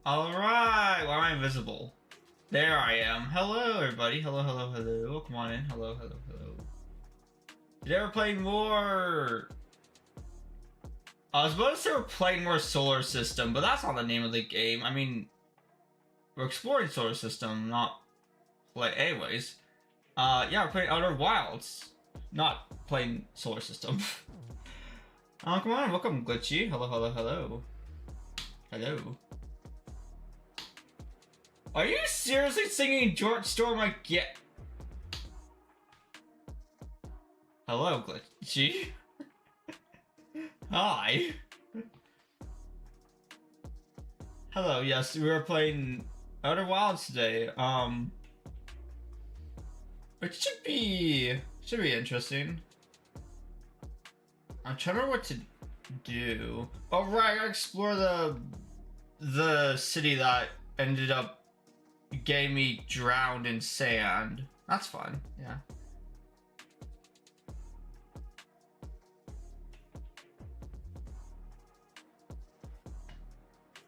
Alright, why am I invisible? There I am. Hello, everybody. Hello, hello, hello. Come on in. Hello, hello, hello. Did you ever play more? I was about to say we're playing more Solar System, but that's not the name of the game. I mean, we're exploring Solar System, not play. Anyways, yeah, we're playing Outer Wilds, not playing Solar System. Come on, welcome, Glitchy. Hello, hello, hello. Hello. Are you seriously singing George Storm again? Hello, Glitchy. Hi. Hello, yes, we were playing Outer Wilds today. It should be interesting. I'm trying to remember what to do. Oh right, I gotta explore the city that ended up getting me drowned in sand. That's fun, yeah.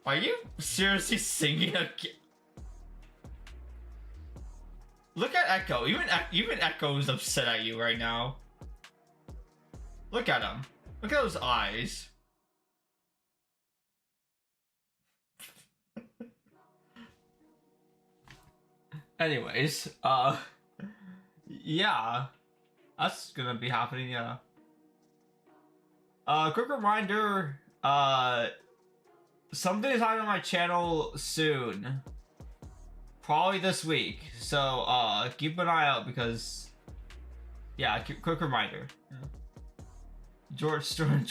Are you seriously singing again? Look at Echo. Even Echo's upset at you right now. Look at him. Look at those eyes. Anyways, yeah. That's gonna be happening, yeah. Quick reminder, something is happening on my channel soon. Probably this week. So, keep an eye out because, yeah, quick reminder. Yeah. George Storm.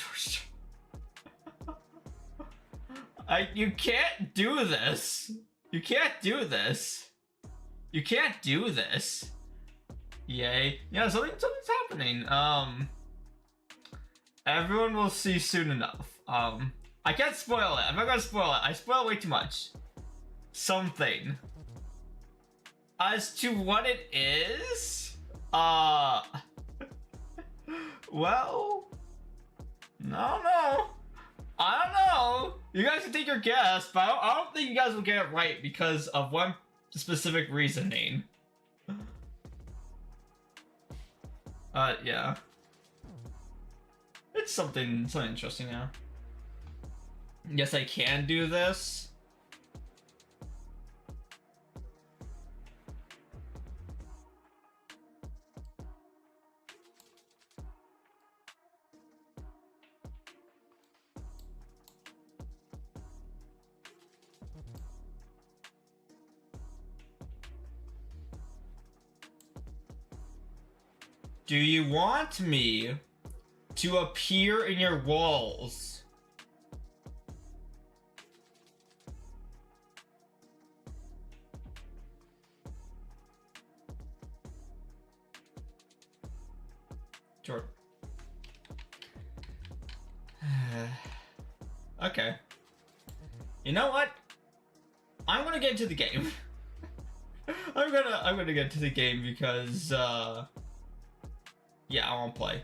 You can't do this. You can't do this. You can't do this. Yay. Yeah, something's happening. Everyone will see soon enough. I can't spoil it. I'm not gonna spoil it. I spoil way too much. Something. As to what it is? Well, no. I don't know. You guys can take your guess, but I don't think you guys will get it right because of one specific reasoning. Yeah. It's something interesting, yeah. Yes, I can do this. Do you want me to appear in your walls? Sure. Okay. You know what? I'm gonna get into the game. I'm gonna get into the game because yeah, I wanna play.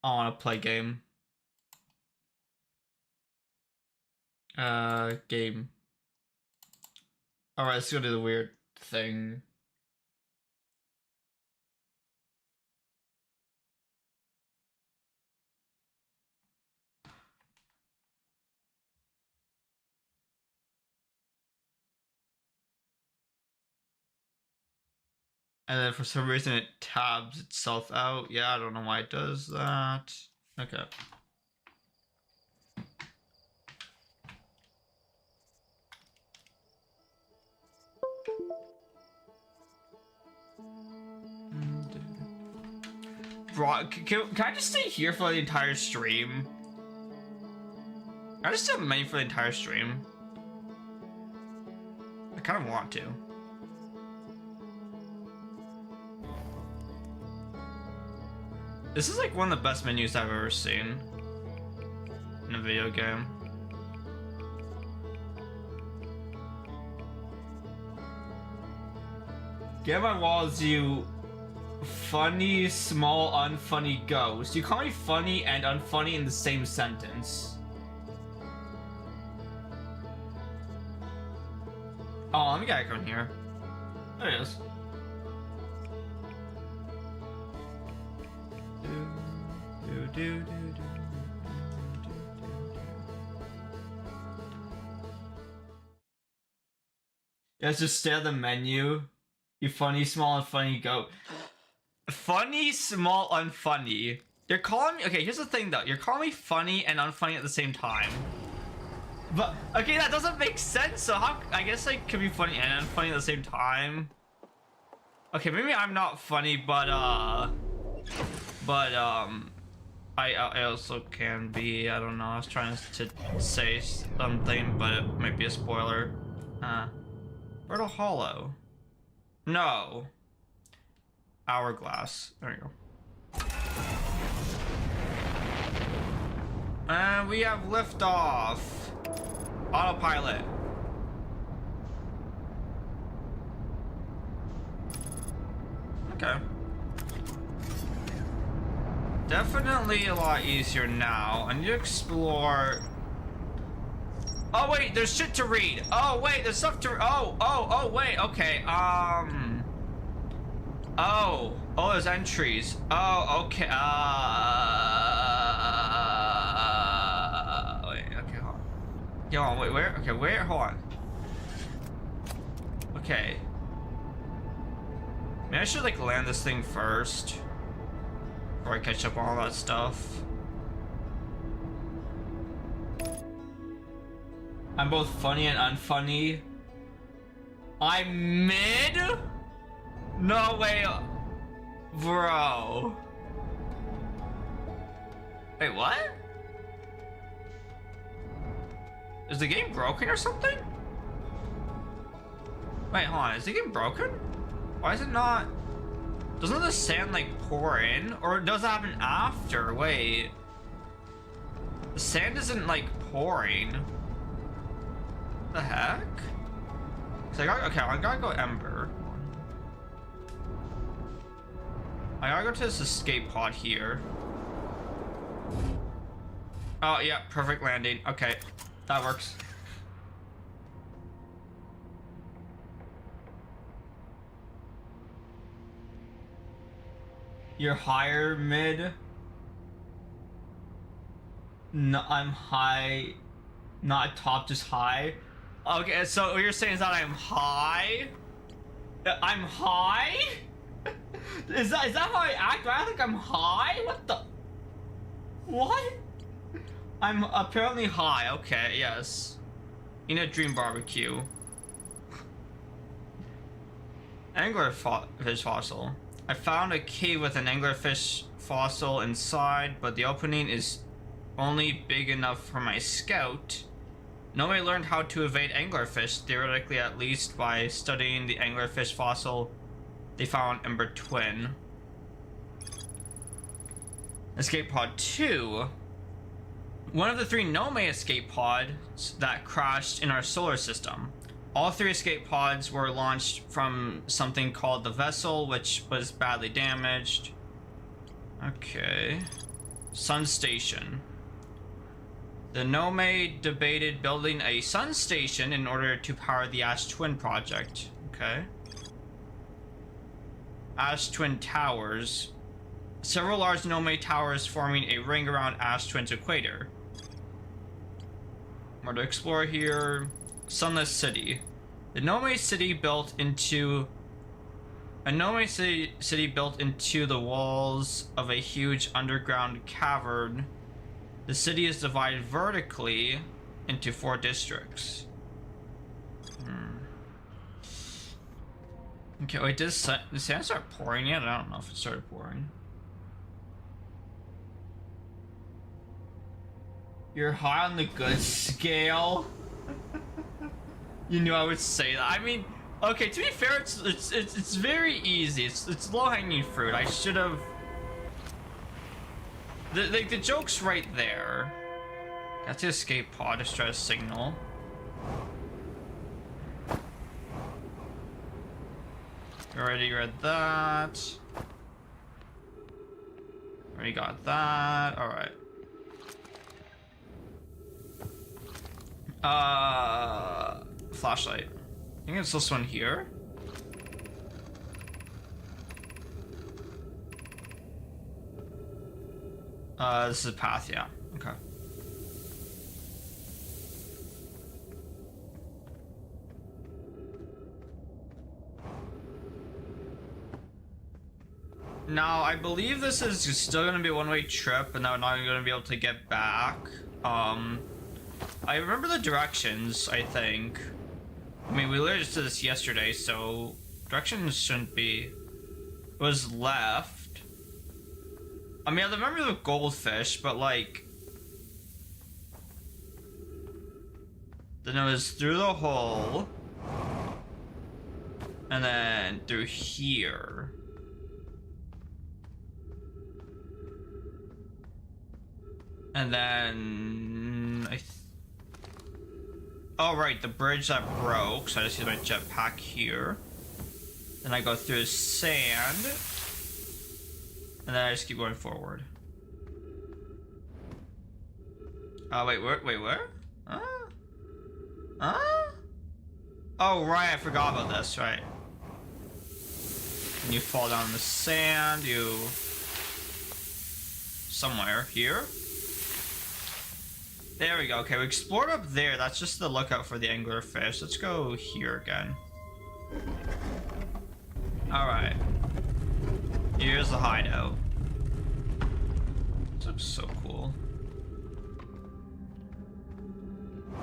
I wanna play game. Game. Alright, let's go do the weird thing. And then for some reason it tabs itself out. Yeah, I don't know why it does that. Okay. Bro, can I just stay here for the entire stream? I just have money for the entire stream. I kind of want to. This is like one of the best menus I've ever seen in a video game. Get my walls, you funny, small, unfunny ghost. You call me funny and unfunny in the same sentence. Oh, let me get icon here. There it is. Let's just stare at the menu. You funny, small, and funny goat. Funny, small, unfunny. You're calling me... Okay, here's the thing, though. You're calling me funny and unfunny at the same time. But, okay, that doesn't make sense. So how... I guess I could be funny and unfunny at the same time. Okay, maybe I'm not funny, but, I also can be. I don't know. I was trying to say something, but it might be a spoiler. Brittle Hollow. No. Hourglass. There you go. And we have liftoff. Autopilot. Okay. Definitely a lot easier now. I need to explore. Oh wait, there's shit to read. Oh wait, there's stuff to. Oh wait. Okay. Oh, there's entries. Oh, okay. Wait. Okay, hold on. Hold on. Wait, where? Okay, where? Hold on. Okay. Maybe I should like land this thing first before I catch up on all that stuff. I'm both funny and unfunny. I'm mid? No way. Bro. Wait, what? Is the game broken or something? Wait, hold on. Is the game broken? Why is it not? Doesn't the sand like pour in? Or does it happen after? Wait. The sand isn't like pouring. The heck? So okay, I gotta go Ember. I gotta go to this escape pod here. Oh yeah, perfect landing. Okay, that works. You're higher mid? No, I'm high. Not top, just high. Okay, so what you're saying is that I'm high? I'm high? Is that how I act? Do I act like I'm high? What the? What? I'm apparently high. Okay, yes. In a dream barbecue. Anglerfish fossil. I found a cave with an anglerfish fossil inside, but the opening is only big enough for my scout. Nobody learned how to evade anglerfish, theoretically at least, by studying the anglerfish fossil they found on Ember Twin. Escape Pod 2. One of the 3 Nome escape pods that crashed in our solar system. All 3 escape pods were launched from something called the vessel, which was badly damaged. Okay. Sun Station. The Nome debated building a sun station in order to power the Ash Twin project. Okay. Ash Twin Towers. Several large Nome towers forming a ring around Ash Twin's equator. More to explore here. Sunless City. The Nome City built into built into the walls of a huge underground cavern. The city is divided vertically into 4 districts. Okay, wait, did the sand start pouring yet? I don't know if it started pouring. You're high on the good scale. You knew I would say that. I mean, okay, to be fair, it's very easy. It's low-hanging fruit. I should have. The joke's right there. That's the escape pod. Just try to signal. Already read that. Already got that. All right. Flashlight. I think it's this one here. This is a path, yeah. Okay. Now, I believe this is still going to be a one-way trip, and now we're not going to be able to get back. I remember the directions, I think. I mean, we literally just did this yesterday, so directions shouldn't be... It was left. I mean, I remember the goldfish, but like... Then it was through the hole. And then through here. And then... Oh, right, the bridge that broke, so I just use my jetpack here. Then I go through sand. And then I just keep going forward. Wait, where? Oh, right, I forgot about this, right. And you fall down in the sand, you... Somewhere, here? There we go. Okay, we explored up there. That's just the lookout for the anglerfish. Let's go here again. Alright. Here's the hideout. This looks so cool.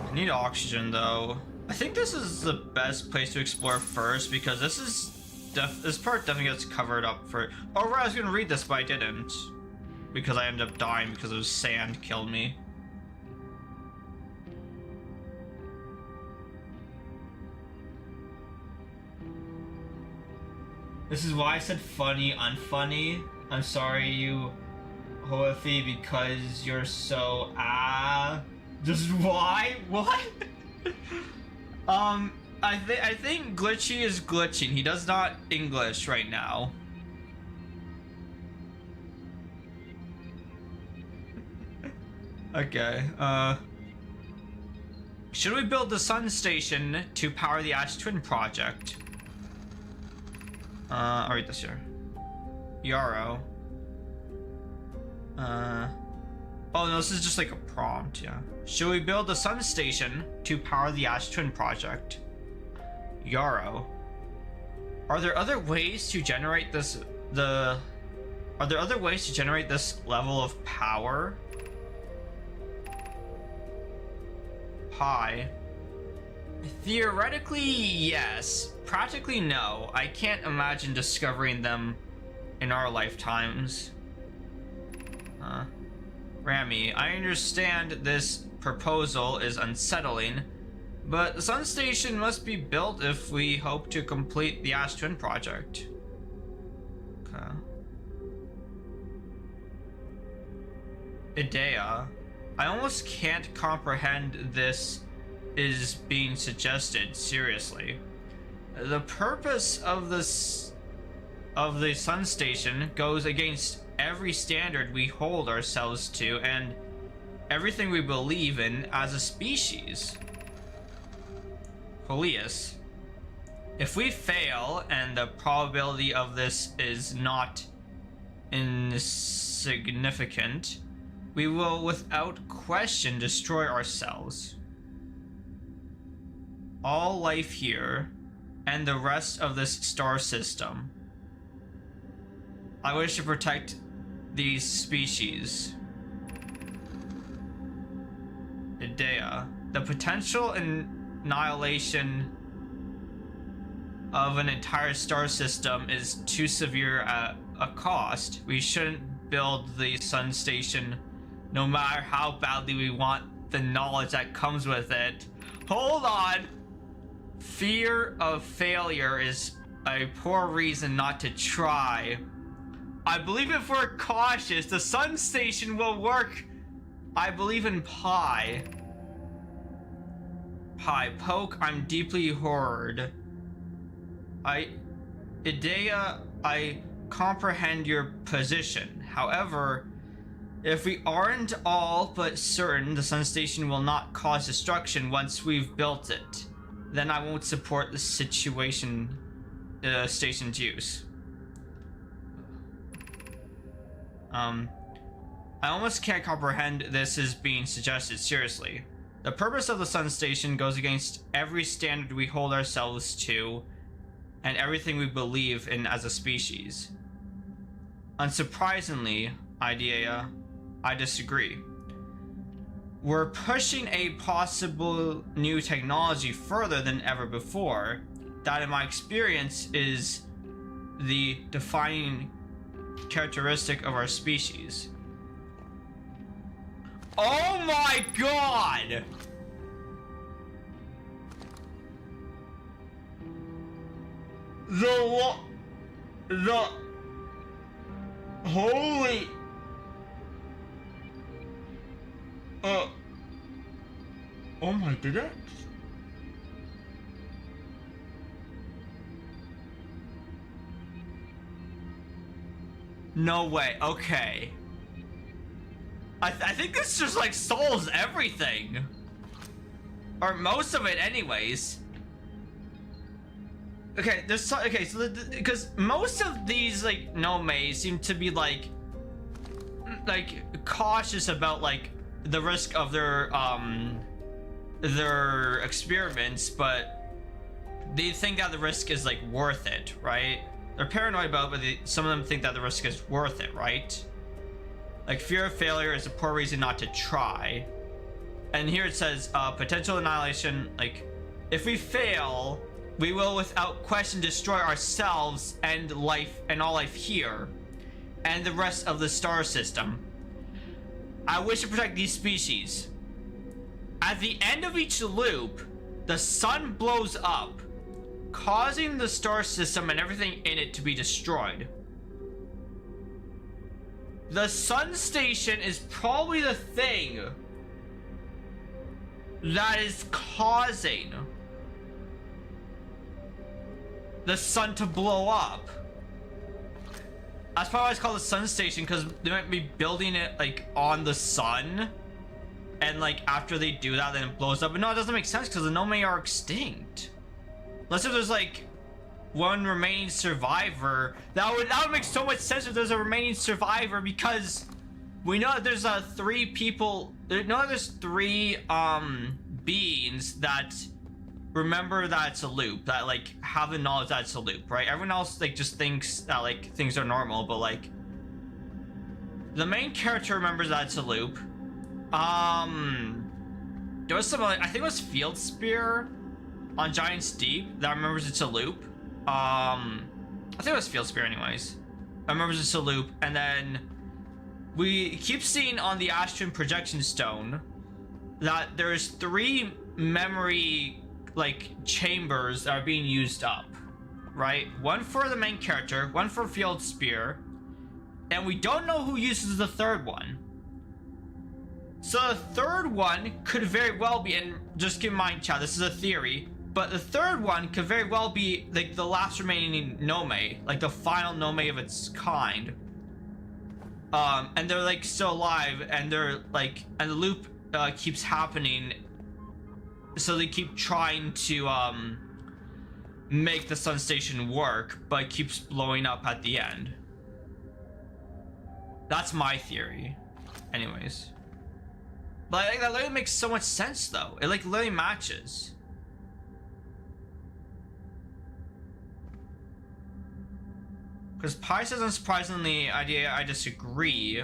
I need oxygen, though. I think this is the best place to explore first, because this part definitely gets covered up for... Oh, right, I was gonna read this, but I didn't. Because I ended up dying because it was sand killed me. This is why I said funny, unfunny. I'm sorry, you Hoifi, because you're so just why? What? I think Glitchy is glitching. He does not English right now. Okay. Should we build the sun station to power the Ash Twin project? I'll read this here. Yarrow. Oh no, this is just like a prompt, yeah. Should we build the sun station to power the Ash Twin project? Yarrow. Are there other ways to generate this Are there other ways to generate this level of power? Pi. Theoretically, yes. Practically, no. I can't imagine discovering them in our lifetimes. Rami, I understand this proposal is unsettling, but the sun station must be built if we hope to complete the Ash Twin project. Okay. Idea. I almost can't comprehend this is being suggested, seriously. The purpose of the sun station goes against every standard we hold ourselves to and everything we believe in as a species. Polius. If we fail, and the probability of this is not insignificant, we will without question destroy ourselves. All life here, and the rest of this star system. I wish to protect these species. Idea. The potential annihilation of an entire star system is too severe at a cost. We shouldn't build the sun station no matter how badly we want the knowledge that comes with it. Hold on! Fear of failure is a poor reason not to try. I believe if we're cautious, the sun station will work. I believe in Pi. Pi, poke, I'm deeply horrored. Idea, I comprehend your position. However, if we aren't all but certain the sun station will not cause destruction once we've built it, then I won't support the situation station's use. I almost can't comprehend this as being suggested seriously. The purpose of the Sun Station goes against every standard we hold ourselves to and everything we believe in as a species. Unsurprisingly, Idea, I disagree. We're pushing a possible new technology further than ever before, that in my experience is the defining characteristic of our species. Oh my god! The holy oh my goodness. No way. Okay. I think this just like solves everything, or most of it anyways. Okay, so because most of these like Nome seem to be like cautious about like the risk of their experiments, but they think that the risk is like worth it, right? They're paranoid about it, but some of them think that the risk is worth it, right? Like, fear of failure is a poor reason not to try. And here it says, potential annihilation, like, if we fail, we will without question destroy ourselves and life and all life here, and the rest of the star system. I wish to protect these species. At the end of each loop, the sun blows up, causing the star system and everything in it to be destroyed. The Sun Station is probably the thing that is causing the sun to blow up. That's probably why it's called the Sun Station, because they might be building it like on the sun, and like after they do that then it blows up. But no, it doesn't make sense because the Nome are extinct. Unless if there's like one remaining survivor. That would make so much sense if there's a remaining survivor, because we know that there's three people. There's three beings that remember that it's a loop, that like have the knowledge that it's a loop, right? Everyone else like just thinks that like things are normal, but like the main character remembers that it's a loop. There was some, I think it was Field Spear on Giant's Deep that remembers it's a loop. I think it was Field Spear anyways. I remember it's a loop, and then we keep seeing on the Astron projection stone that there's 3 memory like chambers that are being used up, right? One for the main character, one for Field Spear, and we don't know who uses the third one. So the third one could very well be, and just keep in mind, chat, this is a theory, but the third one could very well be like the last remaining Nome, like the final Nome of its kind. And they're like still alive, and they're like, and the loop keeps happening, so they keep trying to make the Sun Station work, but it keeps blowing up at the end. That's my theory, anyways. But like, that literally makes so much sense, though. It like literally matches. Because Pi says, unsurprisingly, I disagree.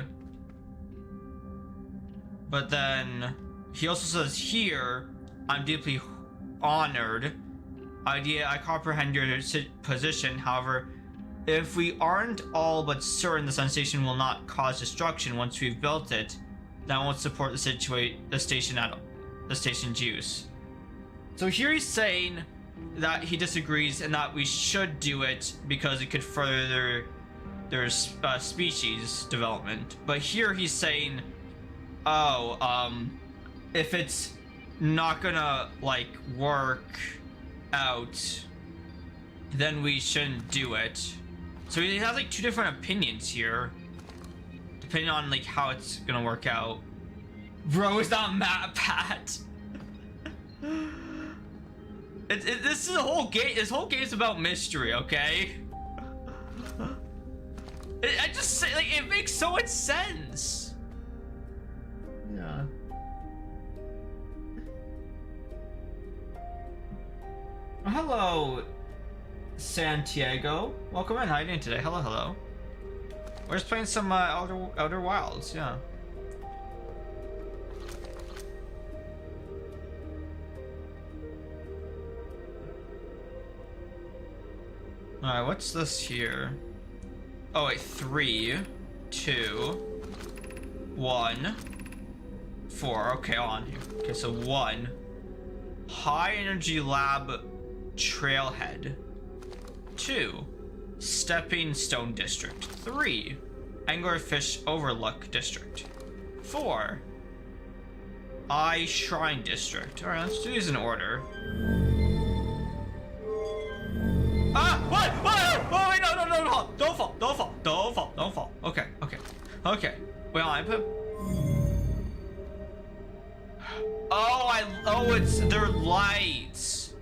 But then he also says here, I'm deeply honored. I comprehend your position. However, if we aren't all but certain the Sun Station will not cause destruction once we've built it, then I won't support the station at the station's use. So here he's saying that he disagrees and that we should do it because it could further their species development. But here he's saying, oh, if it's not gonna like work out, then we shouldn't do it. So he has like 2 different opinions here, depending on like how it's gonna work out. Bro, is that Matt Pat? This is a whole game. This whole game's about mystery, okay? I just say, like, it makes so much sense. Yeah. Hello, Santiago. Welcome in. How are you doing today? Hello, hello. We're just playing some Outer Wilds, yeah. Alright, what's this here? Oh wait, 3, 2, 1, 4. Okay, on here. Okay, so 1. High Energy Lab Trailhead. 2. Stepping Stone District. 3. Anglerfish Overlook District. 4. Eye Shrine District. Alright, let's do these in order. Ah! What? Oh, wait, no. Don't fall. Okay. Wait, I put... Oh, it's their lights.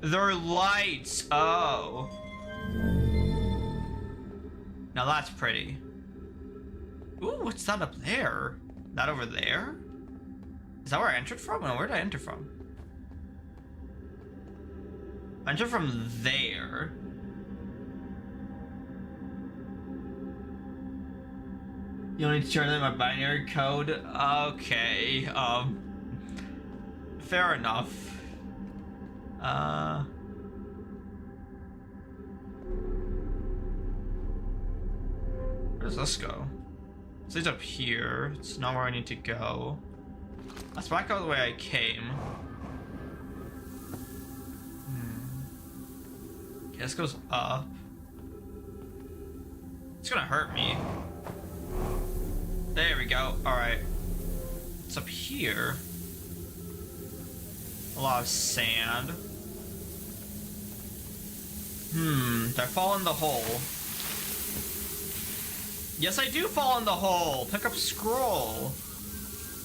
They're lights. Oh. Now that's pretty. Ooh, what's that up there? That over there? Is that where I entered from? No, where did I enter from? I entered from there. You need to turn in my binary code? Okay, fair enough. Where does this go? This is up here. It's not where I need to go. Let's back out the way I came. Okay, this goes up. It's gonna hurt me. There we go. Alright. It's up here. A lot of sand. Did I fall in the hole? Yes, I do fall in the hole. Pick up scroll.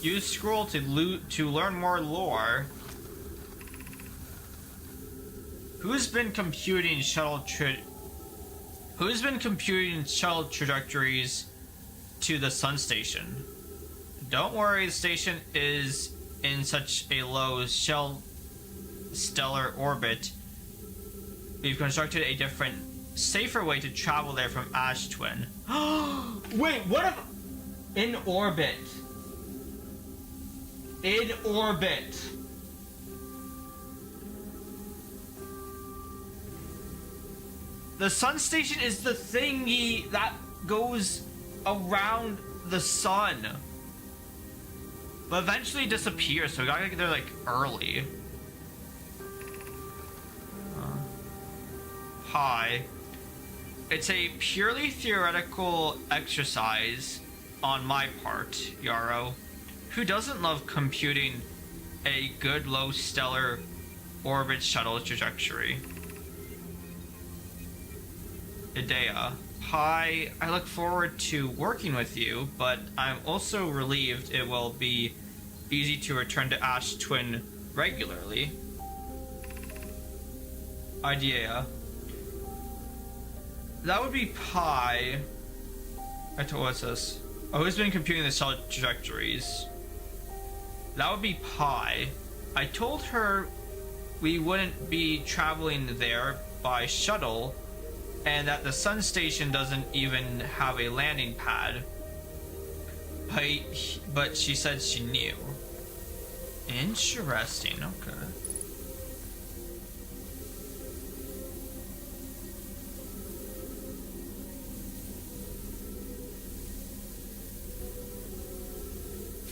Use scroll to learn more lore. Who's been computing shuttle trajectories to the sun station? Don't worry, the station is in such a low stellar orbit. We've constructed a different, safer way to travel there from Ash Twin. Wait, what if... In orbit. In orbit. The sun station is the thingy that goes around the sun. But eventually disappears, so we gotta get there like early. Hi. It's a purely theoretical exercise on my part, Yarrow. Who doesn't love computing a good low stellar orbit shuttle trajectory? Idea. Hi, I look forward to working with you, but I'm also relieved it will be easy to return to Ash Twin regularly. Idea. That would be Pi. What's this? Oh, who's been computing the shuttle trajectories? That would be Pi. I told her we wouldn't be traveling there by shuttle, and that the sun station doesn't even have a landing pad. But she said she knew. Interesting, okay.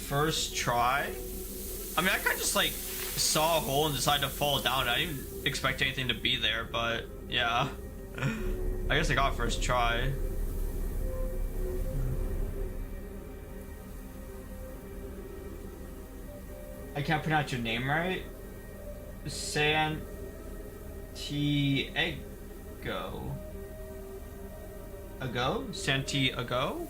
First try? I mean, I kind of just like saw a hole and decided to fall down. I didn't even expect anything to be there, but yeah. I guess I got first try. I can't pronounce your name right. Santiago. Santiago?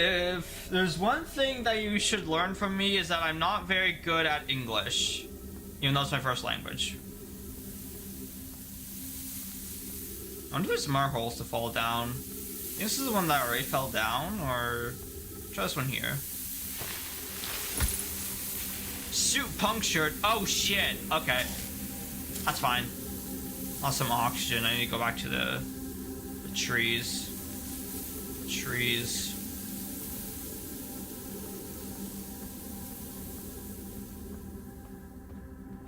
If there's one thing that you should learn from me is that I'm not very good at English, even though it's my first language. I wonder if there's more holes to fall down. This is the one that already fell down, or try this one here. Suit punctured. Oh shit. Okay, that's fine. Lost some oxygen. I need to go back to the trees. Trees.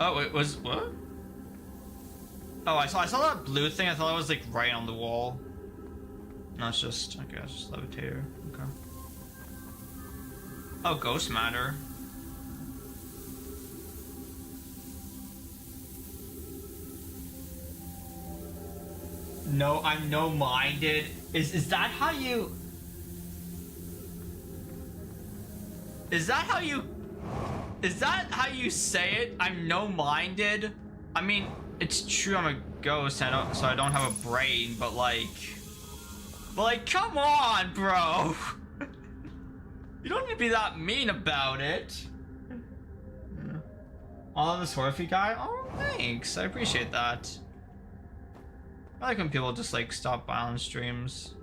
Oh, it was what? Oh, I saw that blue thing. I thought it was like right on the wall. No, it's just okay. It's just levitator. Okay. Oh, ghost matter. No, I'm no-minded. Is that how you? Is that how you? Is that how you say it? I'm no-minded. I mean, it's true. I'm a ghost, so I don't have a brain. But like, come on, bro. You don't need to be that mean about it. All this Horfy guy. Oh, thanks. I appreciate that. I like when people just like stop by on streams.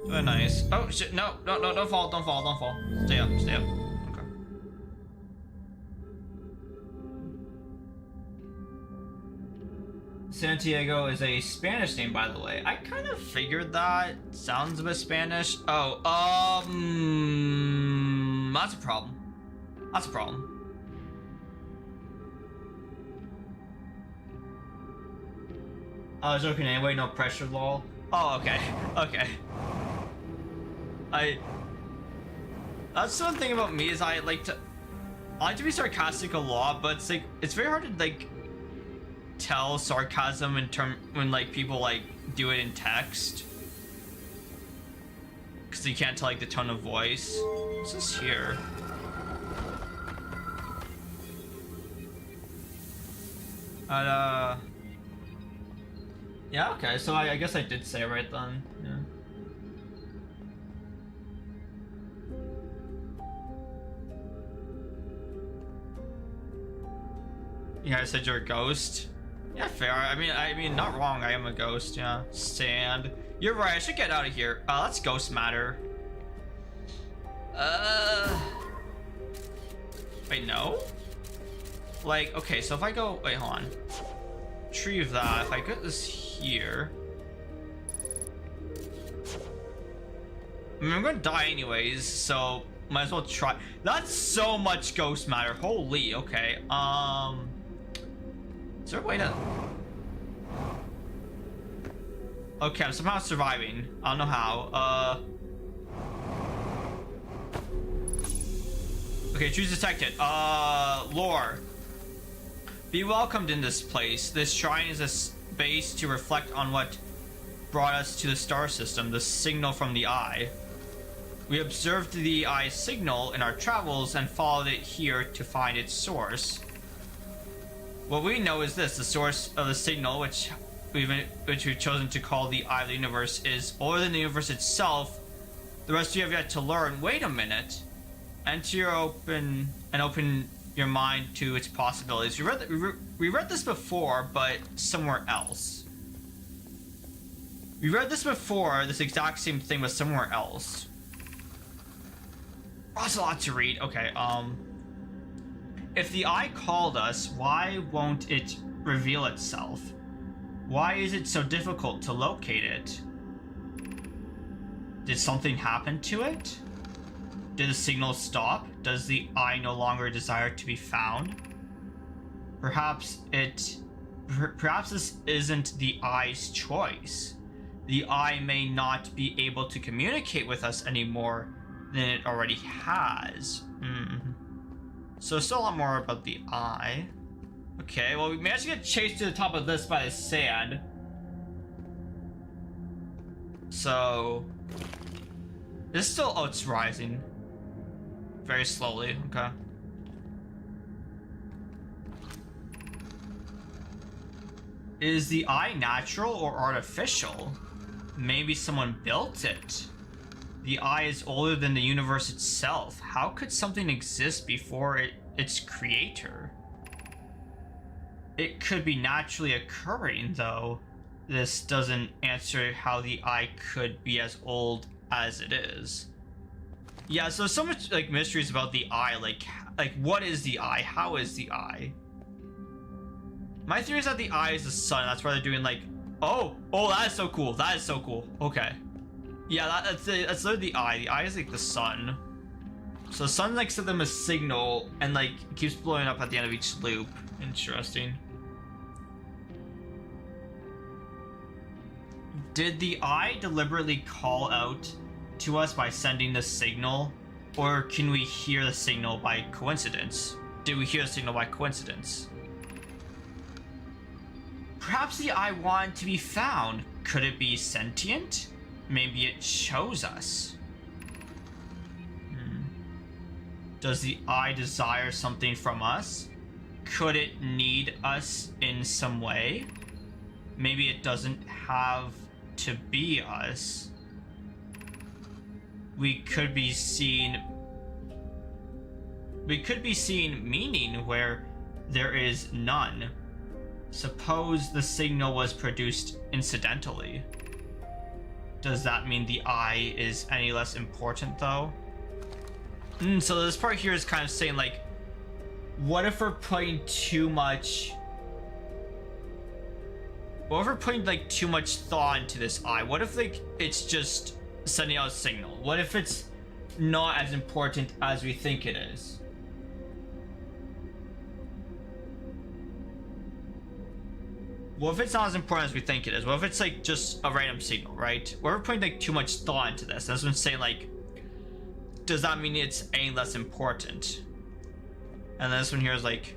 Very nice. Oh shit! No, don't fall, don't fall, don't fall. Stay up, stay up. Okay. Santiago is a Spanish name, by the way. I kind of figured that. Sounds a bit Spanish. Oh, that's a problem. That's a problem. I was joking anyway, no pressure, lol. Oh, okay, okay. That's one thing about me is I like to be sarcastic a lot, but it's like, it's very hard to like tell sarcasm when like people like do it in text. Cause you can't tell like the tone of voice. What's this here? Yeah, okay, so I guess I did say it right then. Yeah. Yeah, I said you're a ghost. Yeah, fair. I mean, not wrong. I am a ghost. Yeah. Sand. You're right. I should get out of here. That's ghost matter. Wait, no. Like, okay, so if I go, wait, hold on. Retrieve that. If I get this here, I mean, I'm gonna die anyways, so might as well try. That's so much ghost matter. Holy. Okay. Is there a way to? Okay, I'm somehow surviving. I don't know how. Okay, choose detected. Lore. Be welcomed in this place. This shrine is a space to reflect on what brought us to the star system, the signal from the eye. We observed the eye signal in our travels and followed it here to find its source. What we know is this: the source of the signal, which we've chosen to call the eye of the universe, is older than the universe itself. The rest of you have yet to learn. Wait a minute. Enter your open your mind to its possibilities. We read this before, but somewhere else. We read this before, this exact same thing, but somewhere else. Oh, that's a lot to read. Okay, if the eye called us, why won't it reveal itself? Why is it so difficult to locate it? Did something happen to it? Did the signal stop? Does the eye no longer desire to be found? Perhaps this isn't the eye's choice. The eye may not be able to communicate with us any more than it already has. So still a lot more about the eye. Okay, well, we managed to get chased to the top of this by the sand. So this still, oh, it's rising very slowly. Okay. Is the eye natural or artificial? Maybe someone built it. The eye is older than the universe itself. How could something exist before its creator? It could be naturally occurring, though. This doesn't answer how the eye could be as old as it is. Yeah, so much like mysteries about the eye. Like what is the eye? How is the eye? My theory is that the eye is the sun. That's why they're doing like, oh, that is so cool. That is so cool. Okay. Yeah, that's literally the eye. The eye is like the sun. So the sun like sent them a signal and like keeps blowing up at the end of each loop. Interesting. Did the eye deliberately call out to us by sending the signal, or can we hear the signal by coincidence? Did we hear the signal by coincidence? Perhaps the eye wanted to be found. Could it be sentient? Maybe it chose us. Does the eye desire something from us? Could it need us in some way? Maybe it doesn't have to be us. We could be seeing meaning where there is none. Suppose the signal was produced incidentally. Does that mean the eye is any less important, though? So this part here is kind of saying, like, what if we're putting too much... What if we're putting, like, too much thought into this eye? What if, like, it's just sending out a signal? What if it's not as important as we think it is? What if it's not as important as we think it is? What if it's like just a random signal, right? We're putting like too much thought into this. That's what I'm saying, like, does that mean it's any less important? And then this one here is like,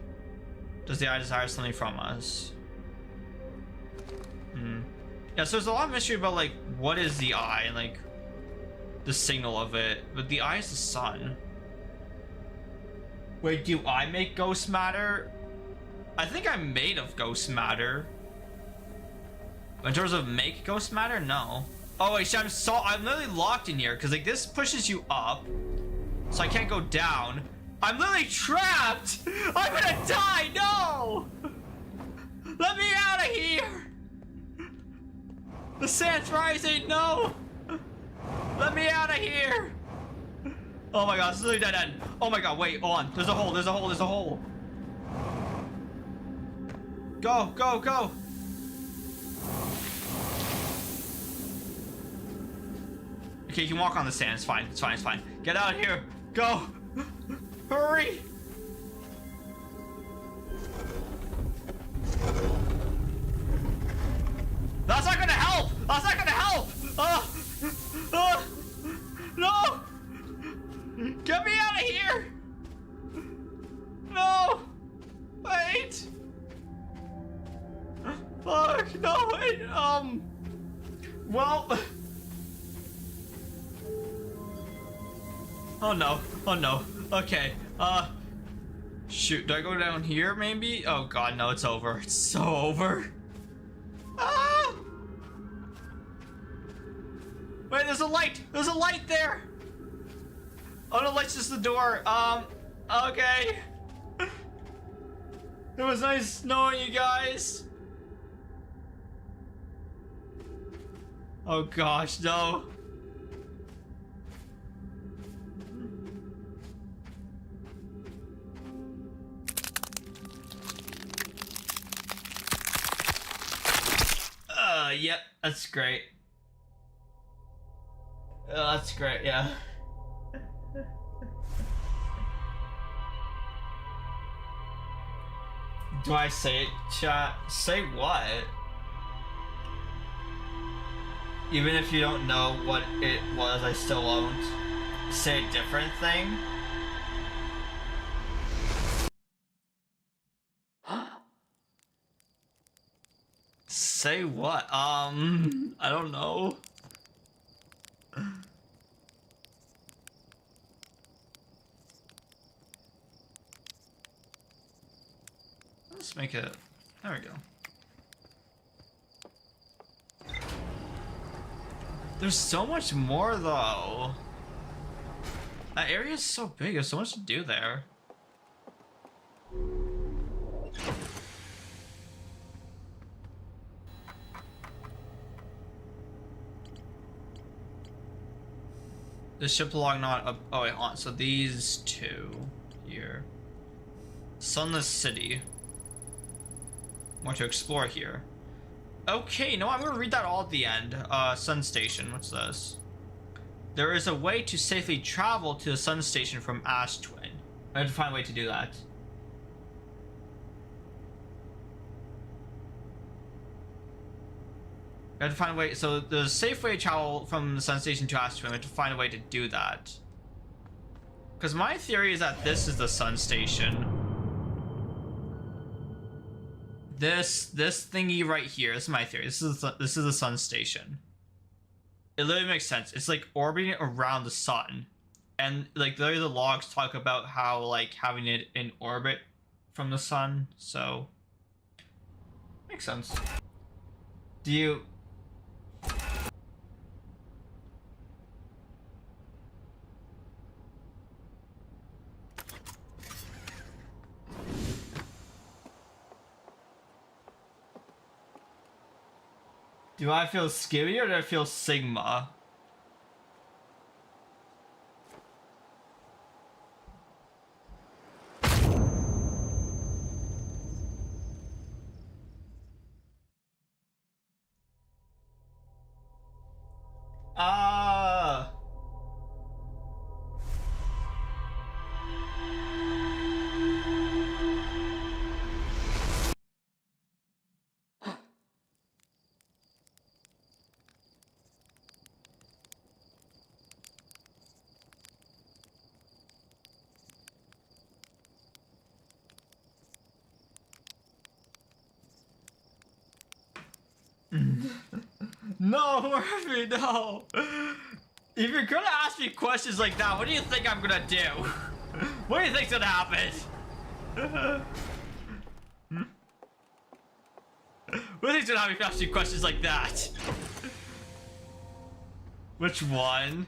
does the eye desire something from us? Yeah, so there's a lot of mystery about like, what is the eye and like the signal of it, but the eye is the sun. Wait, do I make ghost matter? I think I'm made of ghost matter. In terms of make ghost matter, no. Oh wait, I'm literally locked in here because like this pushes you up, so I can't go down. I'm literally trapped. I'm gonna die. No, let me out of here. The sand's rising. No, let me out of here. Oh my god, this is literally dead end. Oh my god, wait, hold on. There's a hole. There's a hole. There's a hole. Go, go, go. Okay, you can walk on the sand. It's fine. It's fine. It's fine. Get out of here. Go. Hurry. That's not gonna help. That's not gonna help. No. Get me out of here. No. Wait. Fuck. No. Wait. Well. Oh no. Oh no. Okay. Shoot. Do I go down here maybe? Oh god, no, it's over. It's so over. Ah! Wait, there's a light. There's a light there. Oh no, light's just the door. Okay. It was nice knowing you guys. Oh gosh, no. Yep, that's great. That's great, yeah. Do I say it, chat? Say what? Even if you don't know what it was, I still won't. Say a different thing? Say what? I don't know. Let's make it. There we go. There's so much more though. That area is so big, there's so much to do there. The ship belong not up. Oh wait, on. So these two here. Sunless City. More to explore here. Okay, no, I'm gonna read that all at the end. Sun Station. What's this? There is a way to safely travel to the Sun Station from Ash Twin. I have to find a way to do that. I have to find a way. So there's a safe way to travel from the Sun Station to Ash Twin. I have to find a way to do that. Because my theory is that this is the Sun Station. This thingy right here. This is my theory. This is the Sun Station. It literally makes sense. It's like orbiting around the sun, and like literally the logs talk about how like having it in orbit from the sun. So makes sense. Do you? Do I feel Skibby or do I feel Sigma? Ah. No, Murphy, no. If you're gonna ask me questions like that, what do you think I'm gonna do? What do you think's gonna happen? What do you think's gonna happen if you ask me questions like that? Which one?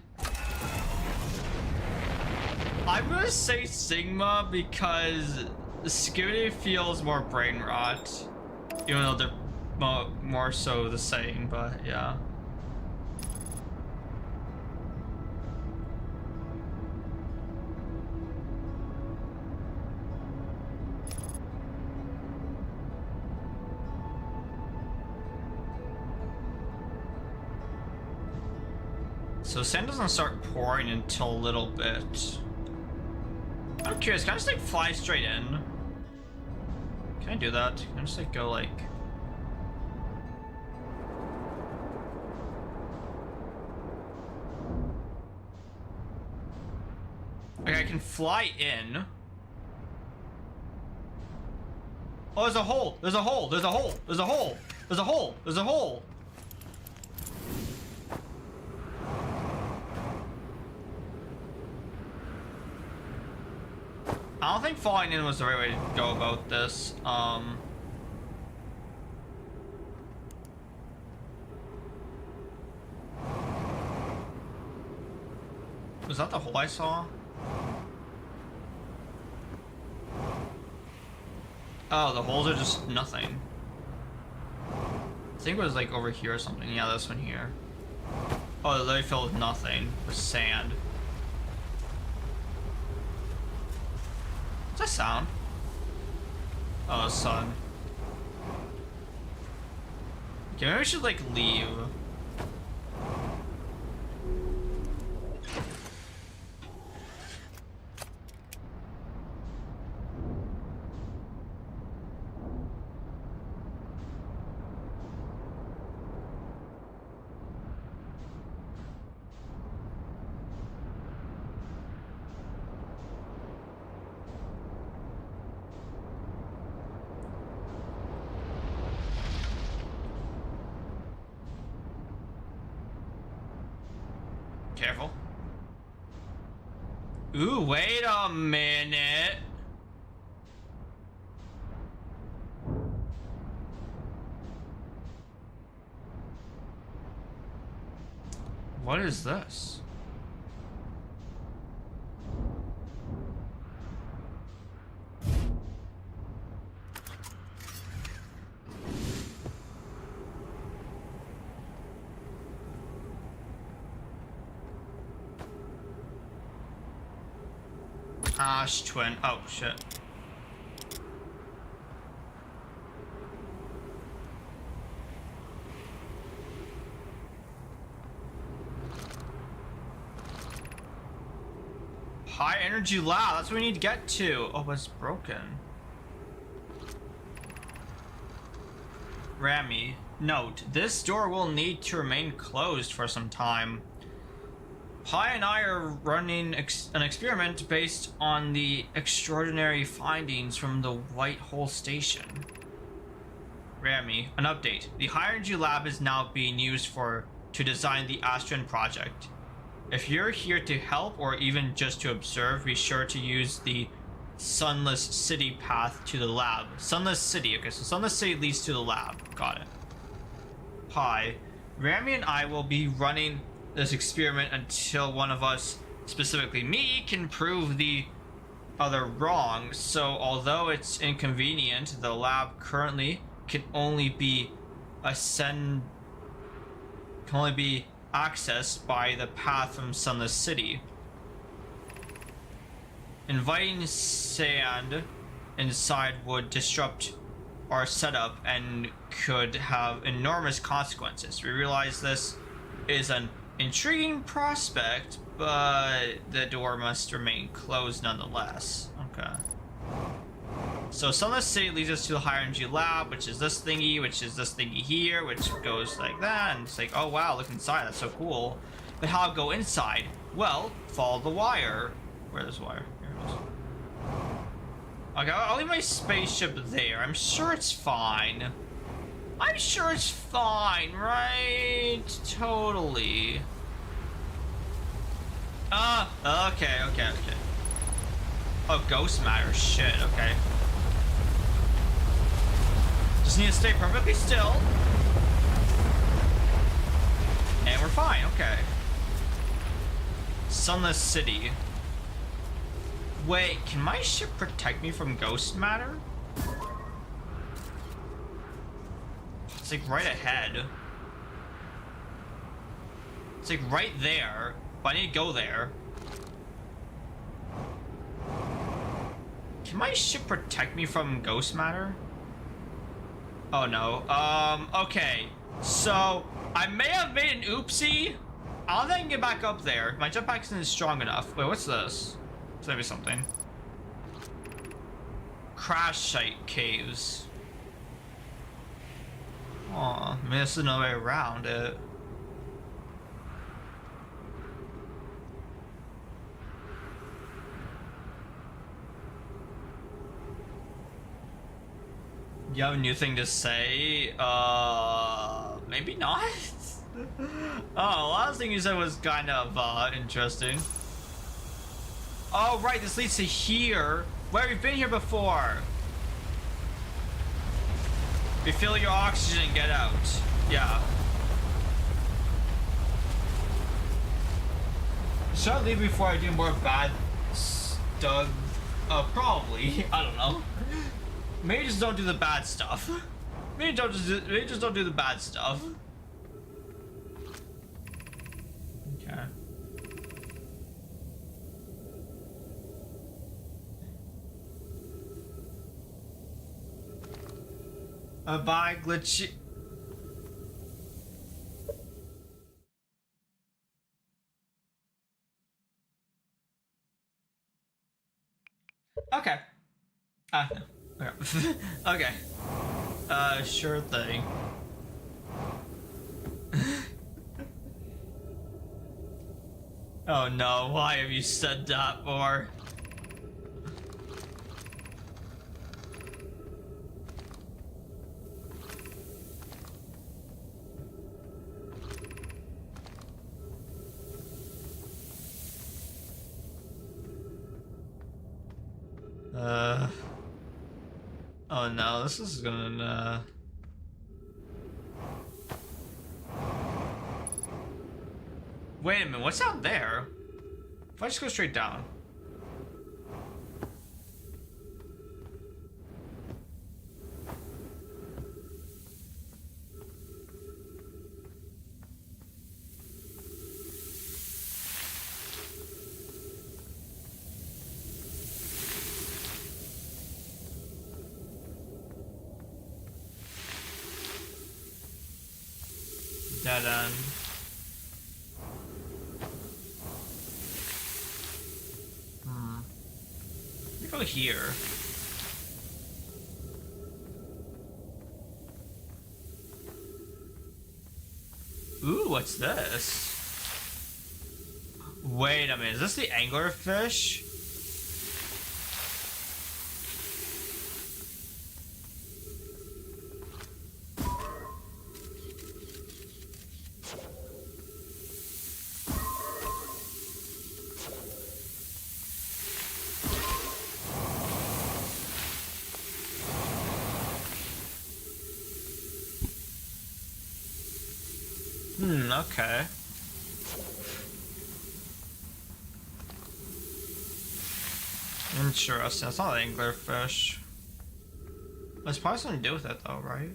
I'm gonna say Sigma because Scooty feels more brain rot. Even though they're more so the same, but yeah. So sand doesn't start pouring until a little bit. I'm curious, can I just like fly straight in? Can I do that? Can I just like go like... Okay, I can fly in. Oh, there's a hole! There's a hole! There's a hole! There's a hole! There's a hole! There's a hole! I don't think falling in was the right way to go about this. Was that the hole I saw? Oh, the holes are just nothing. I think it was like over here or something. Yeah, this one here. Oh, they're literally filled with nothing. With sand. What's that sound? Oh, sun. Okay, maybe we should like leave. Careful. Ooh, wait a minute. What is this? Ash twin. Oh shit. High energy lab. That's what we need to get to. Oh, but it's broken. Rami. Note, this door will need to remain closed for some time. Pi and I are running an experiment based on the extraordinary findings from the White Hole Station. Rami, an update. The high energy lab is now being used to design the Astron project. If you're here to help or even just to observe, be sure to use the Sunless City path to the lab. Sunless City. Okay, so Sunless City leads to the lab. Got it. Pi, Rami and I will be running this experiment until one of us, specifically me, can prove the other wrong. So although it's inconvenient, the lab currently can only be accessed by the path from Sunless City. Inviting sand inside would disrupt our setup and could have enormous consequences. We realize this is an intriguing prospect, but the door must remain closed nonetheless. Okay. So Sunless City leads us to the high energy lab, which is this thingy, which is this thingy here, which goes like that, and it's like, oh wow, look inside, that's so cool. But how to go inside? Well, follow the wire. Where's this wire? Here it is. Okay, I'll leave my spaceship there. I'm sure it's fine. I'm sure it's fine, right? Totally. Okay. Oh, ghost matter. Shit, okay. Just need to stay perfectly still. And we're fine, okay. Sunless City. Wait, can my ship protect me from ghost matter? It's like right ahead. It's like right there, but I need to go there. Can my ship protect me from ghost matter? Oh no. Okay. So I may have made an oopsie. I don't think I can get back up there. My jetpack isn't strong enough. Wait, what's this? It's maybe something. Crash site caves. Aw, maybe there's another way around it. You have a new thing to say? Maybe not? Oh, last thing you said was kind of, interesting. Oh, right, this leads to here. Where we've been here before. Refill your oxygen and get out. Yeah. Should I leave before I do more bad stuff? Probably. I don't know. Maybe just don't do the bad stuff. Maybe just don't do the bad stuff. Okay. Bye, glitchy. Okay. No. Okay. Okay. Sure thing. Oh no, why have you said that for? Oh no, this is gonna, Wait a minute, what's out there? If I just go straight down. Dead end. Let me go here. Ooh, what's this? Wait a minute, is this the anglerfish? Okay. Interesting. It's not an anglerfish. There's probably something to do with it, though, right?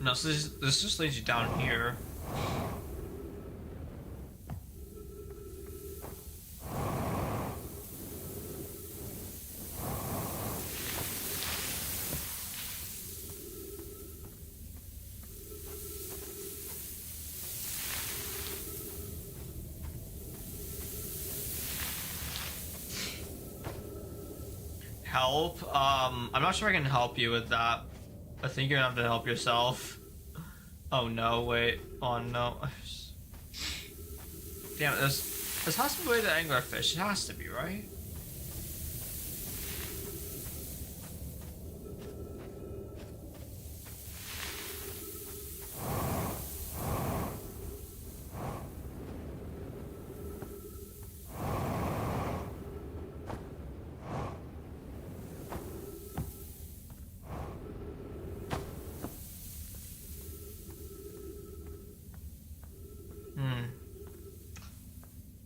No, so this just leads you down here. Help? I'm not sure I can help you with that. I think you're gonna have to help yourself. Oh no, wait. Oh no. Damn it, this has to be the anglerfish. It has to be, right?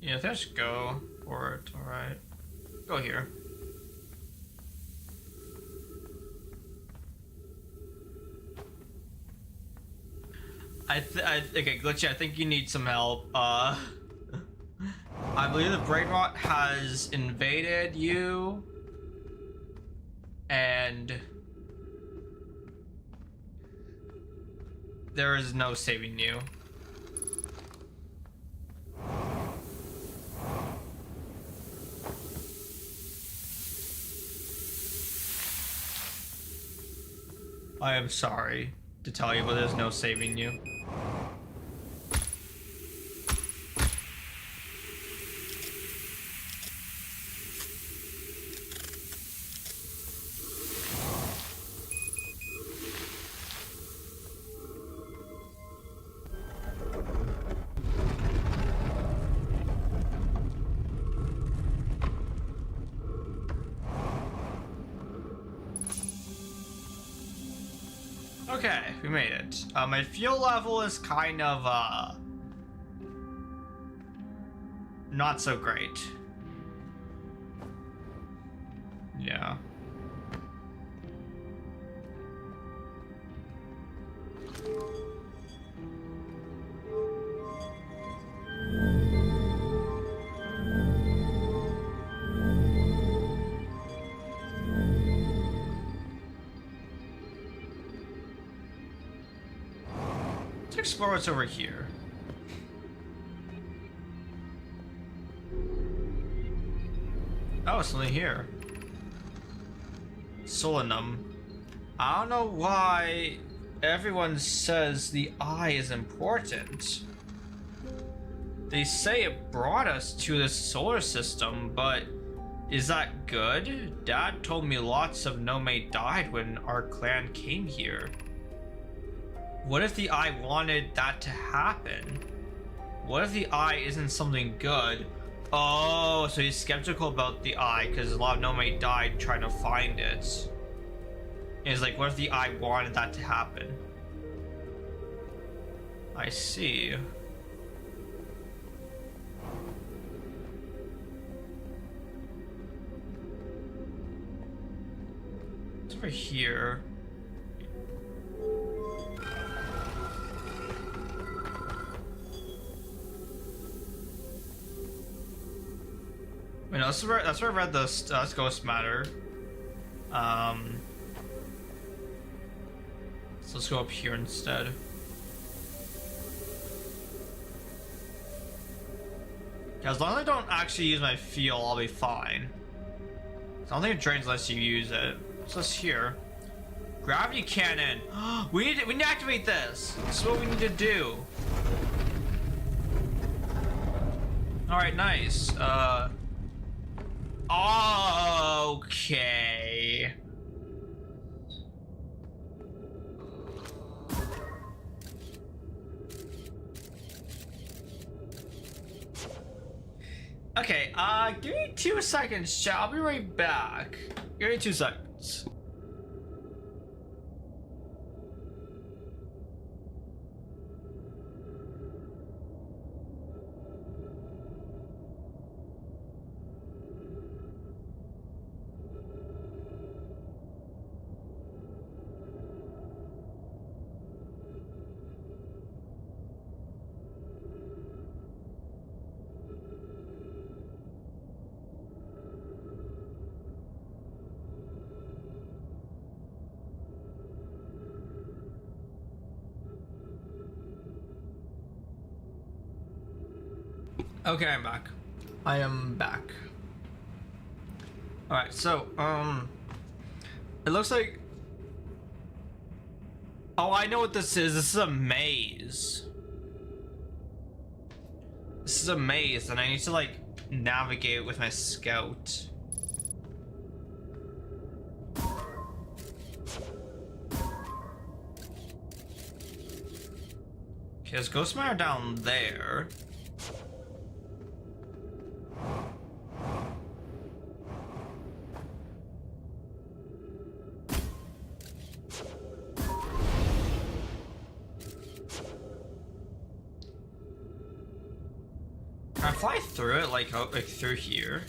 Yeah, let's go for it. Alright. Go here. Okay, Glitchy, I think you need some help. I believe the brain rot has invaded you. And there is no saving you. I am sorry to tell you, but there's no saving you. Okay, we made it. My fuel level is kind of, not so great. Yeah. Let's explore what's over here. Oh, it's something here. Solanum. I don't know why everyone says the eye is important. They say it brought us to this solar system, but is that good? Dad told me lots of Nomade died when our clan came here. What if the Eye wanted that to happen? What if the Eye isn't something good? Oh, so he's skeptical about the Eye because a lot of Nomade died trying to find it. And he's like, what if the Eye wanted that to happen? I see. It's over here. I mean, that's where I read the Ghost Matter. So let's go up here instead. Yeah, as long as I don't actually use my feel, I'll be fine. I don't think it drains unless you use it. What's this here? Gravity cannon. We need to activate this. This is what we need to do. All right, nice. Okay. Okay, give me 2 seconds, chat. I'll be right back. Give me 2 seconds. Okay, I'm back. I am back. Alright, so, it looks like... Oh, I know what this is. This is a maze. This is a maze, and I need to, like, navigate with my scout. Okay, there's Ghost Matter down there. Can I fly through it, like through here?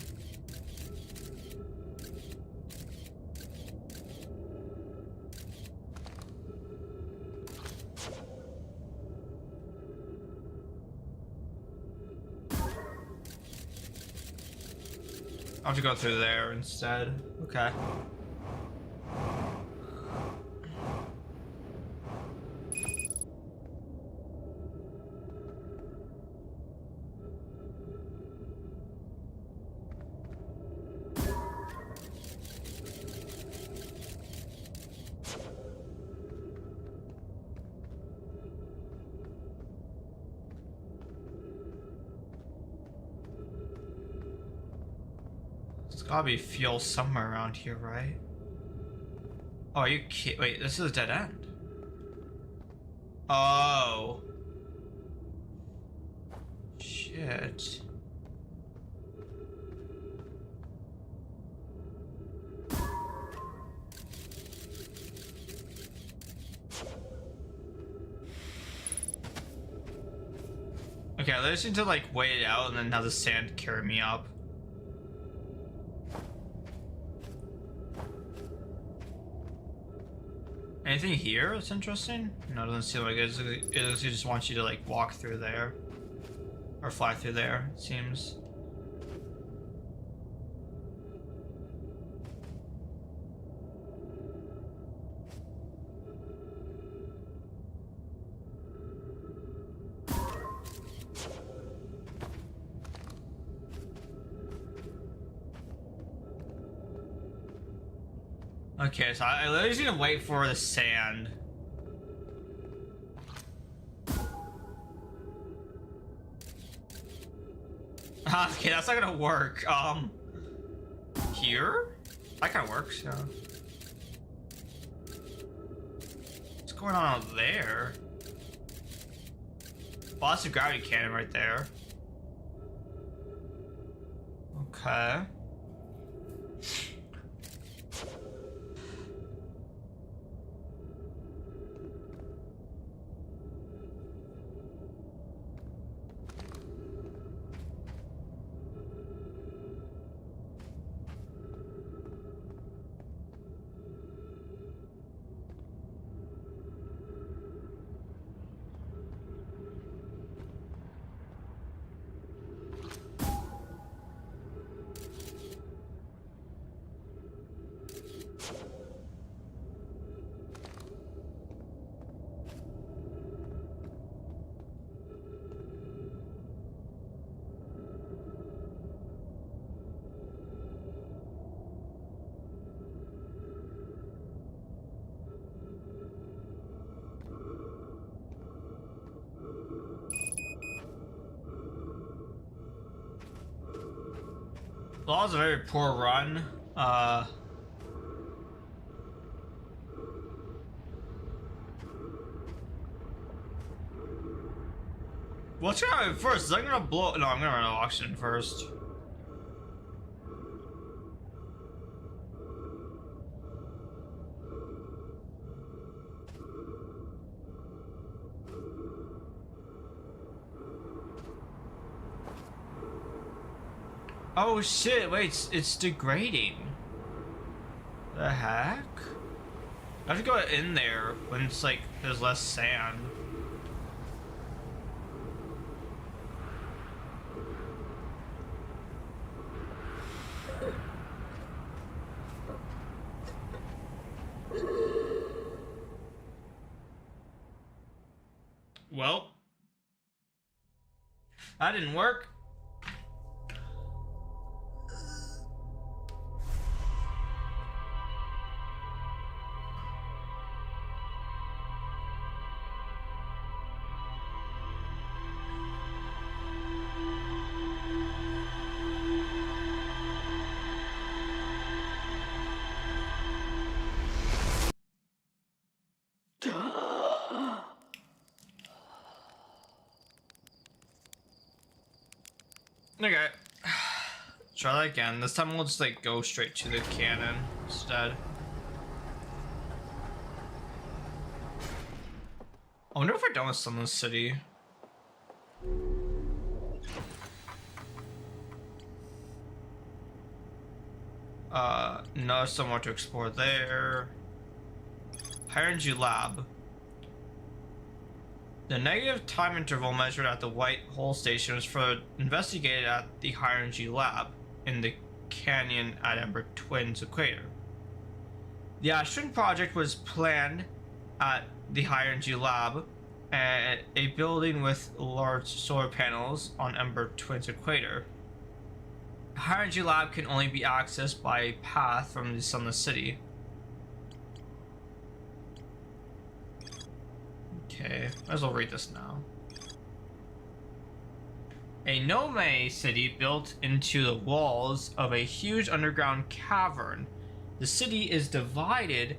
I'll have to go through there instead. Okay. Gotta be fuel somewhere around here, right? Oh, are you kidding? Wait, this is a dead end. Oh. Shit. Okay, I just need to like wait it out and then have the sand carry me up. Anything here that's interesting? No, it doesn't seem like it. It looks like it just wants you to like walk through there. Or fly through there, it seems. Okay, so I literally just need to wait for the sand. Okay, that's not gonna work. Here? That kind of works, yeah. What's going on out there? Well, that's a gravity cannon right there. Okay. Well, that was a very poor run. What's gonna happen first? Is that gonna blow? No, I'm gonna run auction first. Oh shit, wait, it's degrading. The heck? I have to go in there when it's like, there's less sand. Well, that didn't work. Okay. Try that again. This time we'll just like go straight to the cannon instead. I wonder if we're done with Sunless City. No, still more to explore there. High Energy Lab. The negative time interval measured at the White Hole Station was further investigated at the High Energy Lab in the canyon at Ember Twins Equator. The Ash Twin project was planned at the High Energy Lab, at a building with large solar panels on Ember Twins Equator. The High Energy Lab can only be accessed by a path from the Sunless City. Okay, might as well read this now. A Nome city built into the walls of a huge underground cavern. The city is divided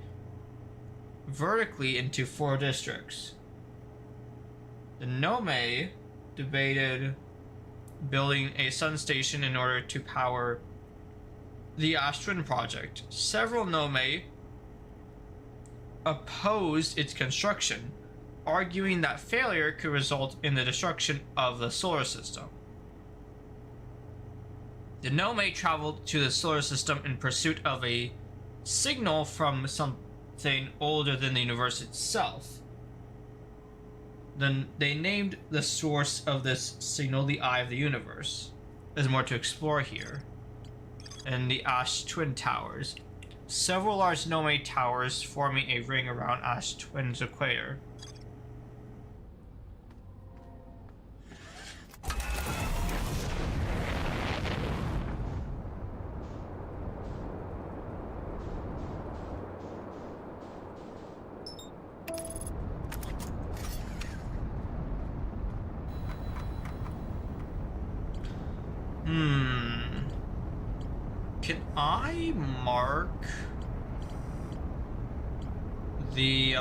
vertically into 4 districts. The Nome debated building a sun station in order to power the Ash Twin project. Several Nome opposed its construction, arguing that failure could result in the destruction of the solar system. The Nome traveled to the solar system in pursuit of a signal from something older than the universe itself. Then they named the source of this signal the Eye of the Universe. There's more to explore here. And the Ash Twin Towers. Several large Nome towers forming a ring around Ash Twin's equator. Can I mark the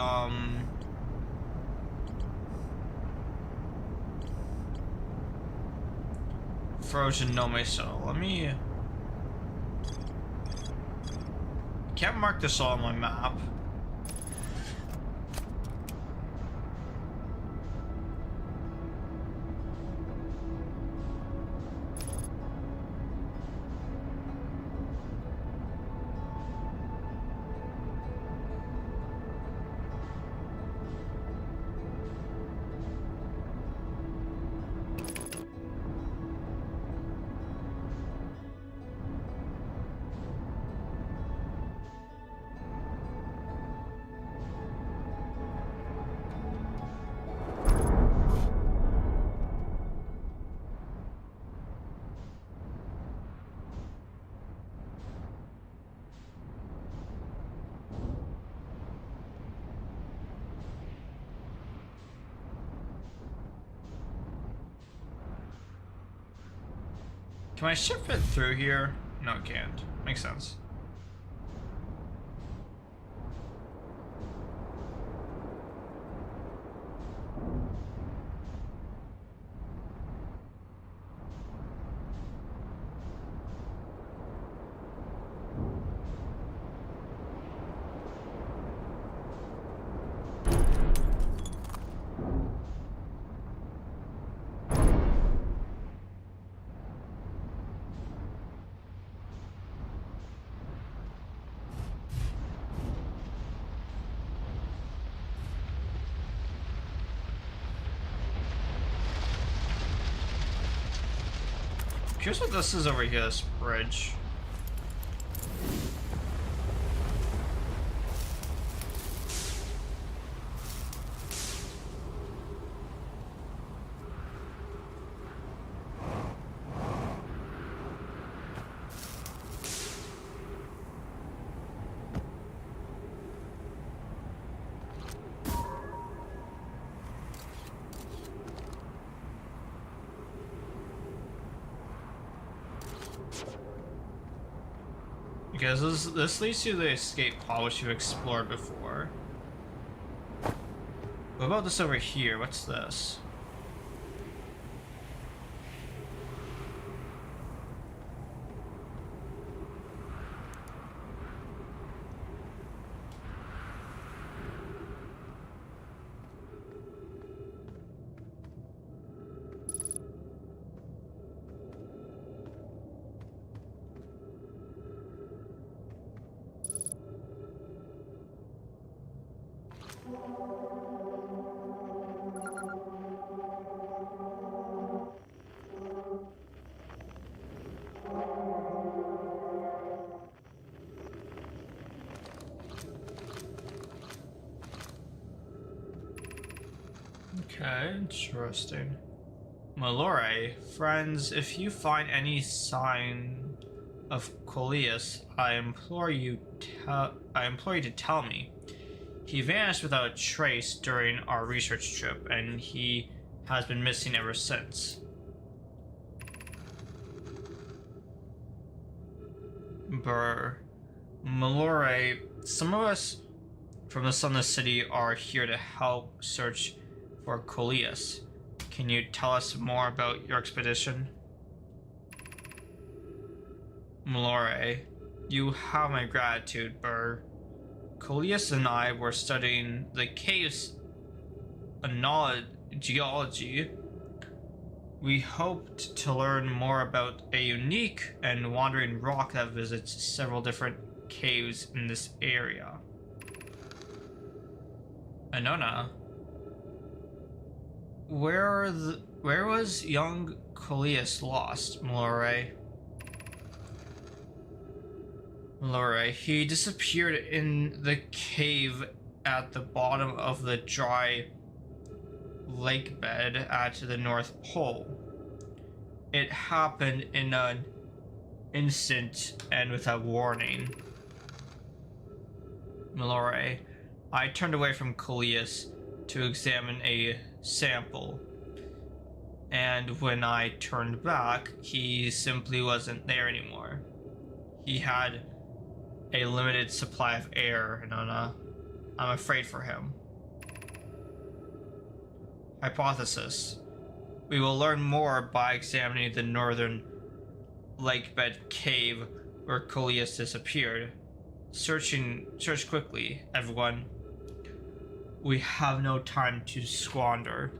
frozen Nome Cell? Let me. Can't mark this all on my map. Can my ship fit through here? No, it can't. Makes sense. Here's what this is over here, this bridge. Because this leads to the escape pod, which you've explored before. What about this over here? What's this? Okay, interesting. Malore, friends, if you find any sign of Coleus, I implore you to tell me. He vanished without a trace during our research trip, and he has been missing ever since. Brr. Malore, some of us from the Sunless City are here to help search for Coleus. Can you tell us more about your expedition? Malore, you have my gratitude, Burr. Coleus and I were studying the cave's geology. We hoped to learn more about a unique and wandering rock that visits several different caves in this area. Anona, where was young Coleus lost, Malore? Malore, he disappeared in the cave at the bottom of the dry lake bed at the North Pole. It happened in an instant and without warning. Malore, I turned away from Coleus to examine a sample. And when I turned back, he simply wasn't there anymore. He had a limited supply of air, and I'm afraid for him. Hypothesis. We will learn more by examining the northern lakebed cave where Coleus disappeared. Search quickly, everyone. We have no time to squander.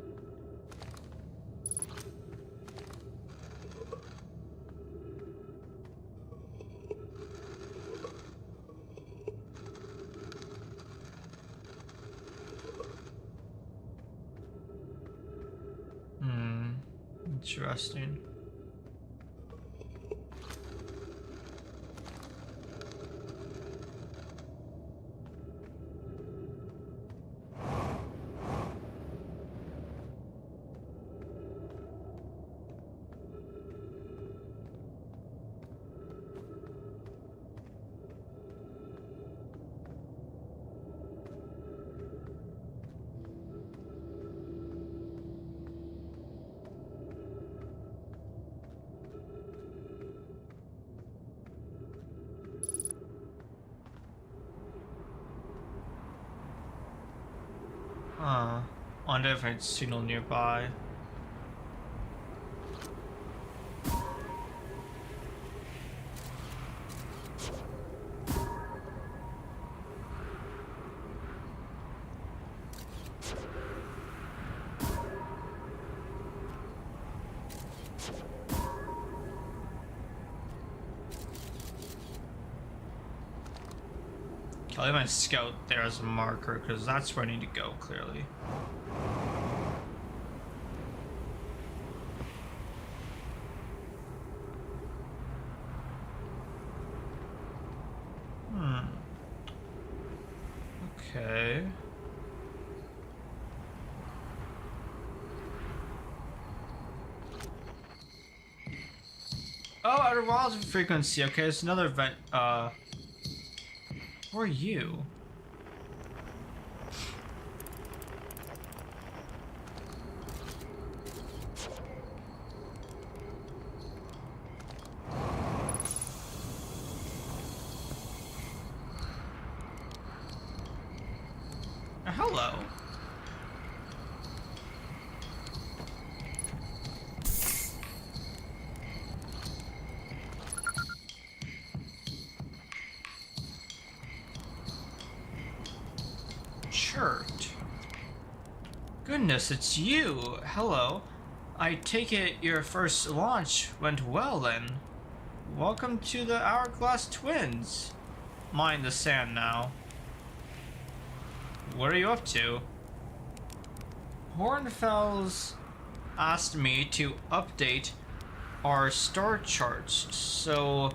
Interesting. On a different signal nearby. I'll leave my scout there as a marker, because that's where I need to go, clearly. Okay. Oh, outer wilds frequency. Okay, it's another event. Who are you? Hello. Chert. Goodness, it's you. Hello. I take it your first launch went well then. Welcome to the Hourglass Twins. Mind the sand now. What are you up to? Hornfels asked me to update our star charts, so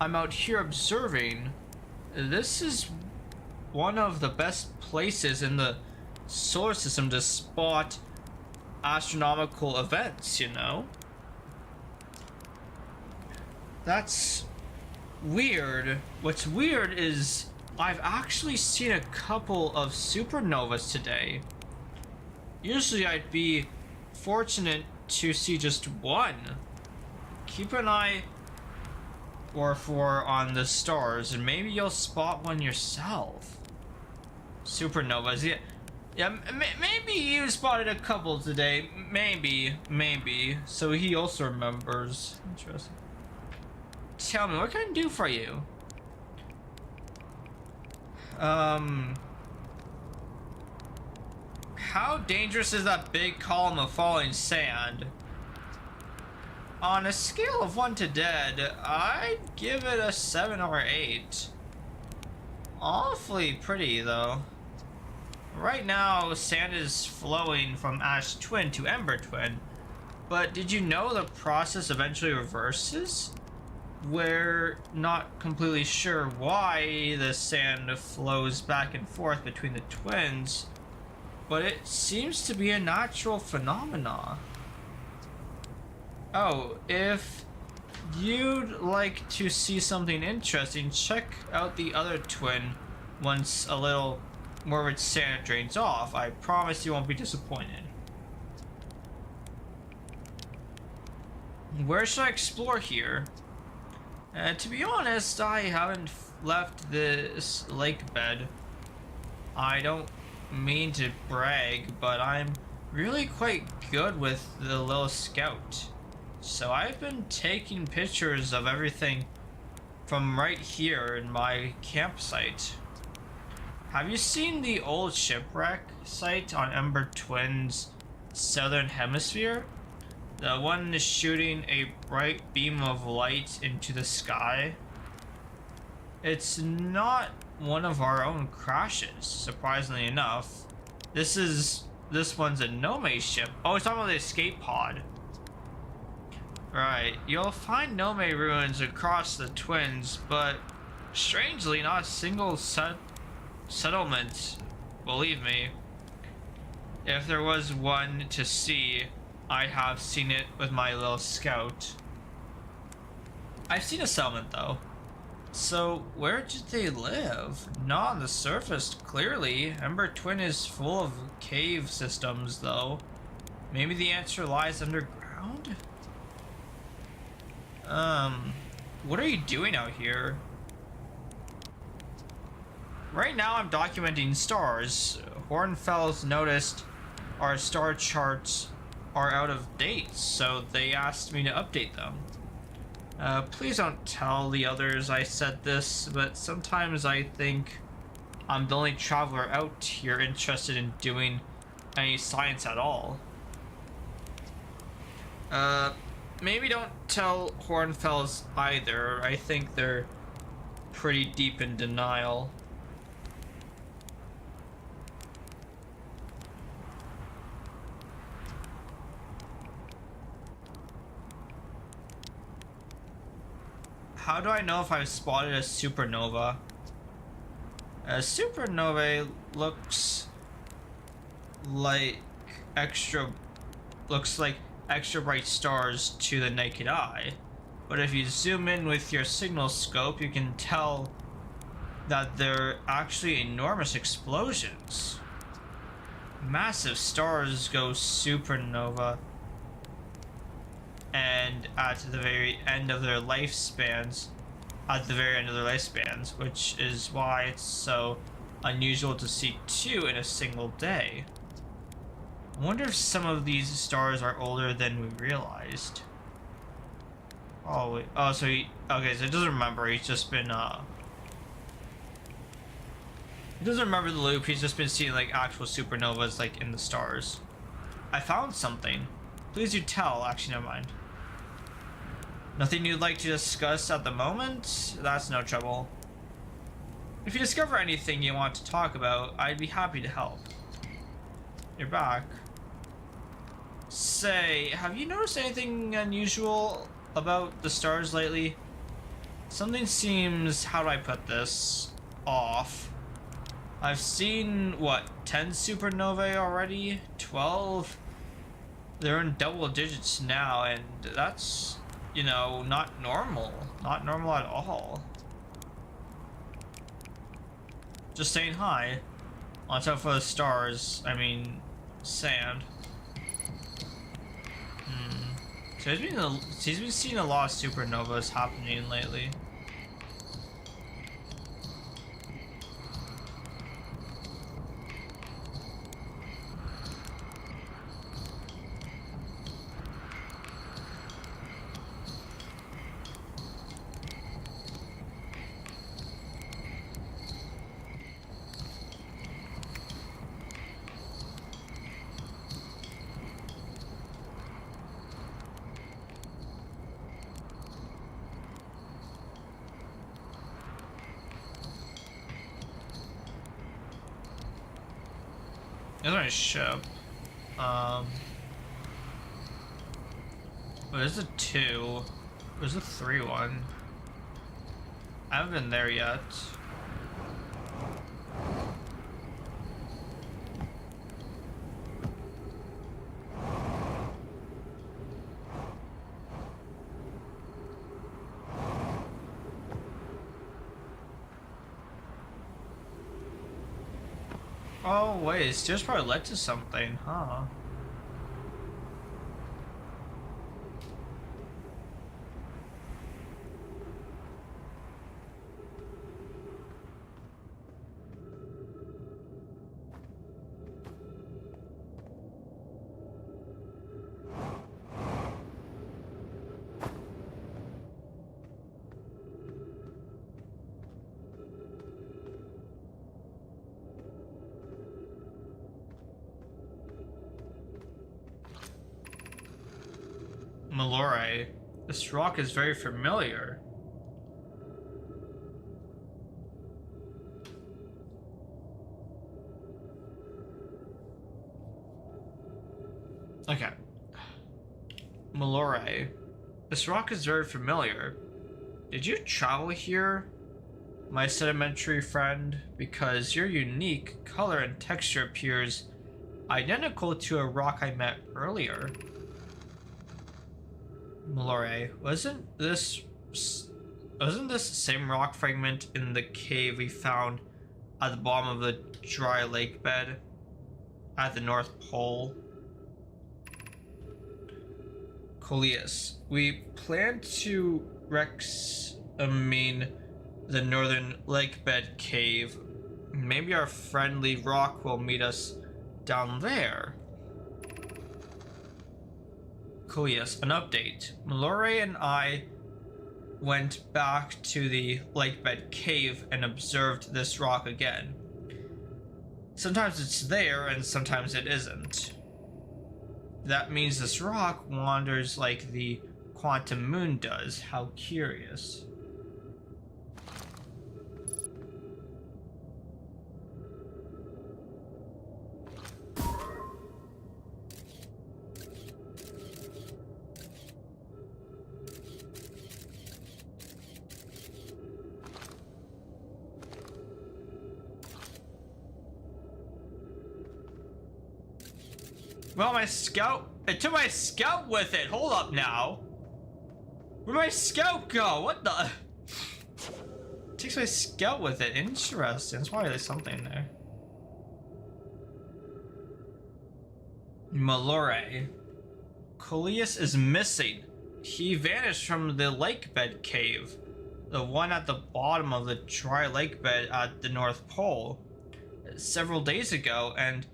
I'm out here observing. This is one of the best places in the solar system to spot astronomical events, you know? That's weird. What's weird is I've actually seen a couple of supernovas today. Usually I'd be fortunate to see just one. Keep an eye or four on the stars, and maybe you'll spot one yourself. Supernovas, yeah, maybe you spotted a couple today. Maybe. So he also remembers. Interesting. Tell me, what can I do for you? How dangerous is that big column of falling sand? On a scale of 1 to dead, I'd give it a 7 or 8. Awfully pretty, though. Right now, sand is flowing from Ash Twin to Ember Twin. But did you know the process eventually reverses? We're not completely sure why the sand flows back and forth between the twins, but it seems to be a natural phenomena. Oh, if you'd like to see something interesting, check out the other twin once a little more of its sand drains off. I promise you won't be disappointed. Where should I explore here? To be honest, I haven't left this lake bed. I don't mean to brag, but I'm really quite good with the little scout. So I've been taking pictures of everything from right here in my campsite. Have you seen the old shipwreck site on Ember Twin's southern hemisphere? The one shooting a bright beam of light into the sky? It's not one of our own crashes, surprisingly enough. This one's a Nome ship. Oh, it's talking about the escape pod. Right, you'll find Nome ruins across the Twins, but strangely not a single settlement, believe me. If there was one to see, I have seen it with my little scout. I've seen a settlement though. So where did they live? Not on the surface, clearly. Ember Twin is full of cave systems though. Maybe the answer lies underground? What are you doing out here? Right now I'm documenting stars. Hornfels noticed our star charts are out of date, so they asked me to update them. Please don't tell the others I said this, but sometimes I think I'm the only traveler out here interested in doing any science at all. Maybe don't tell Hornfels either. I think they're pretty deep in denial. How do I know if I've spotted a supernova? A supernova looks like extra bright stars to the naked eye. But if you zoom in with your signal scope, you can tell that they're actually enormous explosions. Massive stars go supernova, and at the very end of their lifespans, which is why it's so unusual to see two in a single day. I wonder if some of these stars are older than we realized. Oh, wait. Oh, so okay, so he doesn't remember. He's just been, he doesn't remember the loop. He's just been seeing, like, actual supernovas, like, in the stars. I found something. Please do tell. Actually, never mind. Nothing you'd like to discuss at the moment? That's no trouble. If you discover anything you want to talk about, I'd be happy to help. You're back. Say, have you noticed anything unusual about the stars lately? Something seems, how do I put this, off. I've seen, what, 10 supernovae already? 12? They're in double digits now, and that's, you know, not normal. Not normal at all. Just saying hi. Watch out for the stars. I mean, sand. So he's been seeing a lot of supernovas happening lately. There's my ship. There's a 2. There's a 3 one. I haven't been there yet. Oh wait, it's just probably led to something, huh? Malore. This rock is very familiar. Okay. Malore. This rock is very familiar. Did you travel here, my sedimentary friend? Because your unique color and texture appears identical to a rock I met earlier. Malore, wasn't this the same rock fragment in the cave we found at the bottom of the dry lake bed at the North Pole? Coleus, we plan to examine the northern lake bed cave. Maybe our friendly rock will meet us down there. Coleus, an update. Malore and I went back to the lake bed cave and observed this rock again. Sometimes it's there and sometimes it isn't. That means this rock wanders like the quantum moon does. How curious. Well, it took my scout with it. Hold up now. Where'd my scout go? What the? It takes my scout with it. Interesting. That's probably there's something there. Malore. Coleus is missing. He vanished from the lake bed cave. The one at the bottom of the dry lake bed at the North Pole. Several days ago, and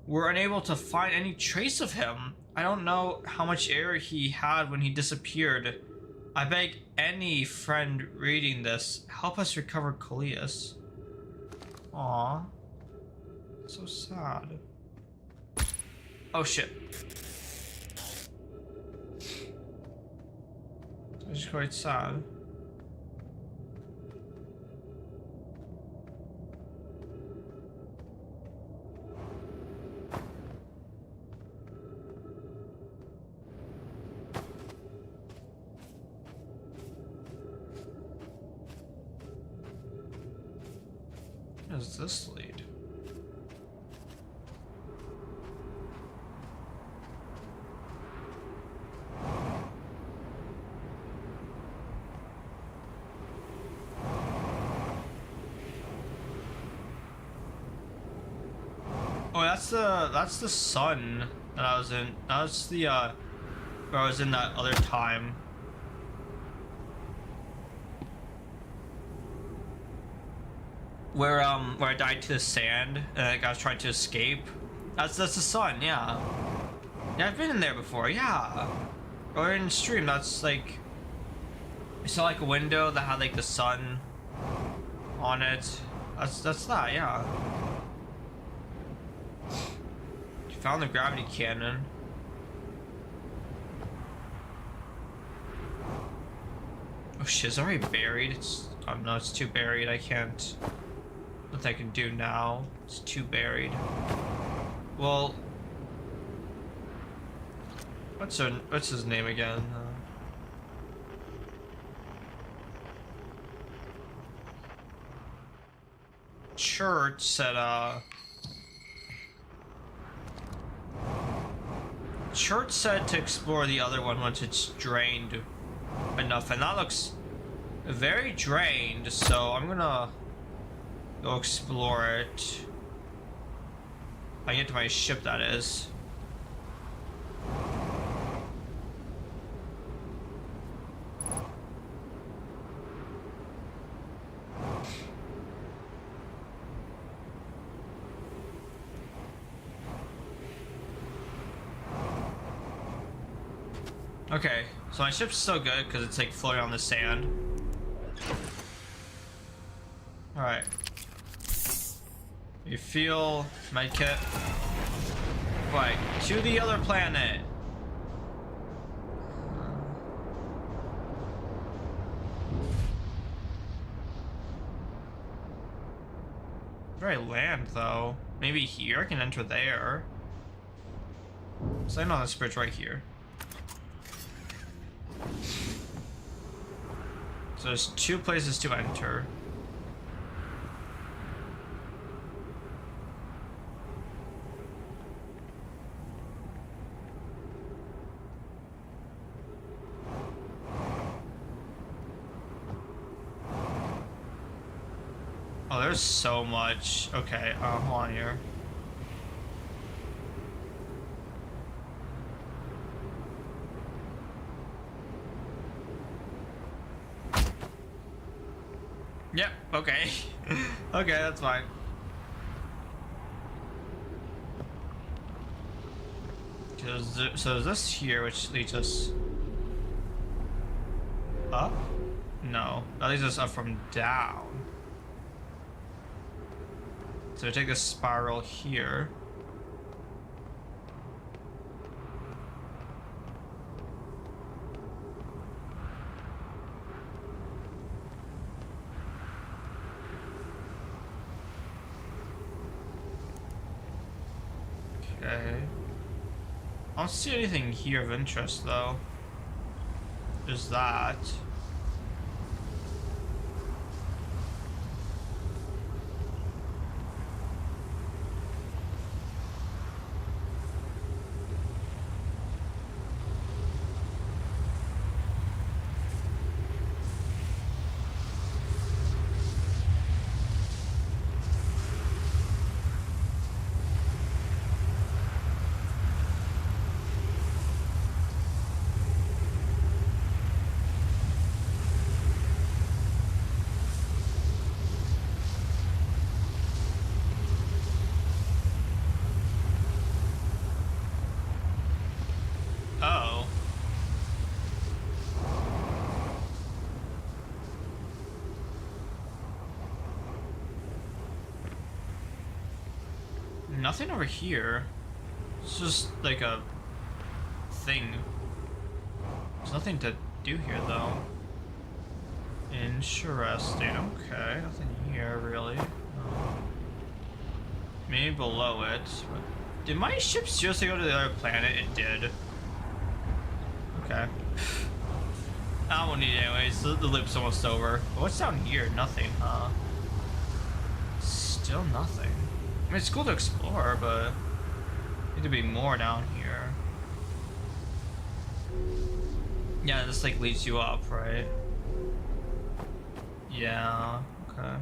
we're unable to find any trace of him. I don't know how much air he had when he disappeared. I beg any friend reading this, help us recover Coleus. Aww. So sad. Oh shit. It's quite sad. Where does this lead? Oh, that's the sun that I was in. That's the where I was in that other time. Where I died to the sand and like, I was trying to escape. That's the sun, yeah. Yeah, I've been in there before, yeah. Or in stream, that's like, I saw like a window that had like the sun on it. That's that, yeah. You found the gravity cannon. Oh shit, it's already buried. It's, oh no, it's too buried. I can't. Nothing I can do now. It's too buried. Well, what's his name again? Church said Church said to explore the other one once it's drained enough, and that looks very drained, so I'm gonna go explore it. I get to my ship, that is. Okay, so my ship's so good because it's like floating on the sand. Alright. You feel my kit? Right, to the other planet. Where do I land, though? Maybe here? I can enter there. Let's land on this bridge right here. So there's 2 places to enter. Oh, there's so much. Okay, hold on here. Yep, okay. Okay, that's fine. So there's this here, which leads us up? No, that leads us up from down. So we take this spiral here. Okay. I don't see anything here of interest, though. There's that. Oh. Nothing over here. It's just like a thing. There's nothing to do here, though. Interesting. Okay, nothing here, really. Maybe below it. Did my ship seriously go to the other planet? It did. Okay. I won't need it anyways. The loop's almost over. But what's down here? Nothing, huh? Still nothing. I mean, it's cool to explore, but need to be more down here. Yeah, this like leads you up, right? Yeah. Okay.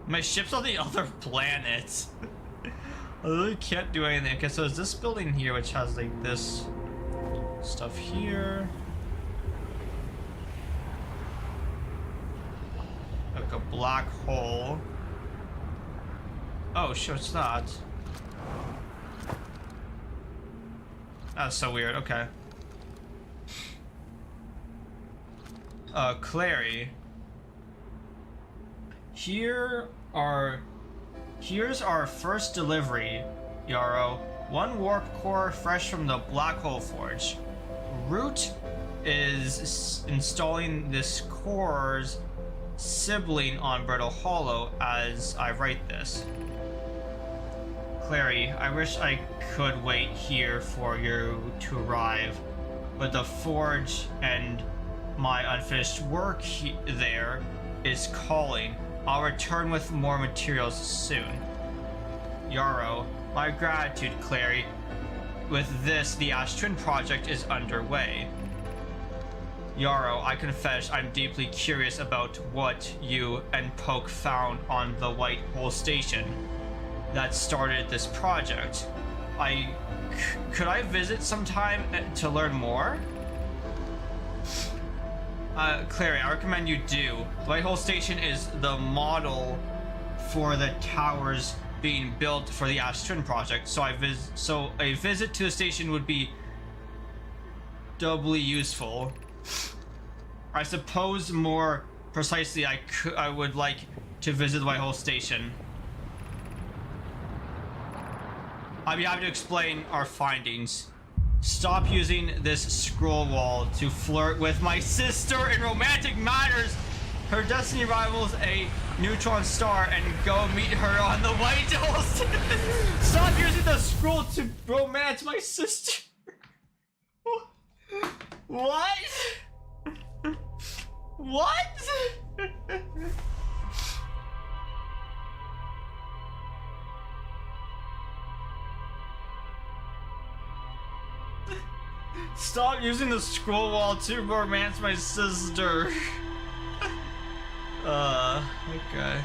My ship's on the other planet. I really can't do anything. Okay, so it's this building here, which has like this stuff here. Like a black hole. Oh, sure, it's not. That's so weird. Okay. Clary. Here's our first delivery, Yarrow. 1 warp core fresh from the black hole forge. Root is installing this core's sibling on Brittle Hollow as I write this. Clary, I wish I could wait here for you to arrive, but the forge and my unfinished work there is calling. I'll return with more materials soon. Yarrow, my gratitude, Clary. With this, the Ash Twin project is underway. Yarrow, I confess I'm deeply curious about what you and Poke found on the White Hole Station that started this project. Could I visit sometime to learn more? Clary, I recommend you do. The White Hole Station is the model for the towers being built for the Ash Twin project, so a visit to the station would be doubly useful. I suppose more precisely, I would like to visit the White Hole Station. I'd be happy to explain our findings. Stop using this scroll wall to flirt with my sister in romantic matters. Her destiny rivals a neutron star, and go meet her on the White Hills. Stop using the scroll to romance my sister. What? What? Stop using the scroll wall to romance my sister. Okay.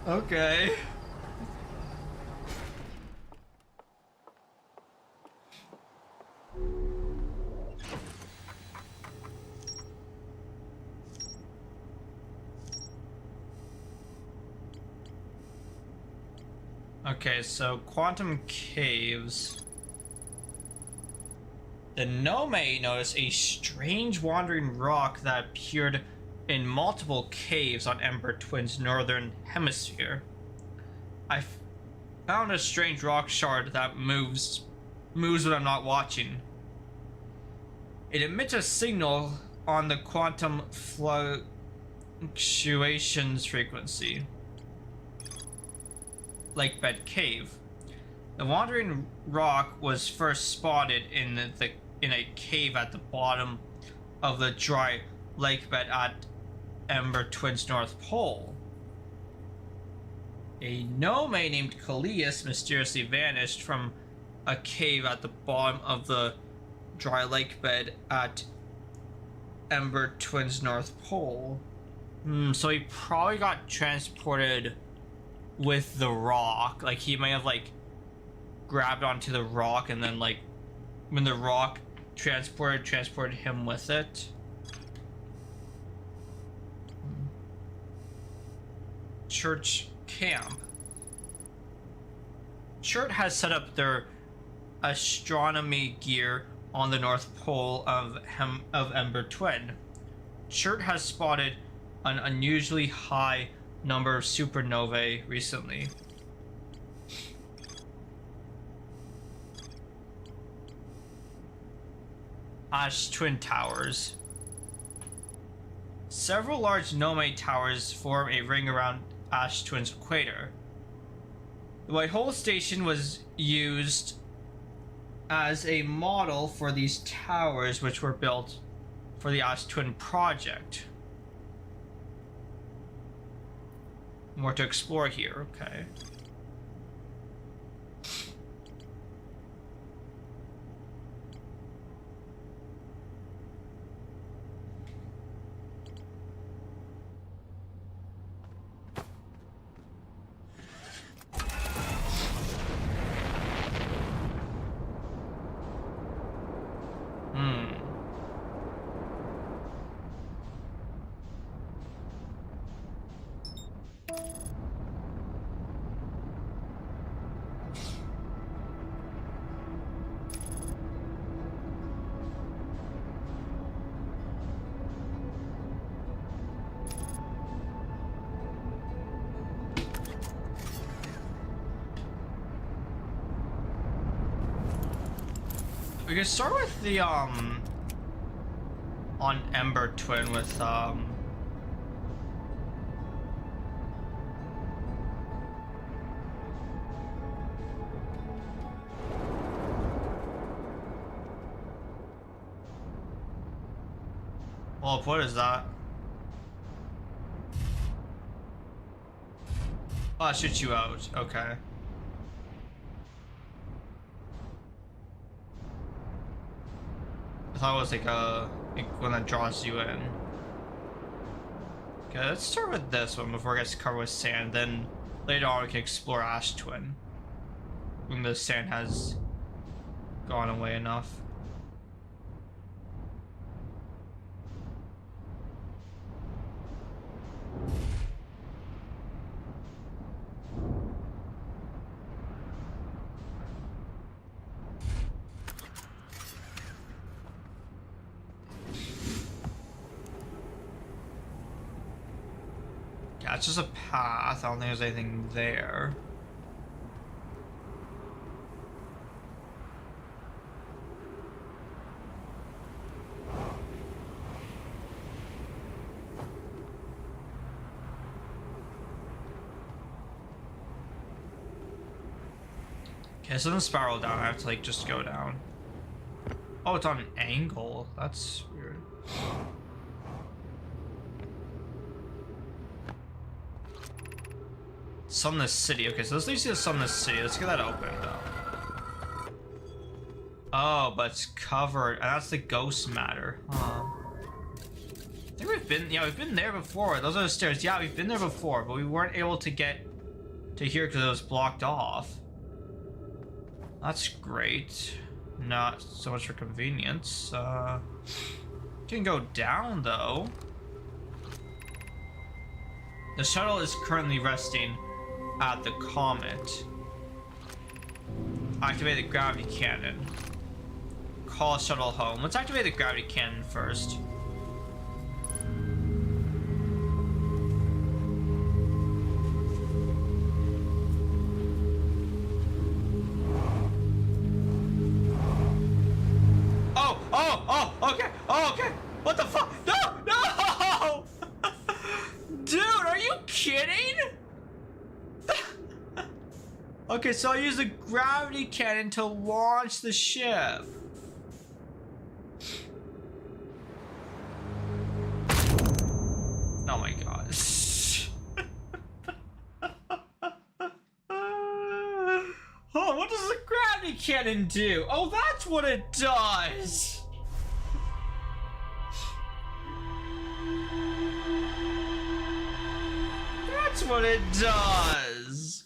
Okay. Okay, so quantum caves. The Nome noticed a strange wandering rock that appeared in multiple caves on Ember Twin's northern hemisphere. I found a strange rock shard that moves when I'm not watching. It emits a signal on the quantum fluctuations frequency. Lakebed Cave. The wandering rock was first spotted in a cave at the bottom of the dry lakebed at Ember Twin's North Pole. A gnome named Callias mysteriously vanished from a cave at the bottom of the dry lakebed at Ember Twin's North Pole. So he probably got transported with the rock. Like, he may have like grabbed onto the rock, and then like when the rock transported him with it. Church camp. Church has set up their astronomy gear on the North Pole of Ember Twin. Church has spotted an unusually high number of supernovae recently. Ash Twin Towers. Several large Nome towers form a ring around Ash Twin's equator. The White Hole Station was used as a model for these towers, which were built for the Ash Twin project. More to explore here, okay. We can start with the on Ember Twin with well, what is that? Oh, it shoots you out. Okay. I thought it was like one that draws you in. Okay, let's start with this one before it gets covered with sand. Then later on we can explore Ash Twin when the sand has gone away enough. it's just a path. I don't think there's anything there. Okay, so then spiral down. I have to like just go down. Oh, it's on an angle. That's weird. Sunless City. Okay, so let's leave the Sunless City. Let's get that open though. Oh, but it's covered. And that's the ghost matter. I think we've been there before. Those are the stairs. Yeah, we've been there before, but we weren't able to get to here because it was blocked off. That's great. Not so much for convenience. Can go down though. The shuttle is currently resting at the comet. Activate the gravity cannon. Call shuttle home. Let's activate the gravity cannon first. Okay. Oh, okay. What the fuck? No! No! Dude, are you kidding? Okay, so I use the gravity cannon to launch the ship. Oh my god. Oh, what does the gravity cannon do? Oh, that's what it does. That's what it does.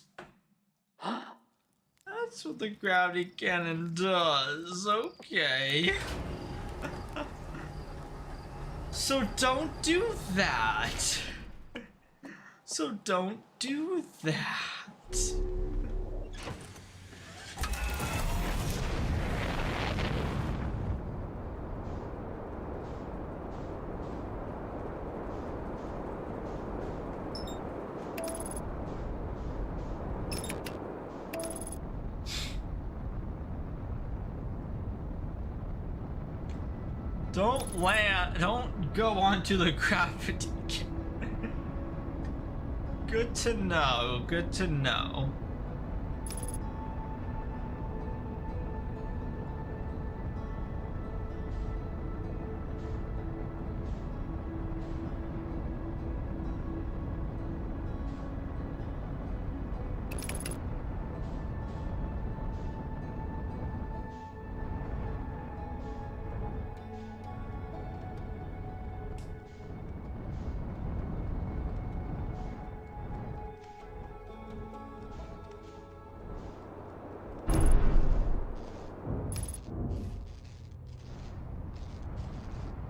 That's what the gravity cannon does. Okay. So don't do that. So don't do that. Don't land, don't go onto the gravity. Good to know, good to know.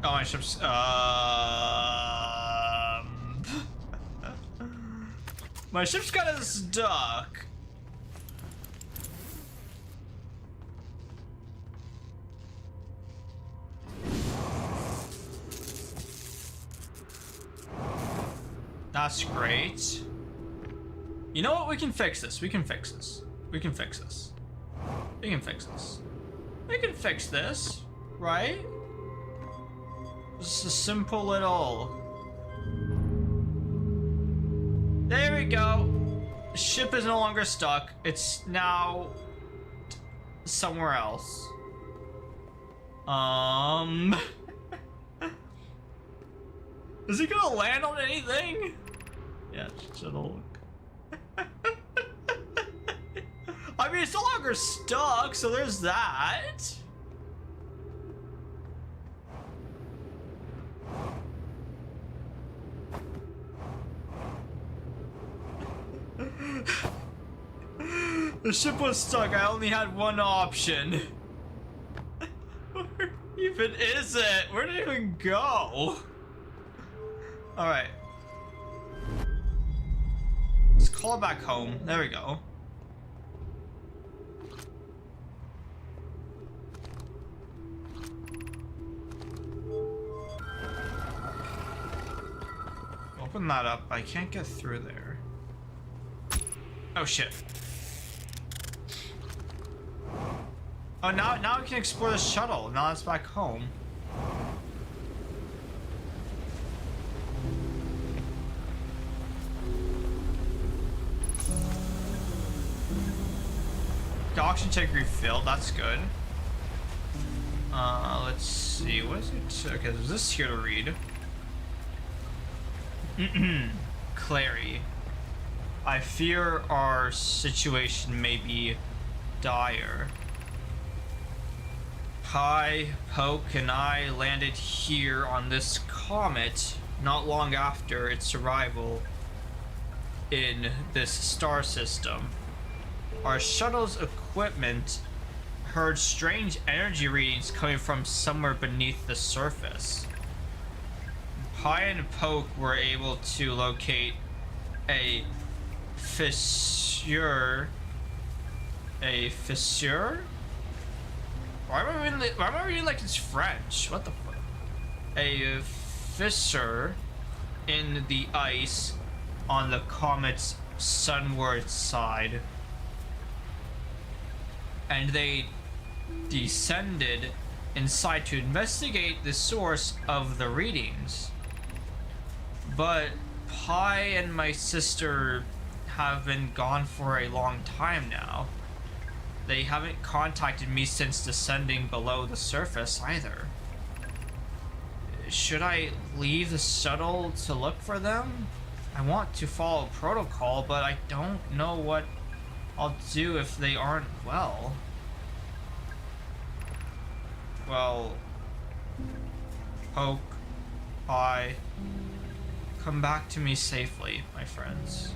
Oh, my ship's, my ship's kinda stuck. That's great. You know what? We can fix this. We can fix this. We can fix this. We can fix this. We can fix this, right? Just a simple little... There we go. The ship is no longer stuck. It's now somewhere else. Is it gonna land on anything? Yeah, it'll... I mean, it's no longer stuck, so there's that. The ship was stuck. I only had one option. Where even is it? Where did it even go? Alright. Let's call it back home. There we go. Go open that up. I can't get through there. Oh shit. Oh, now we can explore the shuttle. Now it's back home. The oxygen tank refilled. That's good. Let's see. What is it? Okay, there's this here to read. Clary. I fear our situation may be dire. Pi, Poke, and I landed here on this comet not long after its arrival in this star system. Our shuttle's equipment heard strange energy readings coming from somewhere beneath the surface. Pi and Poke were able to locate a fissure. A fissure? Why am I reading like it's French? What the fuck? A fissure in the ice on the comet's sunward side. And they descended inside to investigate the source of the readings. But Pi and my sister have been gone for a long time now. They haven't contacted me since descending below the surface either. Should I leave the shuttle to look for them? I want to follow protocol, but I don't know what I'll do if they aren't well. Well, Poke, Pi, come back to me safely, my friends.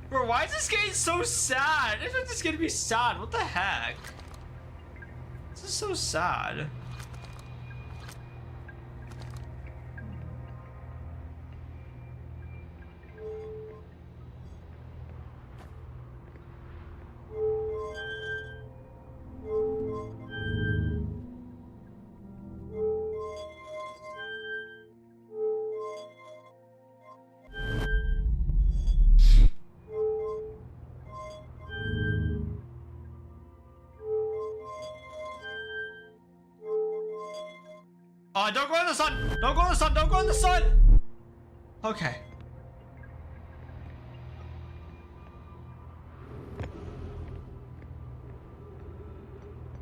Bro, why is this game so sad? I thought this is gonna be sad. What the heck? This is so sad. Don't go in the sun! Don't go in the sun! Don't go in the sun! Okay.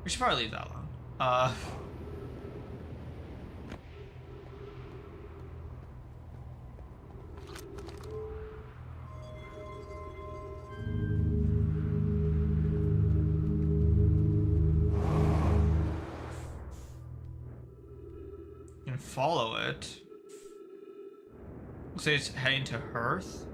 We should probably leave that alone. Follow it. Looks like it's heading to Earth.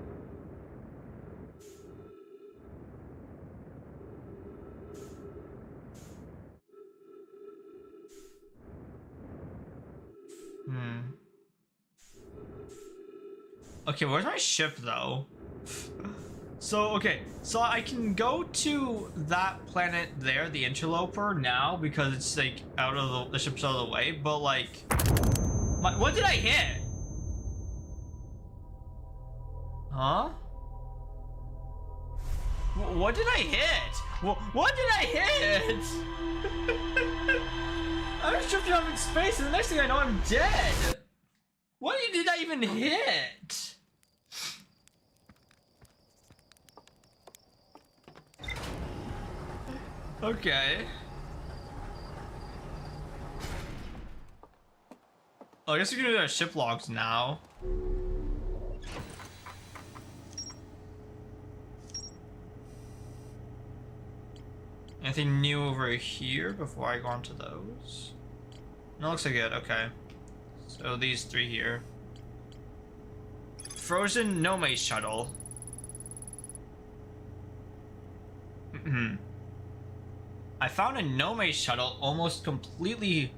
Okay, where's my ship though? So I can go to that planet there, the interloper now, because it's like out of the ship's out of the way, but like what did I hit? Huh? What did I hit? What did I hit? I was drifting off in space and the next thing I know I'm dead. What did I even hit? Okay. Oh, I guess we can do our ship logs now. Anything new over here before I go on to those? No, looks like it. Okay. So these three here. Frozen Nome shuttle. I found a Nome shuttle almost completely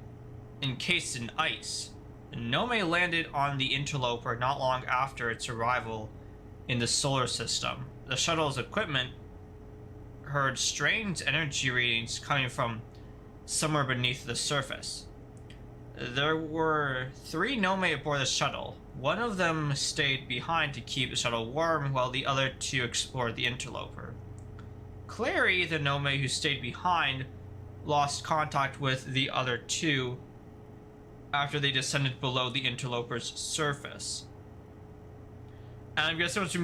encased in ice. The Nome landed on the interloper not long after its arrival in the solar system. The shuttle's equipment heard strange energy readings coming from somewhere beneath the surface. There were 3 Nome aboard the shuttle. One of them stayed behind to keep the shuttle warm, while the other 2 explored the interloper. Clary, the Nome who stayed behind, lost contact with the other 2 after they descended below the interloper's surface. And I'm guessing once you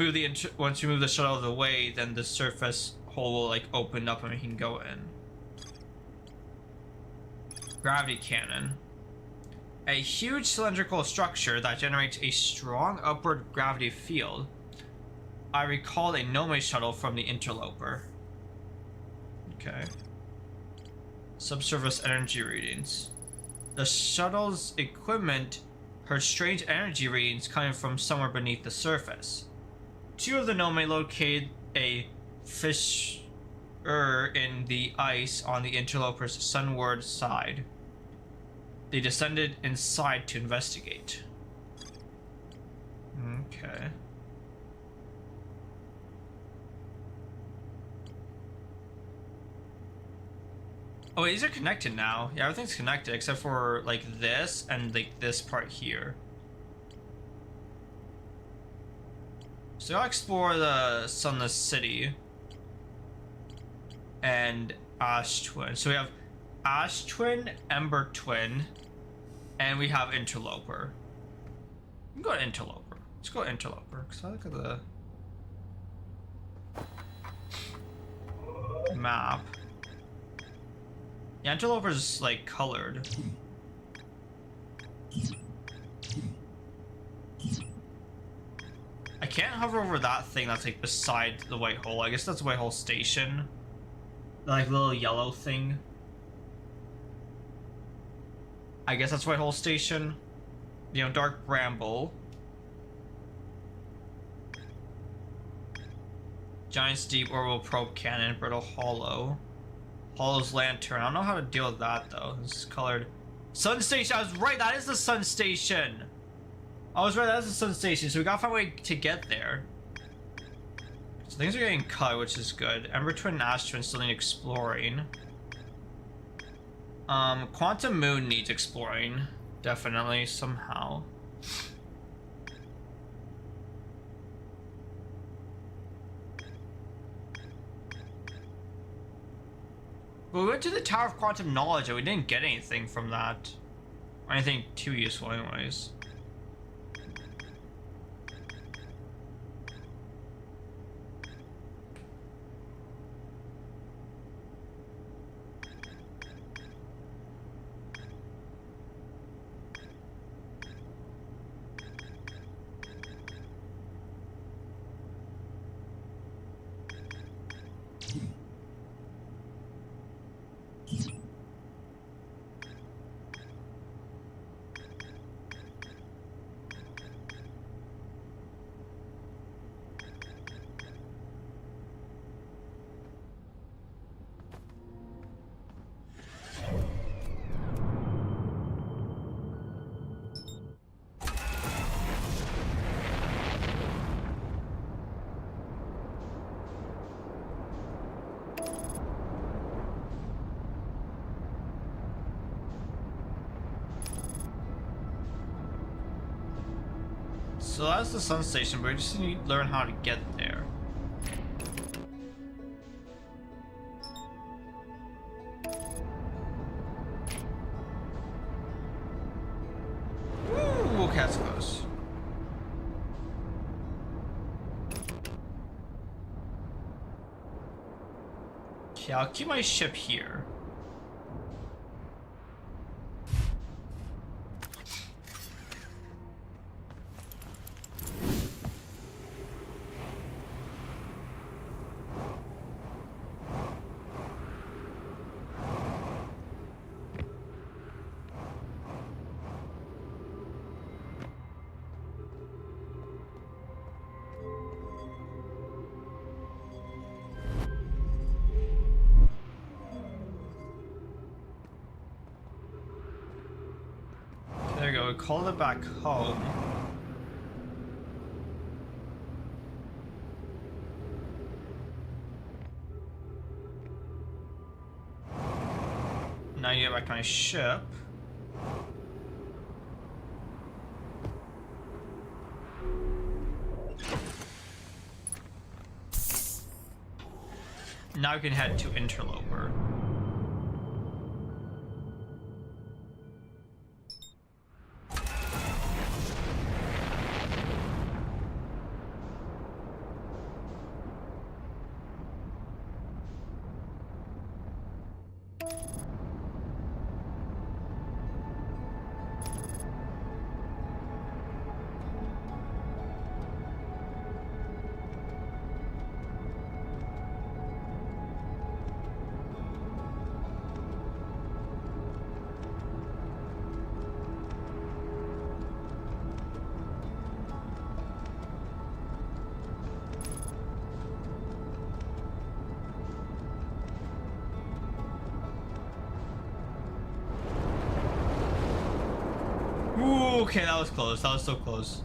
move the shuttle out of the way, then the surface hole will like open up and we can go in. Gravity cannon. A huge cylindrical structure that generates a strong upward gravity field. I recall a Nome shuttle from the interloper. Okay. Subsurface energy readings. The shuttle's equipment heard strange energy readings coming from somewhere beneath the surface. 2 of the Nome located a fissure in the ice on the interloper's sunward side. They descended inside to investigate. Okay. Oh, these are connected now. Yeah, everything's connected except for like this and like this part here. So I'll explore the Sunless City and Ash Twin. So we have Ash Twin, Ember Twin, and we have Interloper. We can go to Interloper. Let's go to Interloper because I look at the map. Yeah, Interloper's like colored. I can't hover over that thing that's like beside the white hole. I guess that's White Hole Station. The like little yellow thing. I guess that's White Hole Station. You know, Dark Bramble. Giant's Deep Orbital Probe Cannon, Brittle Hollow. Hollow's Lantern. I don't know how to deal with that though. This is colored. Sun Station. I was right. That is the Sun Station. I was right. That is the Sun Station. So we gotta find a way to get there. So things are getting cut, which is good. Ember Twin and Ash Twin still need exploring. Quantum Moon needs exploring. Definitely, somehow. But we went to the Tower of Quantum Knowledge and we didn't get anything from that. Or anything too useful anyways. So that's the Sun Station, but we just need to learn how to get there. Ooh, okay, that's close. Okay, I'll keep my ship here. There we go, we called it back home. Now I get back to my ship. Now we can head to Interloper. Ooh, okay, that was close. That was so close.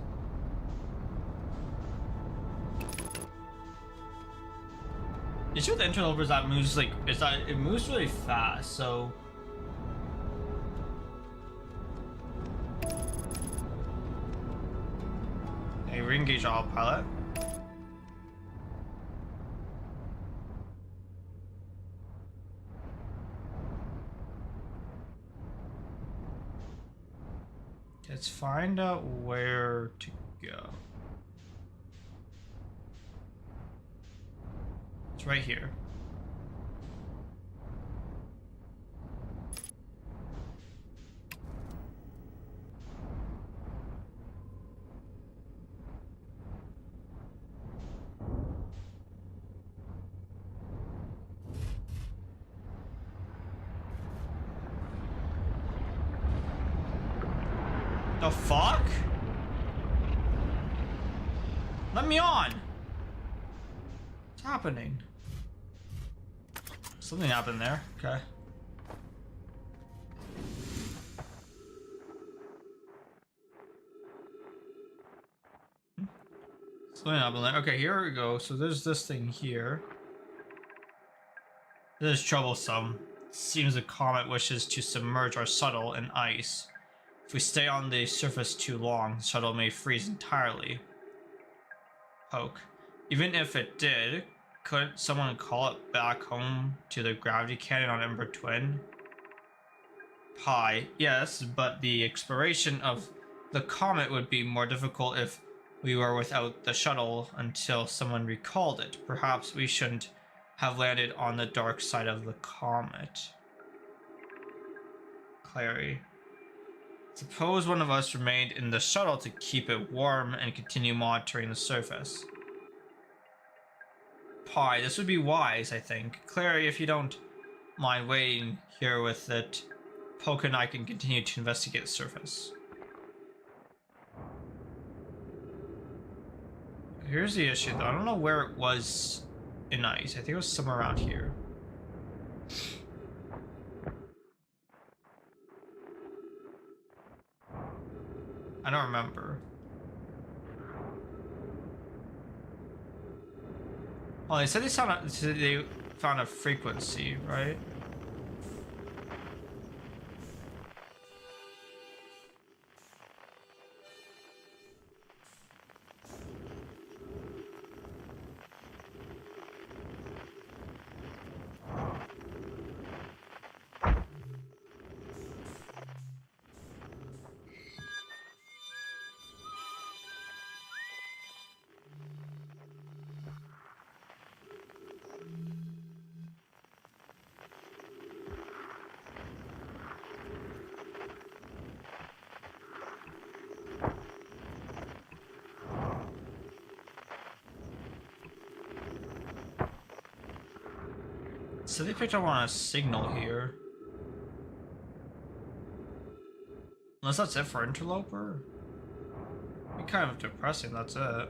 The issue with Interloper is that moves like it moves really fast, so hey, re-engage autopilot. Let's find out where to go. It's right here. The fuck? Let me on! What's happening? Something happened there. Okay. Something happened there. Okay, here we go. So there's this thing here. This is troublesome. Seems the comet wishes to submerge our shuttle in ice. If we stay on the surface too long, the shuttle may freeze entirely. Poke. Even if it did, could someone call it back home to the gravity cannon on Ember Twin? Pi. Yes, but the exploration of the comet would be more difficult if we were without the shuttle until someone recalled it. Perhaps we shouldn't have landed on the dark side of the comet. Clary. Suppose one of us remained in the shuttle to keep it warm and continue monitoring the surface. Pi, this would be wise, I think. Clary, if you don't mind waiting here with it, Poke and I can continue to investigate the surface. Here's the issue, though. I don't know where it was in ice. I think it was somewhere around here. I don't remember. Oh, they said they found a frequency, right? So they picked up on a signal here. Unless that's it for Interloper? Be kind of depressing, that's it.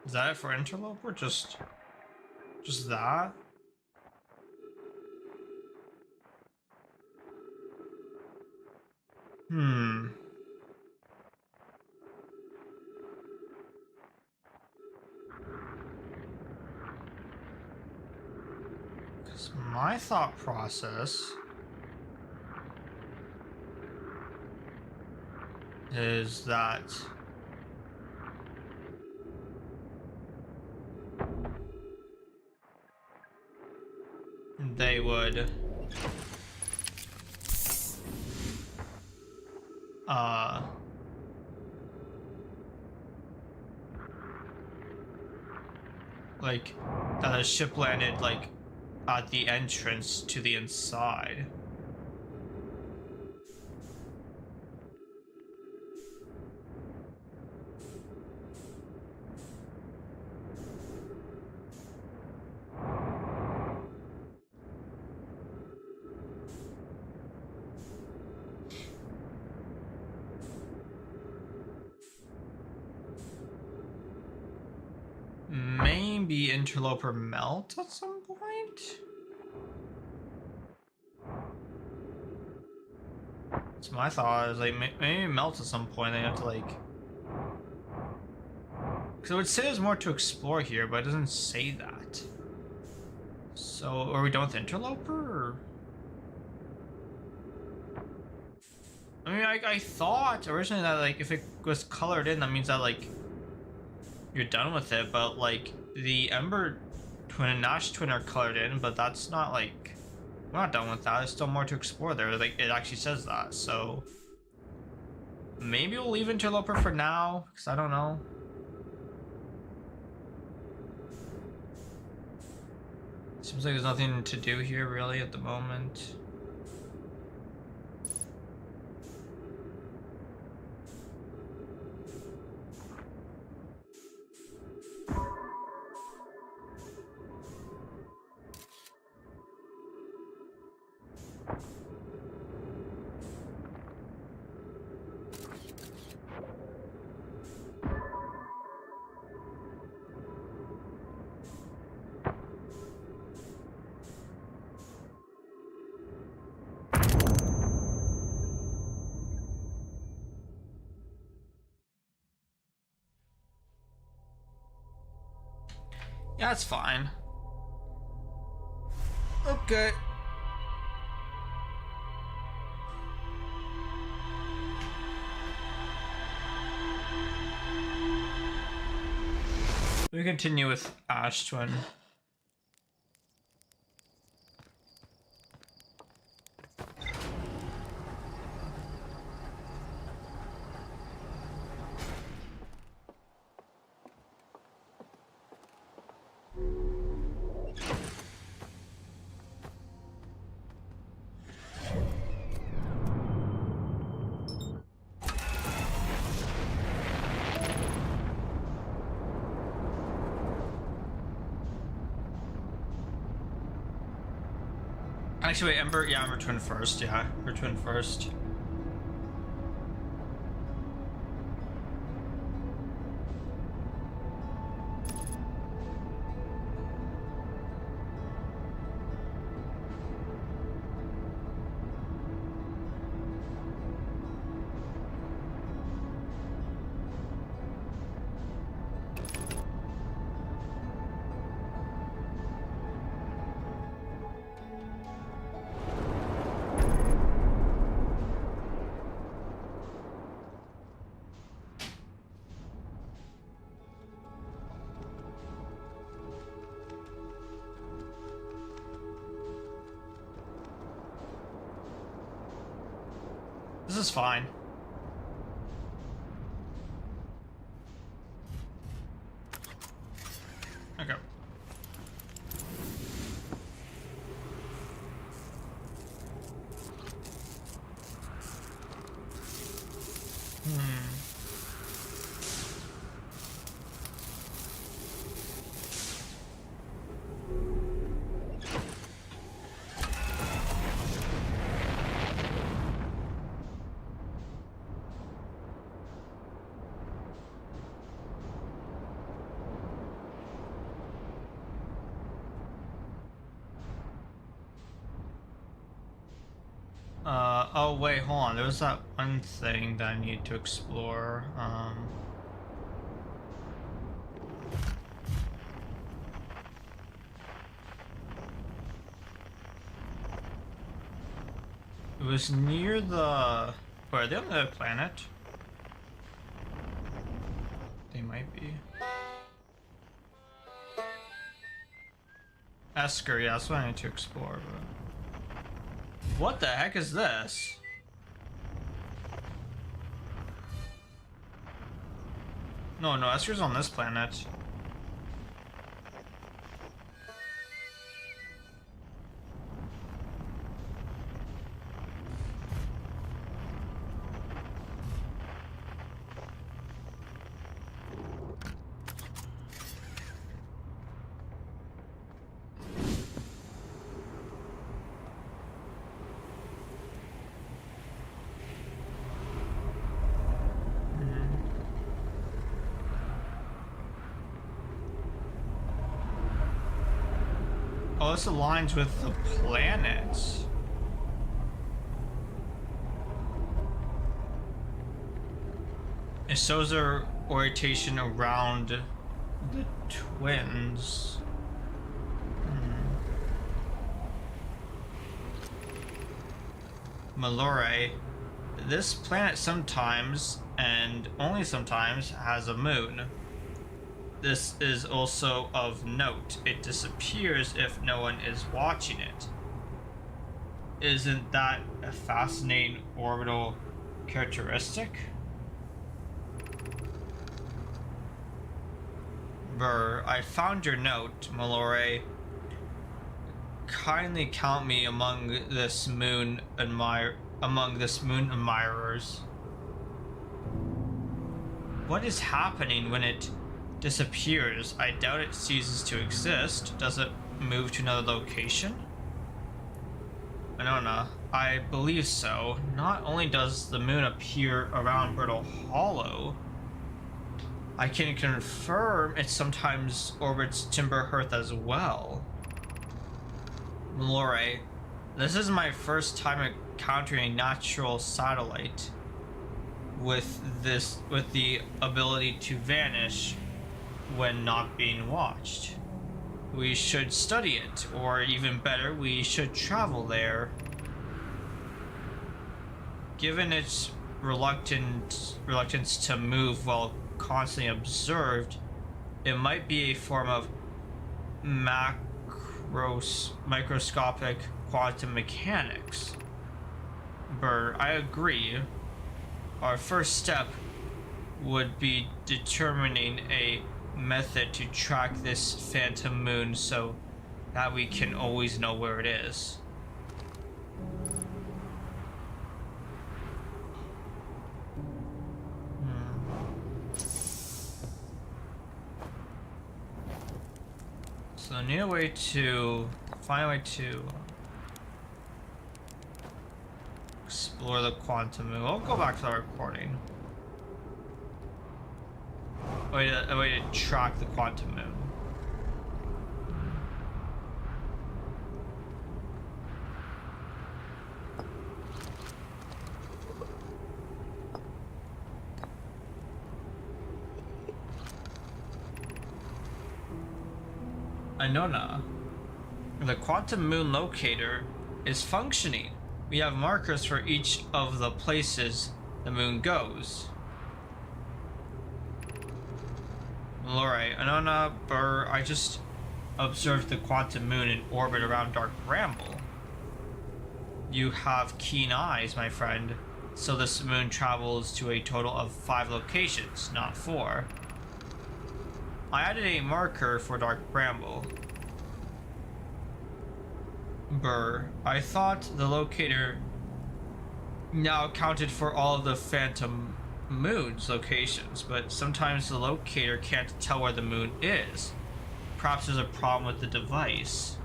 Is that it for Interloper? Just that? my thought process is that they would like that a ship landed like at the entrance to the inside. Maybe interloper melt at some point? That's my thought, is like maybe it melts at some point. They have to like, because it would say there's more to explore here, but it doesn't say that. So are we done with interloper? Or? I mean, I thought originally that like if it was colored in, that means that like you're done with it, but like the Ember Twin and Nash Twin are colored in, but that's not like, we're not done with that. There's still more to explore there. Like it actually says that, so maybe we'll leave interloper for now, because I don't know. Seems like there's nothing to do here really at the moment. Yeah, it's fine. Okay. We continue with Ash Twin. Actually, wait, Ember, yeah, Ember Twin first, yeah, Ember Twin first. This is fine. Okay. Oh wait, hold on. There was that one thing that I need to explore. It was near the... Wait, are they on the planet? They might be. Esker, yeah, that's what I need to explore, but... What the heck is this? No, Esker's on this planet. Oh, this aligns with the planets. It shows their orientation around the twins. Malore. This planet sometimes, and only sometimes, has a moon. This is also of note. It disappears if no one is watching it. Isn't that a fascinating orbital characteristic? Brr, I found your note, Malore. Kindly count me among this moon admirers. What is happening when it disappears? I doubt it ceases to exist. Does it move to another location? I don't know. I believe so. Not only does the moon appear around Brittle Hollow, I can confirm it sometimes orbits Timber Hearth as well. Malore, this is my first time encountering a natural satellite with the ability to vanish when not being watched. We should study it, or even better, we should travel there. Given its reluctance to move while constantly observed, it might be a form of microscopic quantum mechanics. Brr, I agree. Our first step would be determining a method to track this phantom moon so that we can always know where it is. So I need a way to find a way to explore the quantum moon. We'll go back to the recording. A way to track the quantum moon. Anona. The quantum moon locator is functioning. We have markers for each of the places the moon goes. Malore, Anona, Burr, I just observed the quantum moon in orbit around Dark Bramble. You have keen eyes, my friend. So this moon travels to a total of 5 locations, not 4. I added a marker for Dark Bramble. Burr, I thought the locator now accounted for all of the phantom moon's locations, but sometimes the locator can't tell where the moon is. Perhaps there's a problem with the device.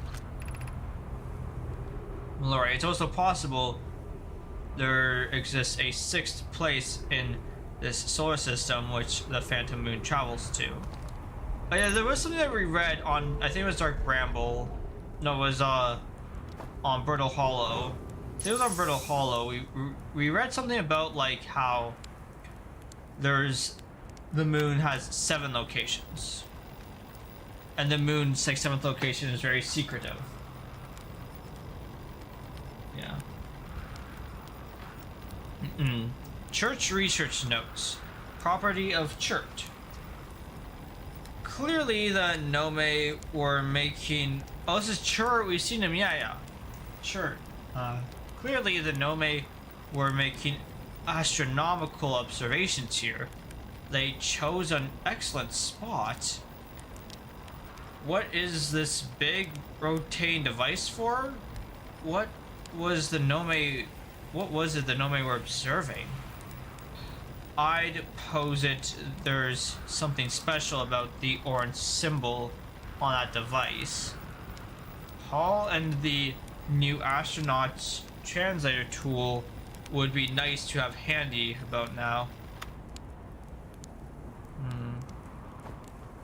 Mallory, it's also possible there exists a 6th place in this solar system which the phantom moon travels to. Oh yeah, there was something that we read on, I think it was Dark Bramble. No, it was on Brittle Hollow. I think it was on Brittle Hollow. We read something about like how the moon has 7 locations. And the moon's like 7th location is very secretive. Yeah. Church research notes. Property of church. Clearly the Nome were making... Oh, this is Chur. We've seen him. Yeah. Sure. Clearly the Nome were making astronomical observations here. They chose an excellent spot. What is this big rotating device for? What was the Nome... What was it the Nome were observing? I'd posit there's something special about the orange symbol on that device. Hall and the new astronaut's translator tool would be nice to have handy about now.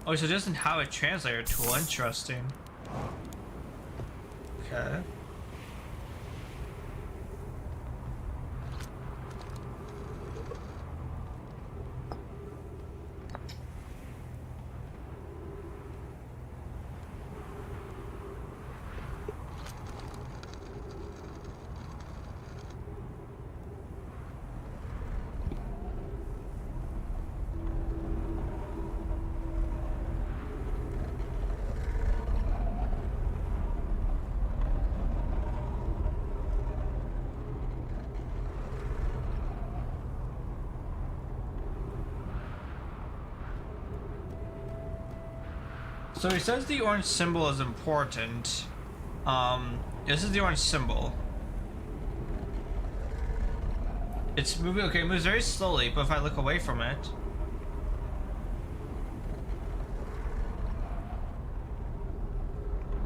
Oh, so it doesn't have a translator tool. Interesting. Okay. So he says the orange symbol is important. This is the orange symbol. It's moving, okay, it moves very slowly, but if I look away from it...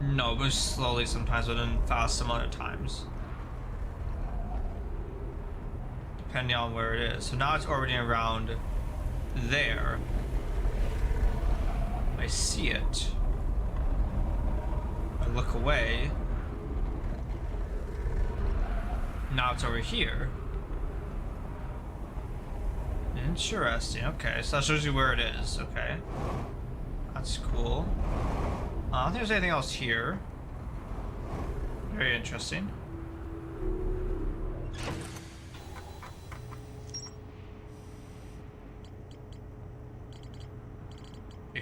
No, it moves slowly sometimes, but then fast some other times. Depending on where it is. So now it's orbiting around there. I see it. I look away. Now it's over here. Interesting. Okay, so that shows you where it is. Okay. That's cool. I don't think there's anything else here. Very interesting.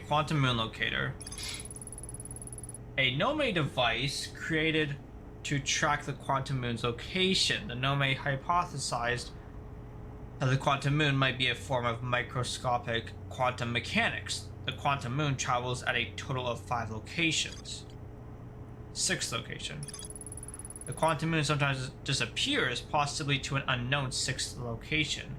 Quantum moon locator. A Nome device created to track the quantum moon's location. The Nome hypothesized that the quantum moon might be a form of microscopic quantum mechanics. The quantum moon travels at a total of 5 locations. 6th location. The quantum moon sometimes disappears, possibly to an unknown 6th location.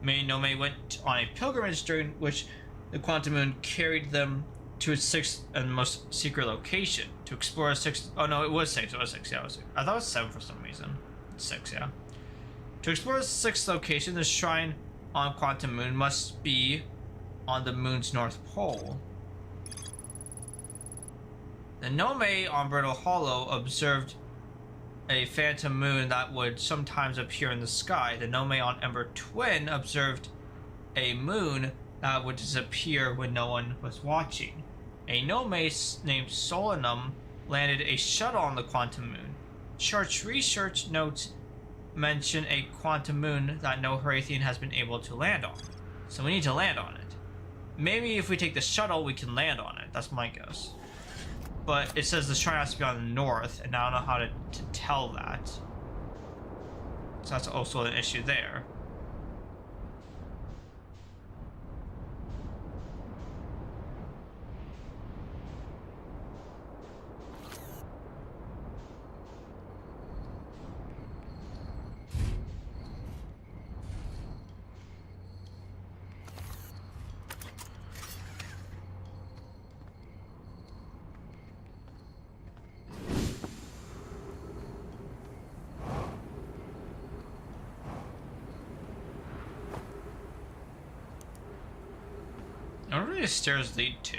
Many Nome went on a pilgrimage during which the quantum moon carried them to its 6th and most secret location to explore a 6th. Oh no, it was 6. It was 6. Yeah, it was 6. I thought it was 7 for some reason. It's 6, yeah. To explore the 6th location, the shrine on quantum moon must be on the moon's north pole. The Nome on Brittle Hollow observed a phantom moon that would sometimes appear in the sky. The Nome on Ember Twin observed a moon that would disappear when no one was watching. A Nome named Solanum landed a shuttle on the quantum moon. Church research notes mention a quantum moon that no Harathian has been able to land on. So we need to land on it. Maybe if we take the shuttle, we can land on it. That's my guess. But it says the shrine has to be on the north, and I don't know how to tell that. So that's also an issue there. Where do these stairs lead to?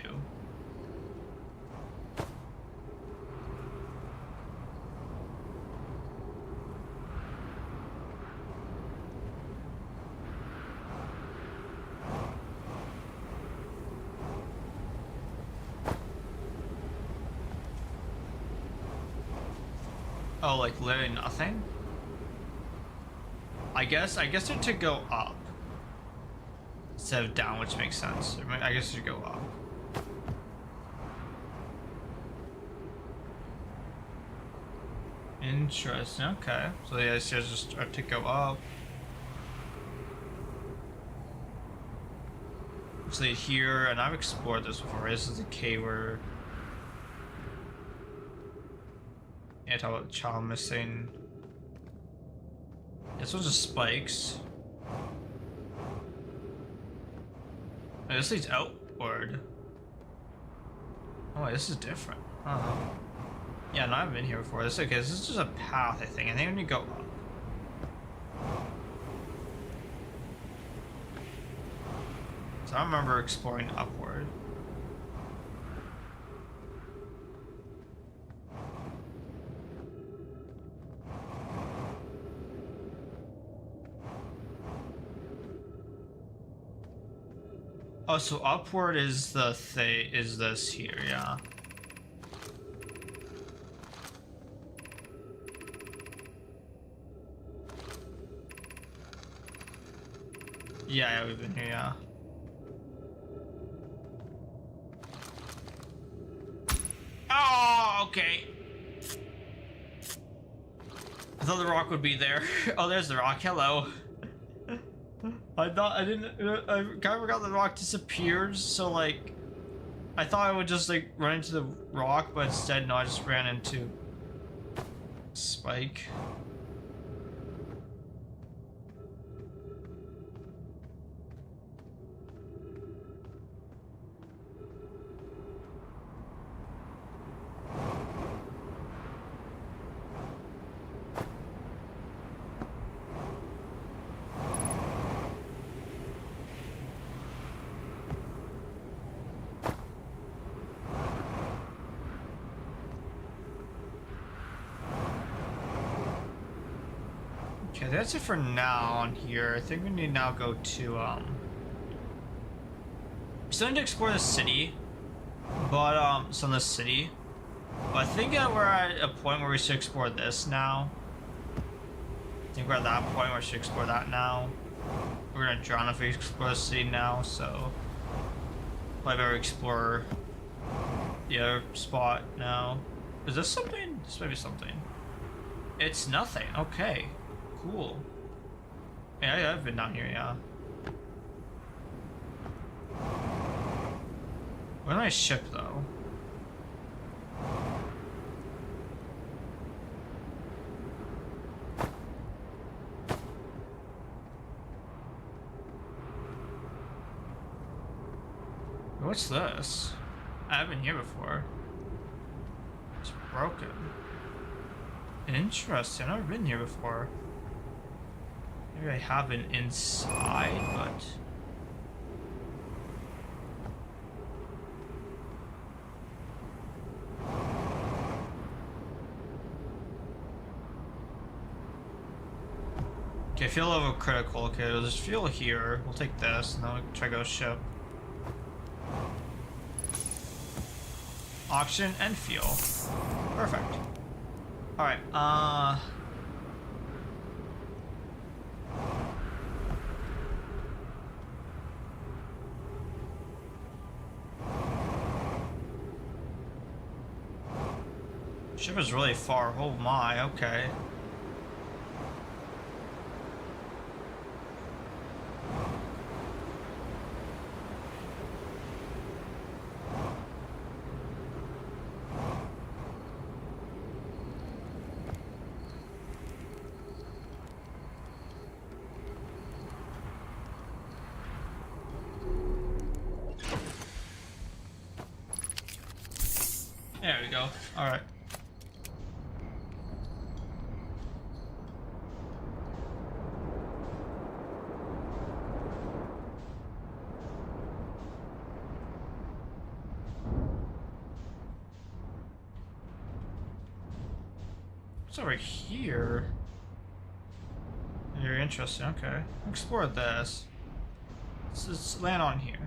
Oh, like literally nothing? I guess they're to go up instead of down, which makes sense. I guess they should go up. Interesting. Okay, so yeah, these stairs just are to go up. So here, and I've explored this before. This is a cave where talk about the child missing. This one's just spikes. Oh, this leads outward. Oh wait, this is different. Oh. Yeah, no, I've been here before. This is okay. This is just a path, I think. I think when you go up. So I remember exploring upward. Oh, so upward is the thing, is this here, yeah. Yeah, we've been here, yeah. Oh, okay. I thought the rock would be there. Oh, there's the rock. Hello. I kind of forgot the rock disappeared, so like, I thought I would just like run into the rock, but instead, no, I just ran into Spike. Okay, that's it for now on here. I think we need to now go to, still need to explore the city, but, some of the city. But I think that we're at a point where we should explore this now. I think we're at that point where we should explore that now. We're gonna drown if we explore the city now, so probably better explore the other spot now. Is this something? This might be something. It's nothing. Okay. Cool. Yeah, I've been down here, yeah. Where's my ship, though? What's this? I haven't been here before. It's broken. Interesting. I've never been here before. Maybe I have been inside, but... Okay, I feel a little critical. Okay, we'll just fuel here. We'll take this, and then we'll try to go ship. Oxygen and fuel. Perfect. Alright, ship is really far. Oh my, okay. There we go. Alright. What's over here? Very interesting. Okay. Explore this. Let's land on here.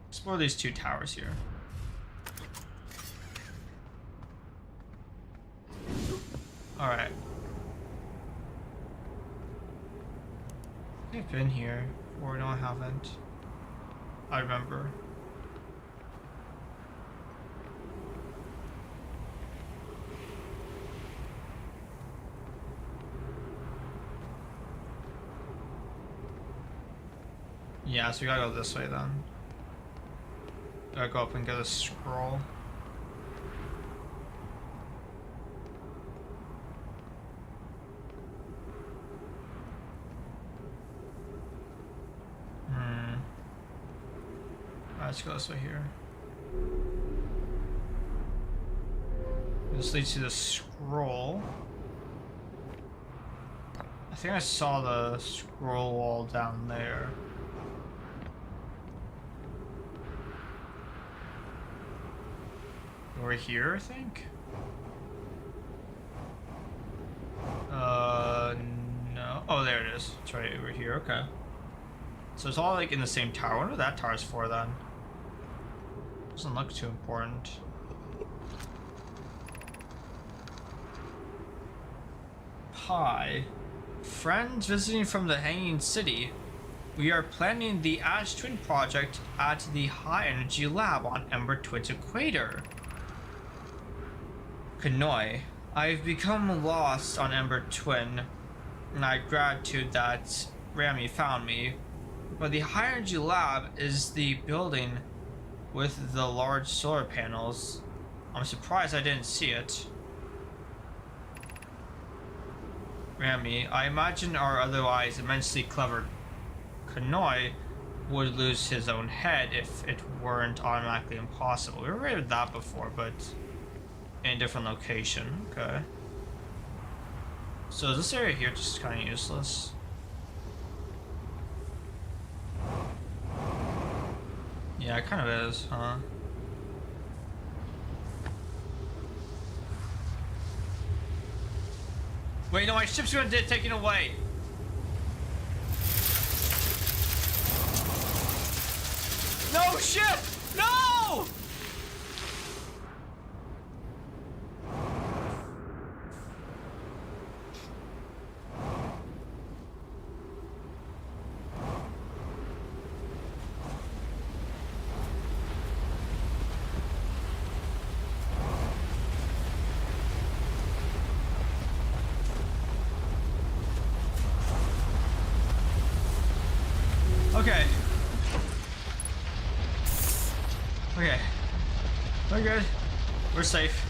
Explore these two towers here. Alright. I've been here. Or no, I haven't. I remember. Yeah, so we gotta go this way then. Gotta go up and get a scroll. Let's go this way here. This leads to the scroll. I think I saw the scroll wall down there. Over here, I think? No. Oh, there it is. It's right over here. Okay. So it's all like in the same tower. I wonder what that tower's for then. Doesn't look too important. Hi. Friends visiting from the Hanging City. We are planning the Ash Twin project at the High Energy Lab on Ember Twin's equator. Kanoi. I've become lost on Ember Twin, and I gratitude that Rami found me. But the High Energy Lab is the building with the large solar panels. I'm surprised I didn't see it. Rami, I imagine our otherwise immensely clever Kanoi would lose his own head if it weren't automatically impossible. We read that before, but in a different location. Okay. So is this area here just kind of useless? Yeah, it kind of is, huh? Wait, no, my ship's gonna get taken away. No ship! No! Okay. Okay. We're good. We're safe.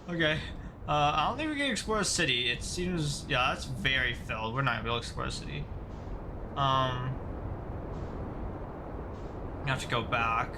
Okay. I don't think we can explore a city. It seems, yeah, that's very filled. We're not gonna be able to explore a city. We have to go back.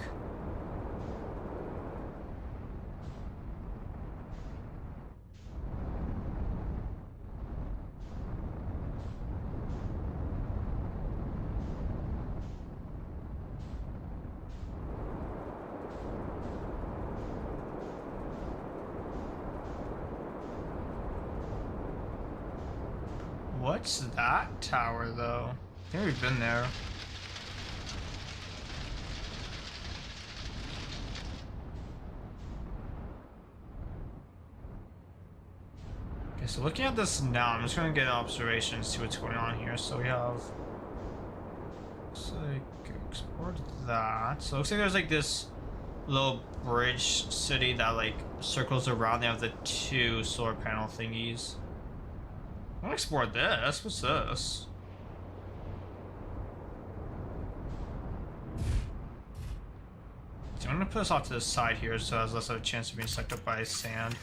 What's that tower, though? I think we've been there. Okay, so looking at this now, I'm just gonna get an observation and see what's going on here. So we have... looks like... explored that. So it looks like there's like this little bridge city that like circles around. They have the two solar panel thingies. I want to explore this. What's this? So I'm gonna put this off to the side here so it has less of a chance of being sucked up by sand.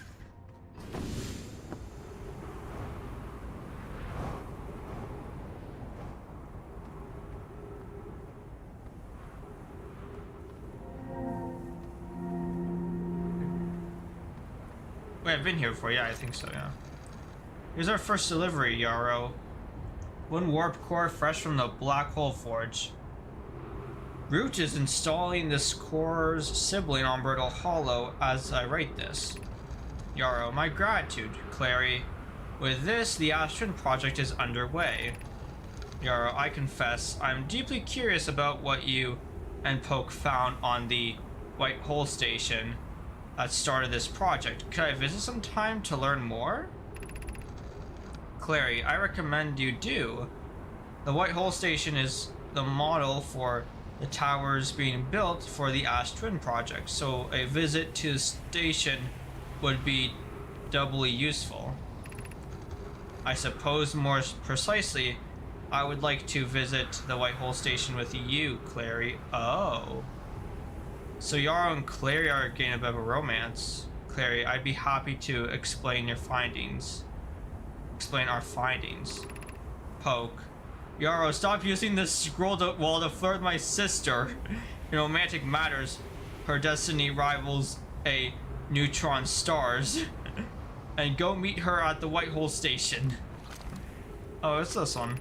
Wait, I've been here before. Yeah, I think so, yeah. Here's our first delivery, Yarrow. One warp core fresh from the Black Hole Forge. Root is installing this core's sibling on Brittle Hollow as I write this. Yarrow, my gratitude, Clary. With this, the Astron project is underway. Yarrow, I confess, I'm deeply curious about what you and Poke found on the White Hole Station that started this project. Could I visit sometime to learn more? Clary, I recommend you do. The White Hole Station is the model for the towers being built for the Ash Twin project, so a visit to the station would be doubly useful. I suppose more precisely, I would like to visit the White Hole Station with you, Clary. Oh. So Yarrow and Clary are getting a bit of a romance. Clary, I'd be happy to explain your findings. Explain our findings. Poke. Yarrow, stop using this scroll wall to flirt with my sister. In romantic matters, her destiny rivals a neutron star's. And go meet her at the White Hole Station. Oh, it's this one.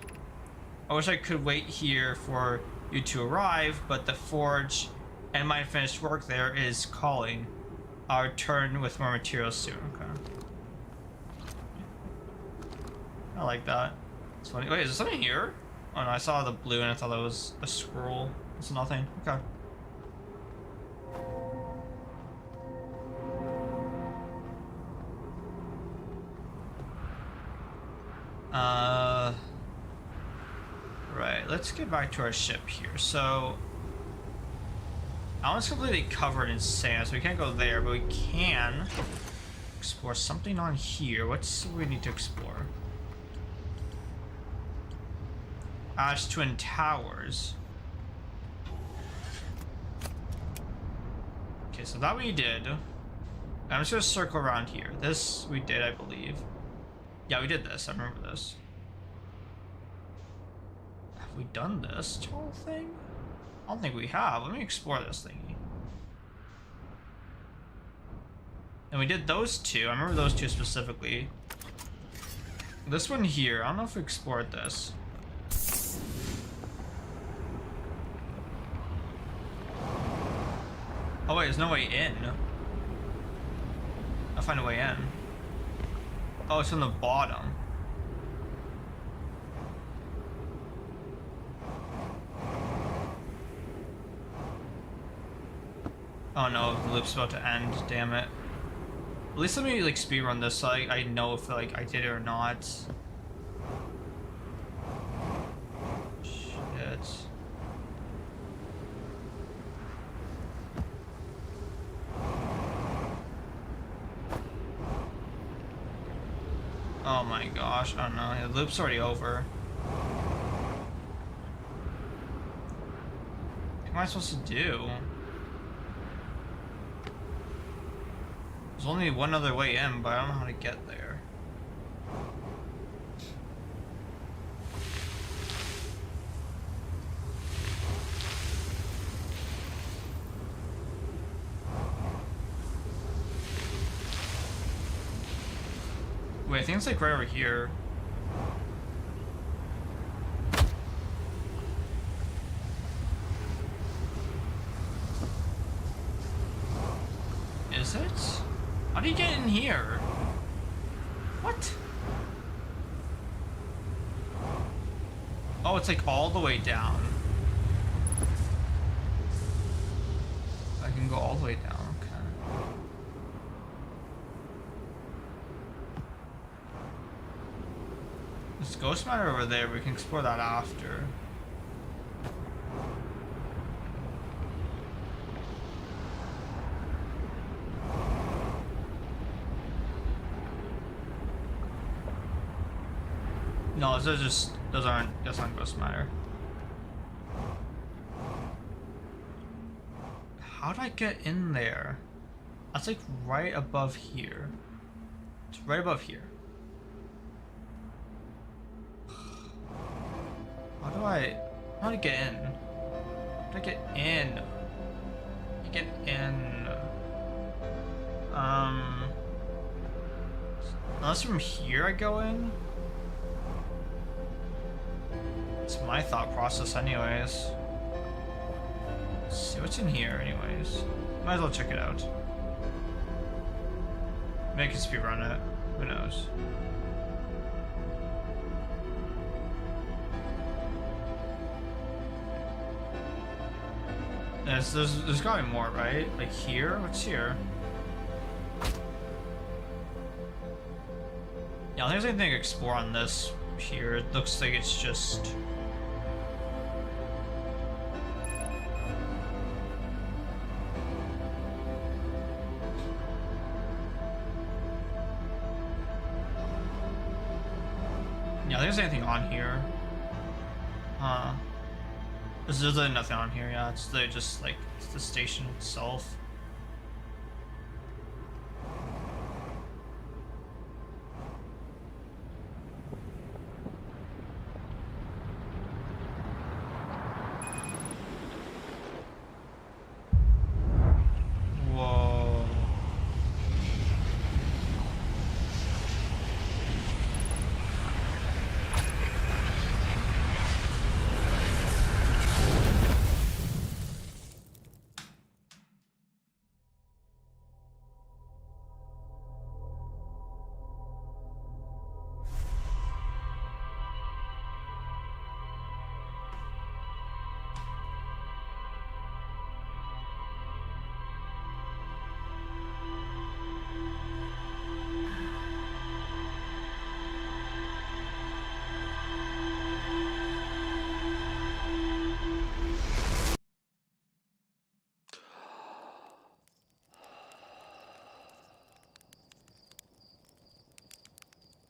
I wish I could wait here for you to arrive, but the forge and my finished work there is calling. I'll return with more materials soon. Okay. I like that. It's funny. Wait, is there something here? Oh no, I saw the blue and I thought that was a scroll. It's nothing. Okay. Right, let's get back to our ship here. So, Alan's completely covered in sand, so we can't go there, but we can explore something on here. What's we need to explore? Ash Twin Towers. Okay, so that we did. I'm just gonna circle around here. This we did, I believe. Yeah, we did this. I remember this. Have we done this whole thing? I don't think we have. Let me explore this thingy. And we did those two. I remember those two specifically. This one here, I don't know if we explored this. Oh wait, there's no way in. I'll find a way in. Oh, it's from the bottom. Oh no, the loop's about to end, damn it. At least let me like speedrun this so I know if like I did it or not. Shit. Oh my gosh, I don't know. The loop's already over. What am I supposed to do? There's only one other way in, but I don't know how to get there. Wait, I think it's like right over here. Is it? How do you get in here? What? Oh, it's like all the way down. I can go all the way down, okay. There's ghost matter over there, we can explore that after. No, those aren't ghost matter. How did I get in there? That's like right above here. It's right above here. How do I get in? How do I get in? You get in. Unless from here I go in? It's my thought process anyways. Let's see what's in here anyways. Might as well check it out. Maybe I can speedrun it. Who knows? There's gotta be more, right? Like here? What's here? Yeah, I don't think there's anything to explore on this here. It looks like it's just... Yeah, there's anything on here. There's literally nothing on here, yeah. It's literally just like it's the station itself. Whoa.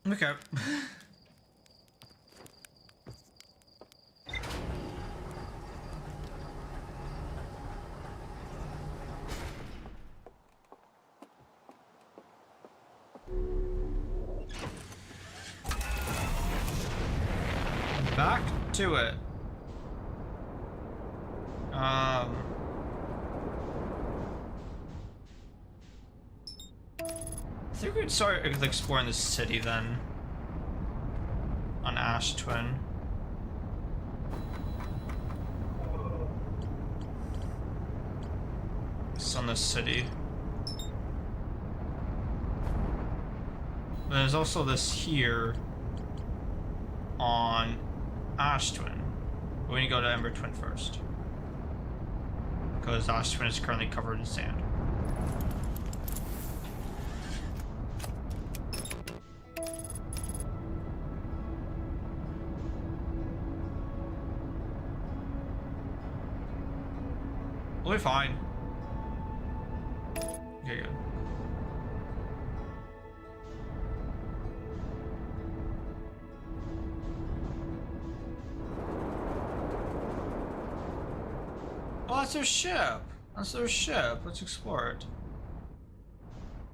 Okay. Back to it. I think we'd start exploring the city then. On Ash Twin. It's on the city. But there's also this here on Ash Twin. We need to go to Ember Twin first. Because Ash Twin is currently covered in sand. We'll be fine. Okay, good. Oh, that's their ship. That's their ship. Let's explore it.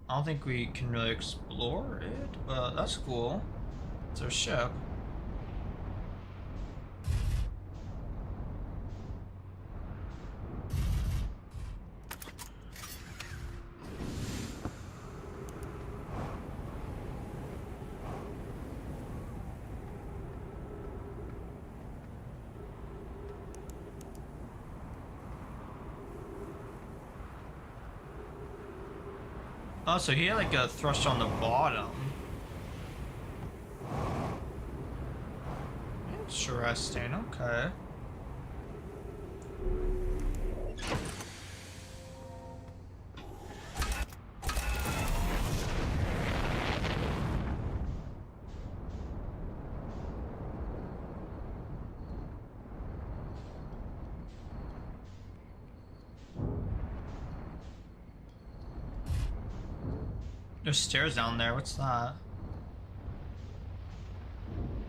I don't think we can really explore it, but that's cool. It's their ship. Oh, so he had like a thrush on the bottom. Interesting, okay. There's stairs down there. What's that?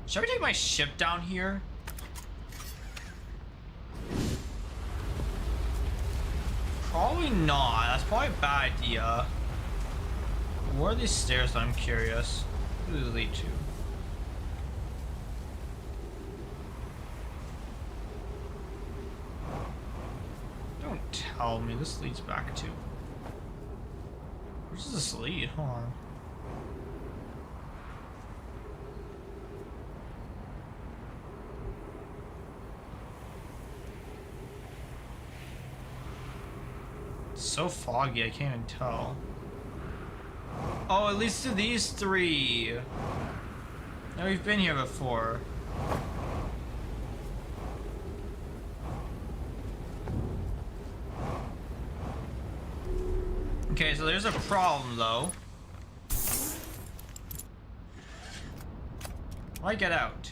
Should I take my ship down here? Probably not. That's probably a bad idea. Where are these stairs? I'm curious. Who do they lead to? Don't tell me this leads back to. Where does this lead? Hold on. It's so foggy, I can't even tell. Oh, it leads to these three. Now we've been here before. Okay, so there's a problem though. How do I get out?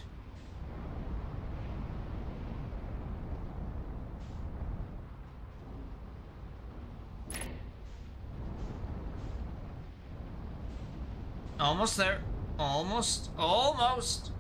Almost there. Almost. Almost.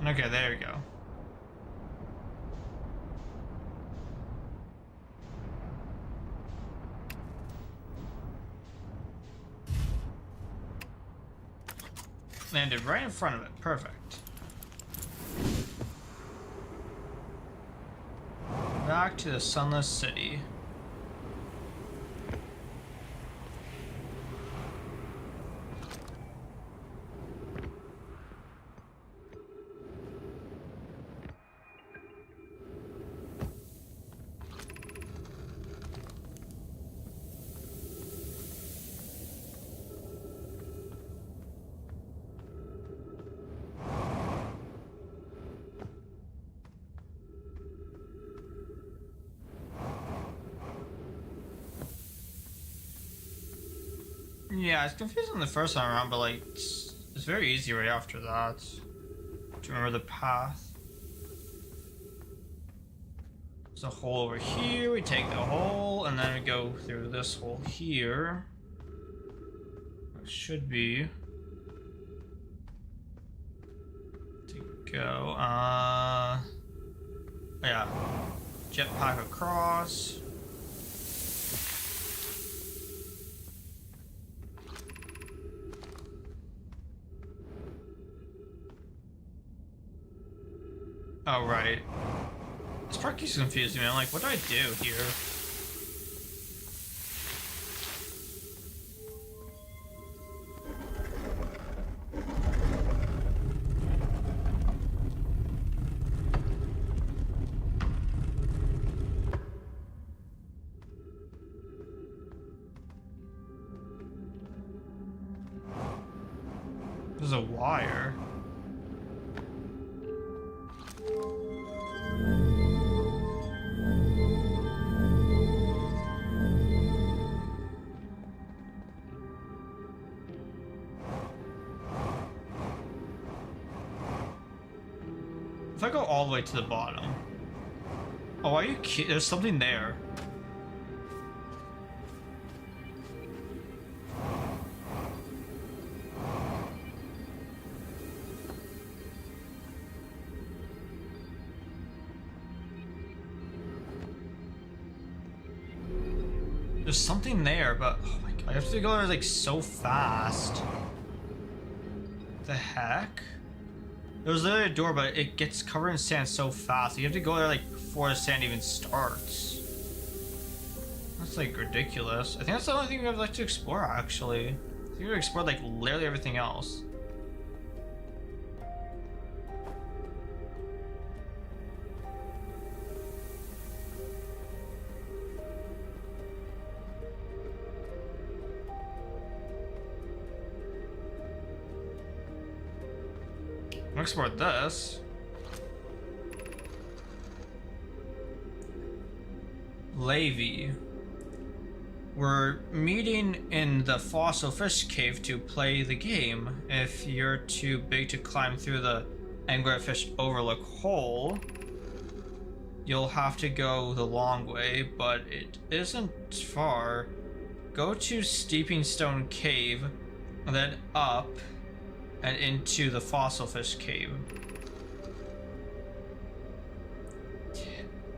Okay, there we go. Landed right in front of it. Perfect. Back to the sunless city. Yeah, it's confusing the first time around, but like, it's very easy right after that. To remember the path. There's a hole over here, we take the hole, and then we go through this hole here. It should be... to go, yeah. Jetpack across. Oh, right. This part keeps confusing me. I'm like, what do I do here? There's a wire. If I go all the way to the bottom. Oh, are you kidding? There's something there. There's something there, but oh my god, I have to go there like so fast. The heck? There was literally a door, but it gets covered in sand so fast. You have to go there like before the sand even starts. That's like ridiculous. I think that's the only thing we have left to explore, actually. I think we've explored like literally everything else. I'll export this. Levy. We're meeting in the fossil fish cave to play the game. If you're too big to climb through the anglerfish overlook hole, you'll have to go the long way, but it isn't far. Go to Steeping Stone Cave, and then up and into the fossil fish cave.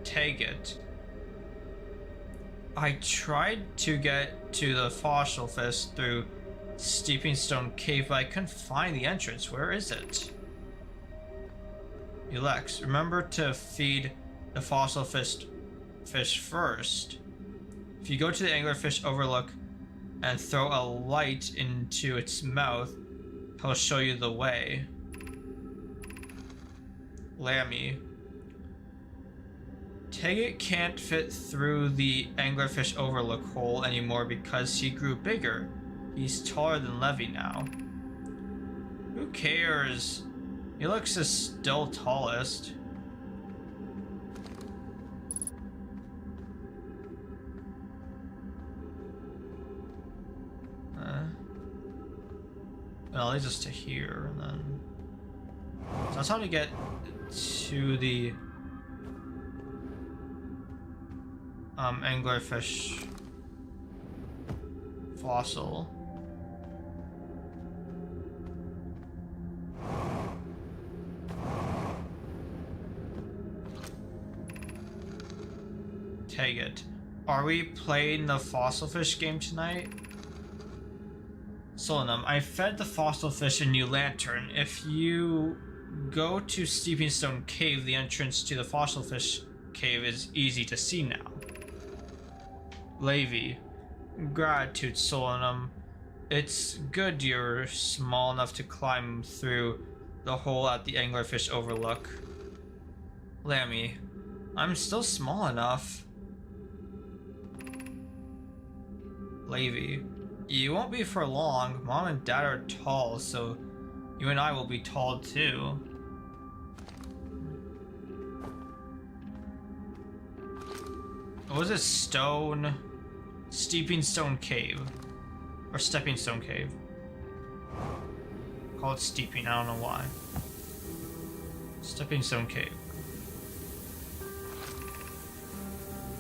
Take it. I tried to get to the fossil fish through Steeping Stone Cave, but I couldn't find the entrance. Where is it? Elex, remember to feed the fossil fish first. If you go to the anglerfish overlook and throw a light into its mouth, he'll show you the way. Lammy. Taggart can't fit through the anglerfish overlook hole anymore because he grew bigger. He's taller than Levy now. Who cares? He looks is still tallest. Well, it leads us to here, and then... So that's how to get to the... anglerfish... fossil. Take it. Are we playing the fossil fish game tonight? Solanum, I fed the fossil fish a new lantern. If you go to Steeping Stone Cave, the entrance to the fossil fish cave is easy to see now. Levy, gratitude, Solanum. It's good you're small enough to climb through the hole at the anglerfish overlook. Lammy, I'm still small enough. Levy, you won't be for long. Mom and Dad are tall, so you and I will be tall too. What was it? Steeping Stone Cave. Or Stepping Stone Cave. Call it Steeping, I don't know why. Stepping Stone Cave.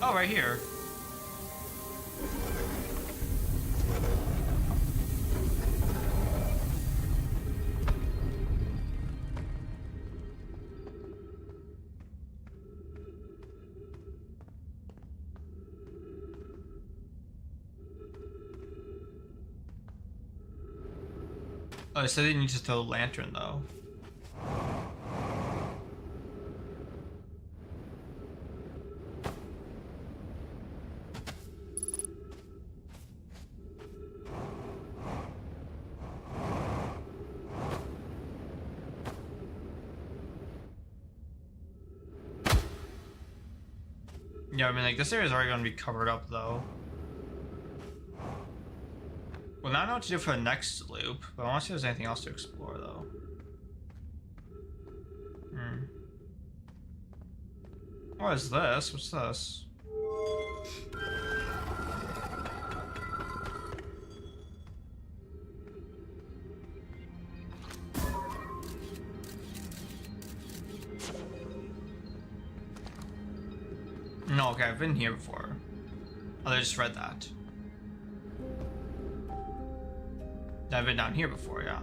Oh, right here. Oh, so they need to throw a lantern though. Yeah, I mean, like, this area is already going to be covered up though. Well, now I know what to do for the next loop, but I want to see if there's anything else to explore, though. What is this? What's this? No, okay, I've been here before. Oh, I just read that. I've been down here before, yeah.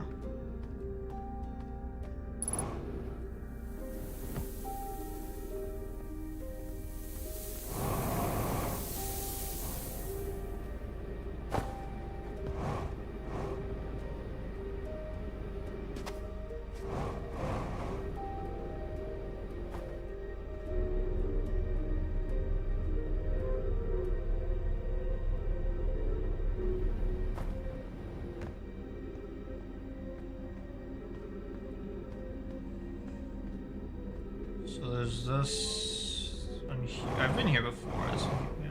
So there's this one here. I've been here before, so yeah.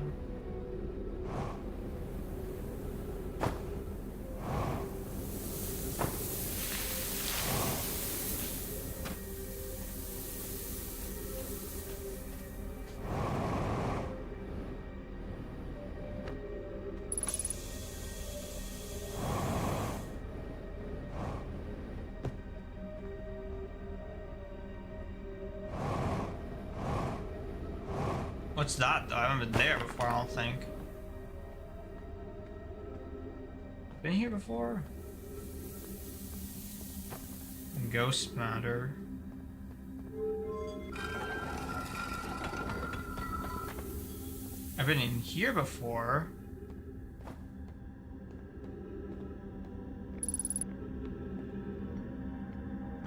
What's that though? I haven't been there before, I don't think. Been here before? Ghost matter. I've been in here before.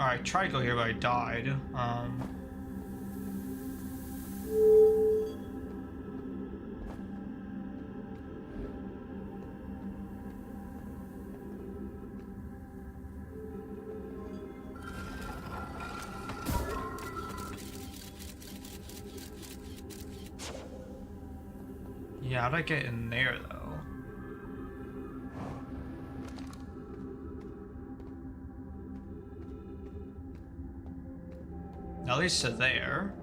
Alright, I tried to go here, but I died. how'd I get in there though? At least to there.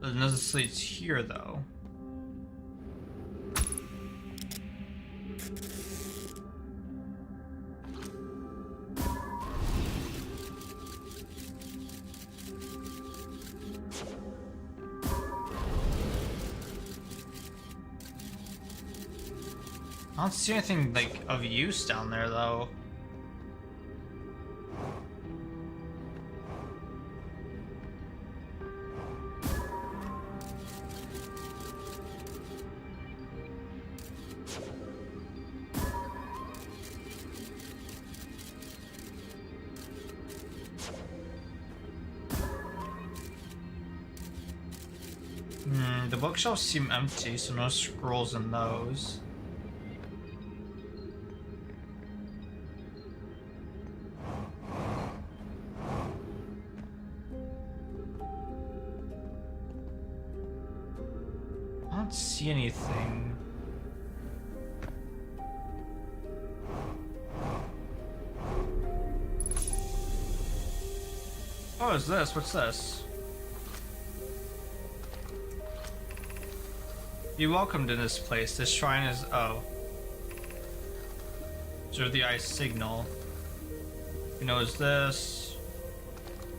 There's another slate's here though. I don't see anything like of use down there though. The bookshelves seem empty, so no scrolls in those. I don't see anything. Oh, is this? What's this? Be welcomed in this place. This shrine is... oh. Observe the eye signal. You know, is this...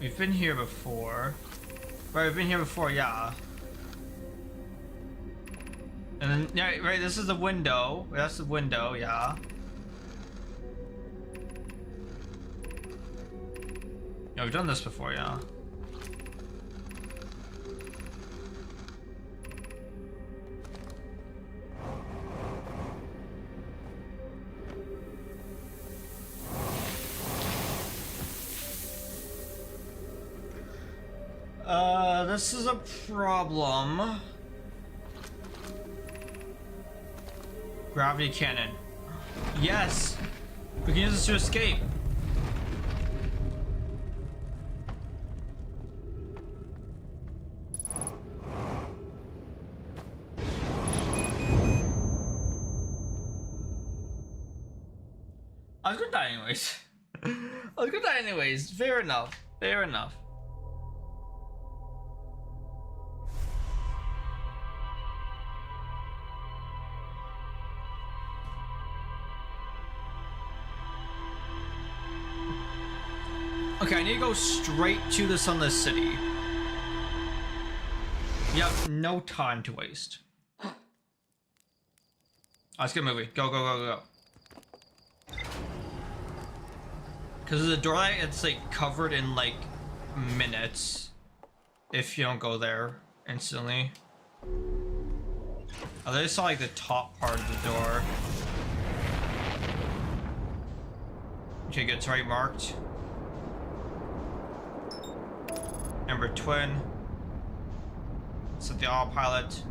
We've been here before. Right, we've been here before, yeah. And then, yeah, right, this is the window. That's the window, yeah. Yeah, we've done this before, yeah. This is a problem. Gravity cannon. Yes! We can use this to escape. I was gonna die anyways. I was gonna die anyways. Fair enough. Fair enough. Okay, I need to go straight to the Sunless City. Yep, no time to waste. Let's get moving. Go, go, go, go. Because there's a door that it's like covered in like minutes if you don't go there instantly. Oh, they saw like the top part of the door. Okay, good. It's already marked. Ember Twin. Set the autopilot.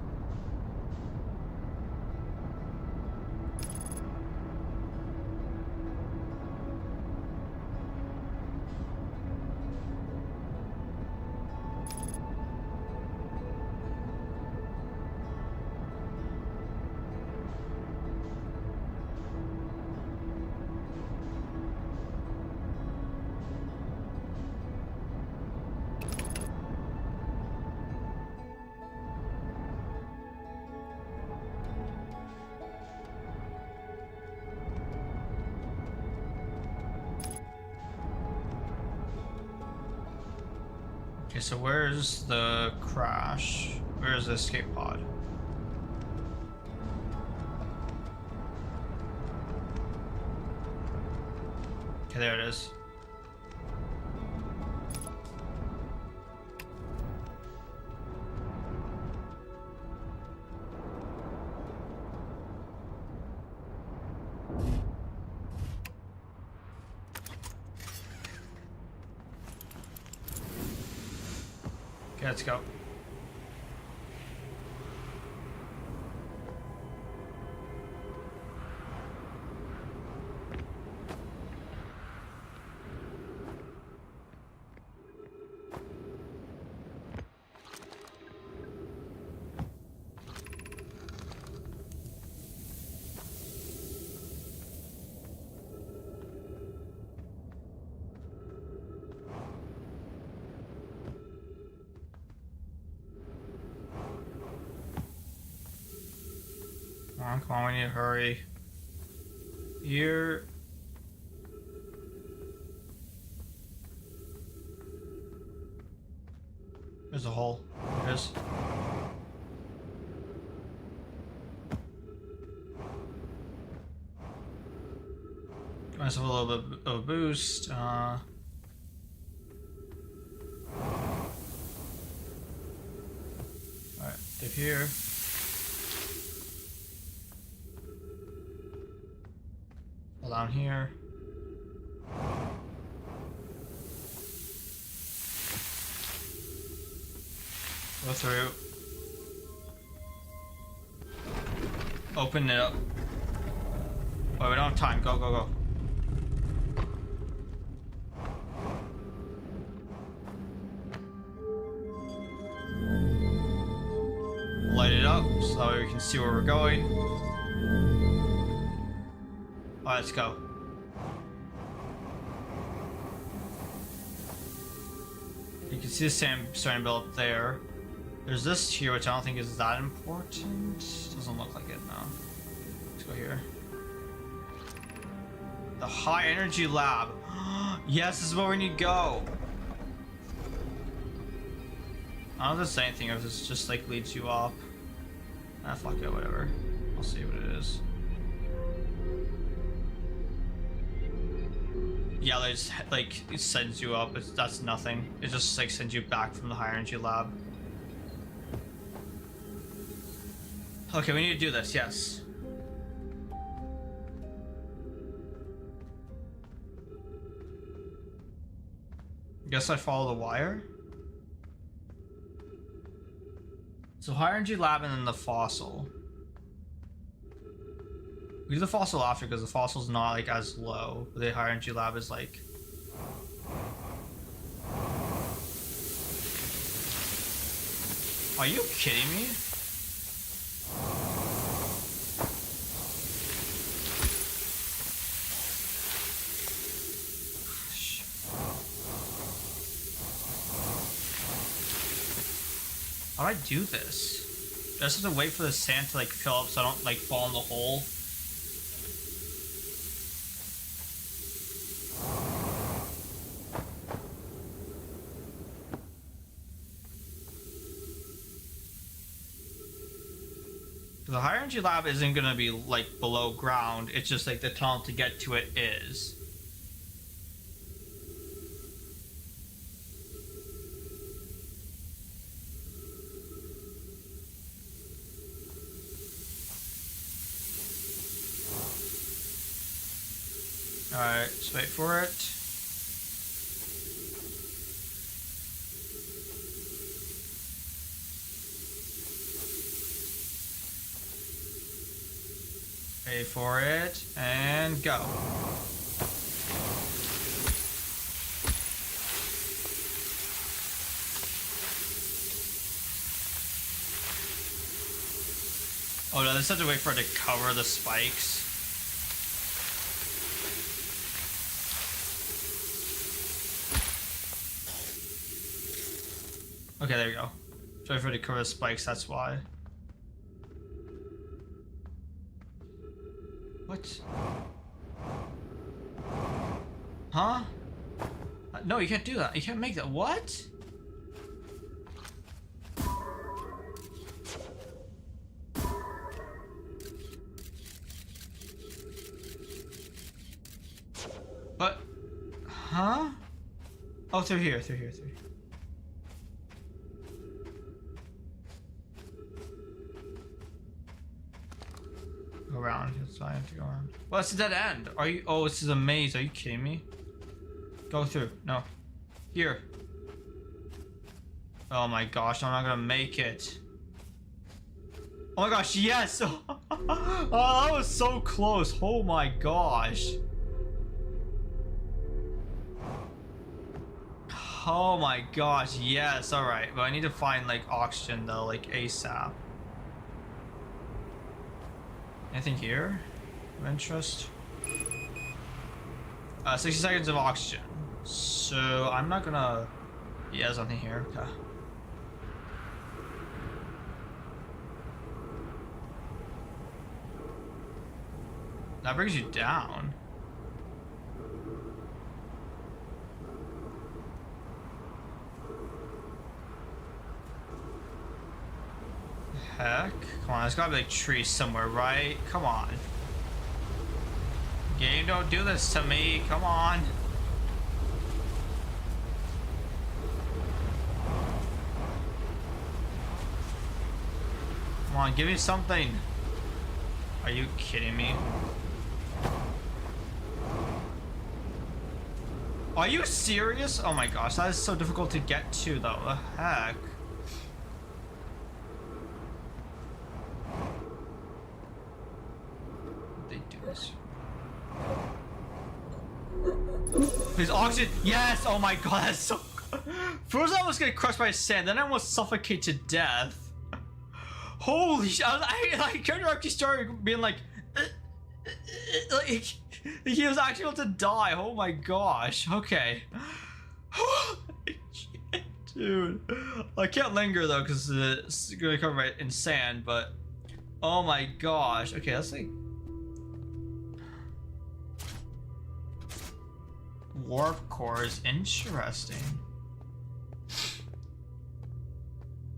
Okay, so where's the crash? Where's the escape pod? Okay, there it is. Okay, let's go. Come on, we need to hurry. Here. There's a hole. There it is. Give myself a little bit of a boost. Alright, they're here. Down here. Go through. Open it up. Oh, we don't have time. Go, go, go. Light it up so that way we can see where we're going. Alright, let's go. You can see the sand starting to build up there. There's this here, which I don't think is that important. Doesn't look like it, no. Let's go here. The high energy lab. Yes, this is where we need to go. I don't know if there's anything, or if this just like leads you up. Ah, fuck it, whatever. I'll see what it is. Yeah, they just, like, it sends you up. That's nothing. It just, like, sends you back from the high energy lab. Okay, we need to do this, yes. Guess I follow the wire? So high energy lab and then the fossil. We do the fossil after because the fossil's not like as low. The higher energy lab is like. Are you kidding me? How do I do this? I just have to wait for the sand to like fill up so I don't like fall in the hole. The higher energy lab isn't gonna be like below ground, it's just like the tunnel to get to it is. Alright, just wait for it. Wait for it, and go. Oh no, I just have to wait for it to cover the spikes. Okay, there we go. Try for it to cover the spikes, that's why. What? Huh? No, you can't do that. You can't make that. What? But, huh? Oh, through here, through here, through here. Go around. That's why I have to go around. Well, it's a dead end. Are you? Oh, this is a maze. Are you kidding me? Go through. No. Here. Oh my gosh, I'm not gonna make it. Oh my gosh, yes! Oh, that was so close. Oh my gosh. Oh my gosh, yes, alright. But I need to find like oxygen though, like ASAP. Anything here of interest? 60 seconds of oxygen. So I'm not gonna... Yeah, there's nothing here. Okay. That brings you down. Heck? Come on, there's gotta be like trees somewhere, right? Come on. Game, don't do this to me. Come on. Come on, give me something. Are you kidding me? Are you serious? Oh my gosh, that is so difficult to get to though. The heck? They do this. Please, oxygen. Yes! Oh my god, that's so... First I almost get crushed by sand, then I almost suffocate to death. Holy shit, I character actually started being like he was actually able to die. Oh my gosh. Okay. Holy shit, dude. I can't linger though because it's gonna cover right in sand, but oh my gosh. Okay, let's see. Warp core is interesting.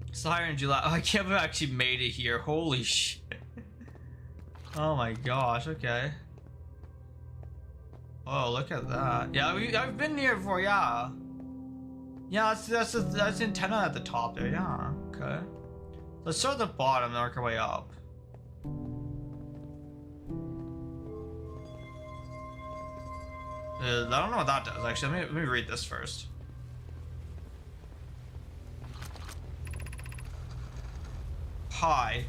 It's higher in July. Oh, I can't believe I actually made it here. Holy shit. Oh my gosh, okay. Oh, look at that. Yeah, I've been here before, yeah. Yeah, that's the antenna at the top there, yeah. Okay. Let's start at the bottom and work our way up. I don't know what that does, actually. Let me read this first. Hi.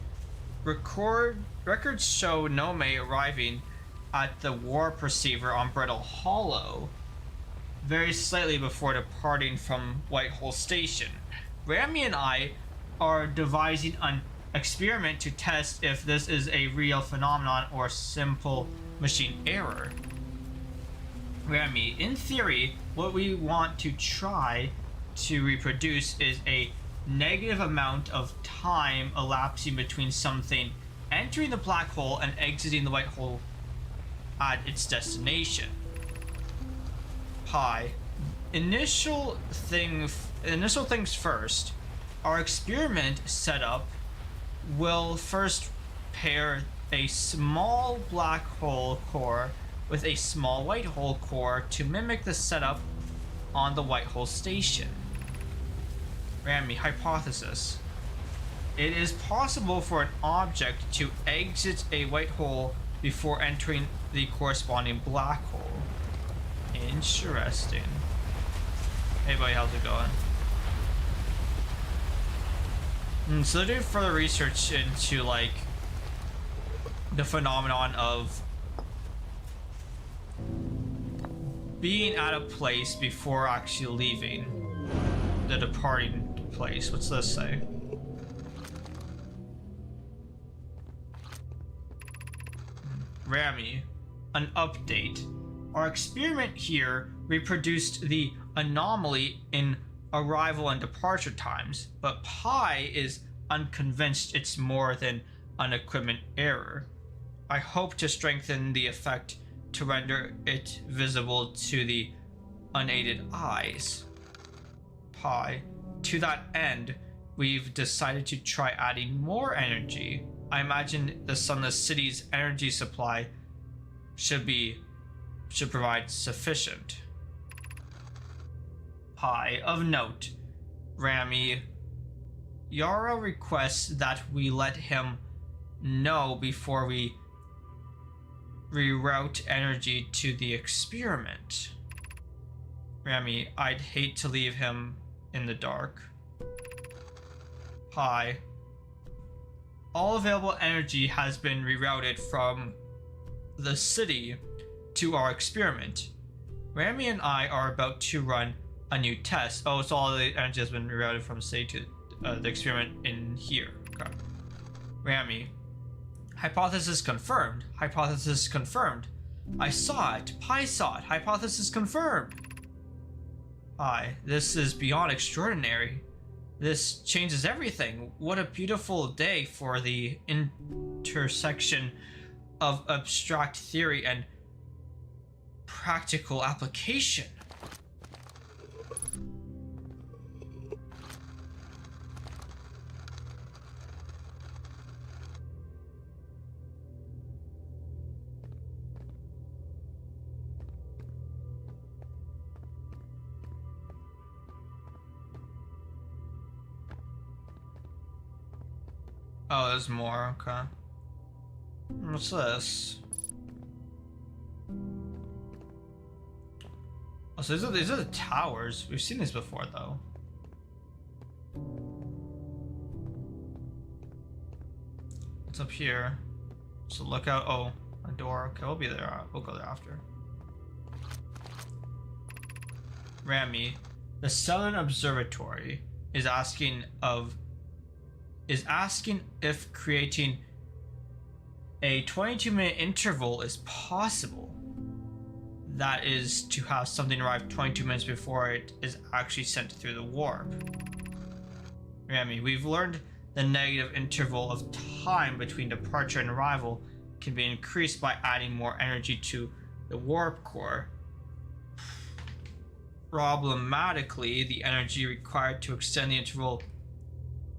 Records show Nome arriving at the warp receiver on Brittle Hollow very slightly before departing from Whitehall Station. Rami and I are devising an experiment to test if this is a real phenomenon or simple machine error. Rami, in theory, what we want to try to reproduce is a negative amount of time elapsing between something entering the black hole and exiting the white hole at its destination. Pi. Initial things first. Our experiment setup will first pair a small black hole core with a small white hole core to mimic the setup on the white hole station. Rami, hypothesis. It is possible for an object to exit a white hole before entering the corresponding black hole. Interesting. Hey buddy, how's it going? So they're doing further research into like the phenomenon of being at a place before actually leaving the departing place. What's this say? Rami, an update. Our experiment here reproduced the anomaly in arrival and departure times, but Pi is unconvinced it's more than an equipment error. I hope to strengthen the effect to render it visible to the unaided eyes. Pi. To that end, we've decided to try adding more energy. I imagine the Sunless City's energy supply should provide sufficient. Pi. Of note, Rami, Yara requests that we let him know before we reroute energy to the experiment. Rami, I'd hate to leave him in the dark. Pi. All available energy has been rerouted from the city to our experiment. Rami and I are about to run a new test. Oh, so all the energy has been rerouted from the city to the experiment in here. Okay. Rami. Hypothesis confirmed. Hypothesis confirmed. I saw it. Pi saw it. Hypothesis confirmed. Pi. This is beyond extraordinary. This changes everything. What a beautiful day for the intersection of abstract theory and practical application. Oh, there's more, okay. What's this? Oh, so these are the towers. We've seen these before, though. What's up here? So look out. Oh, a door. Okay, we'll be there. We'll go there after. Rami, the Southern Observatory is asking if creating a 22-minute interval is possible. That is to have something arrive 22 minutes before it is actually sent through the warp. Rami, we've learned the negative interval of time between departure and arrival can be increased by adding more energy to the warp core. Problematically, the energy required to extend the interval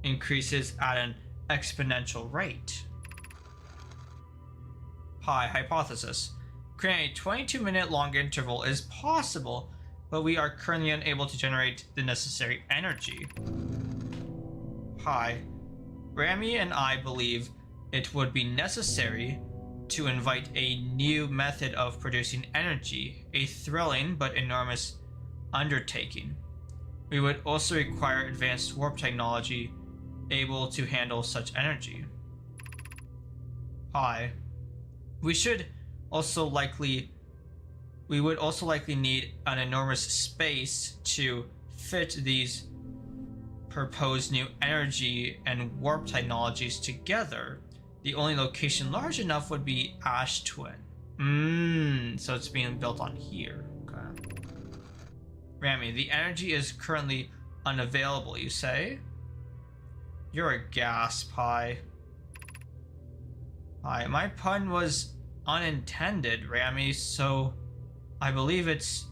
increases at an exponential rate. Pi hypothesis. Creating a 22-minute long interval is possible, but we are currently unable to generate the necessary energy. Pi. Rami and I believe it would be necessary to invite a new method of producing energy, a thrilling but enormous undertaking. We would also require advanced warp technology able to handle such energy. Pi. We would also likely need an enormous space to fit these proposed new energy and warp technologies together. The only location large enough would be Ash Twin. So it's being built on here. Okay. Rami, the energy is currently unavailable, you say? You're a gas, Pi. Hi, my pun was unintended, Rami, so I believe it's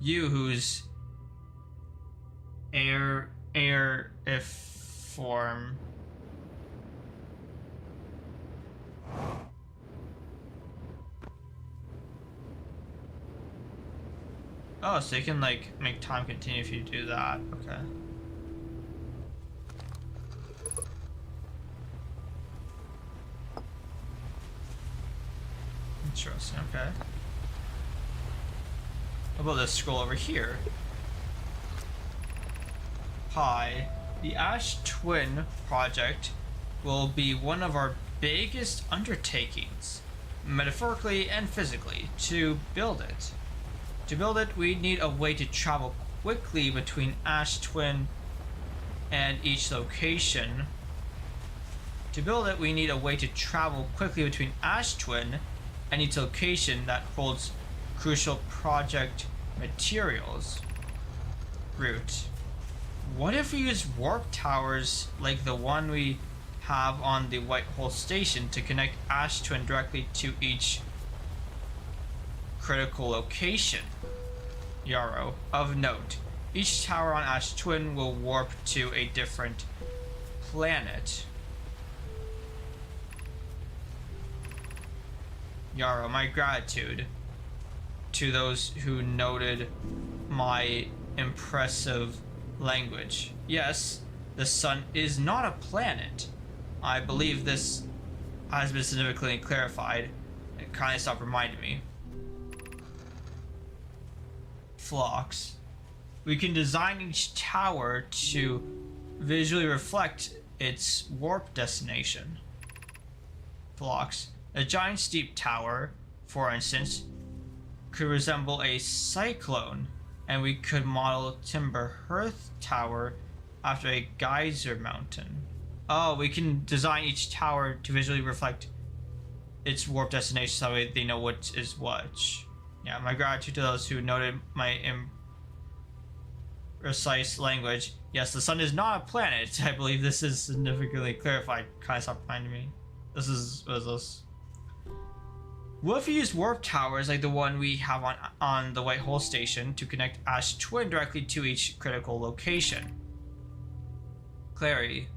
you who's if form. Oh, so you can like make time continue if you do that. Okay. Interesting, okay. How about this scroll over here? Pi, the Ash Twin project will be one of our biggest undertakings, metaphorically and physically, to build it. To build it, we need a way to travel quickly between Ash Twin and each location. To build it, we need a way to travel quickly between Ash Twin and each location that holds crucial project materials. Route. What if we use warp towers like the one we have on the White Hole Station to connect Ash Twin directly to each critical location? Yarrow. Of note, each tower on Ash Twin will warp to a different planet. Yarrow, my gratitude to those who noted my impressive language. Yes, the sun is not a planet. I believe this has been significantly clarified. It kind of stopped reminding me. Phlox. we can design each tower to visually reflect its warp destination. Blocks. A giant steep tower, for instance, could resemble a cyclone, and we could model Timber Hearth Tower after a geyser mountain. Oh, we can design each tower to visually reflect its warp destination so they know what is what. Yeah, my gratitude to those who noted my imprecise language. Yes, the sun is not a planet. I believe this is significantly clarified. Kind of stopped reminding me. What is this? What if we use warp towers like the one we have on the White Hole Station to connect Ash Twin directly to each critical location? Clary,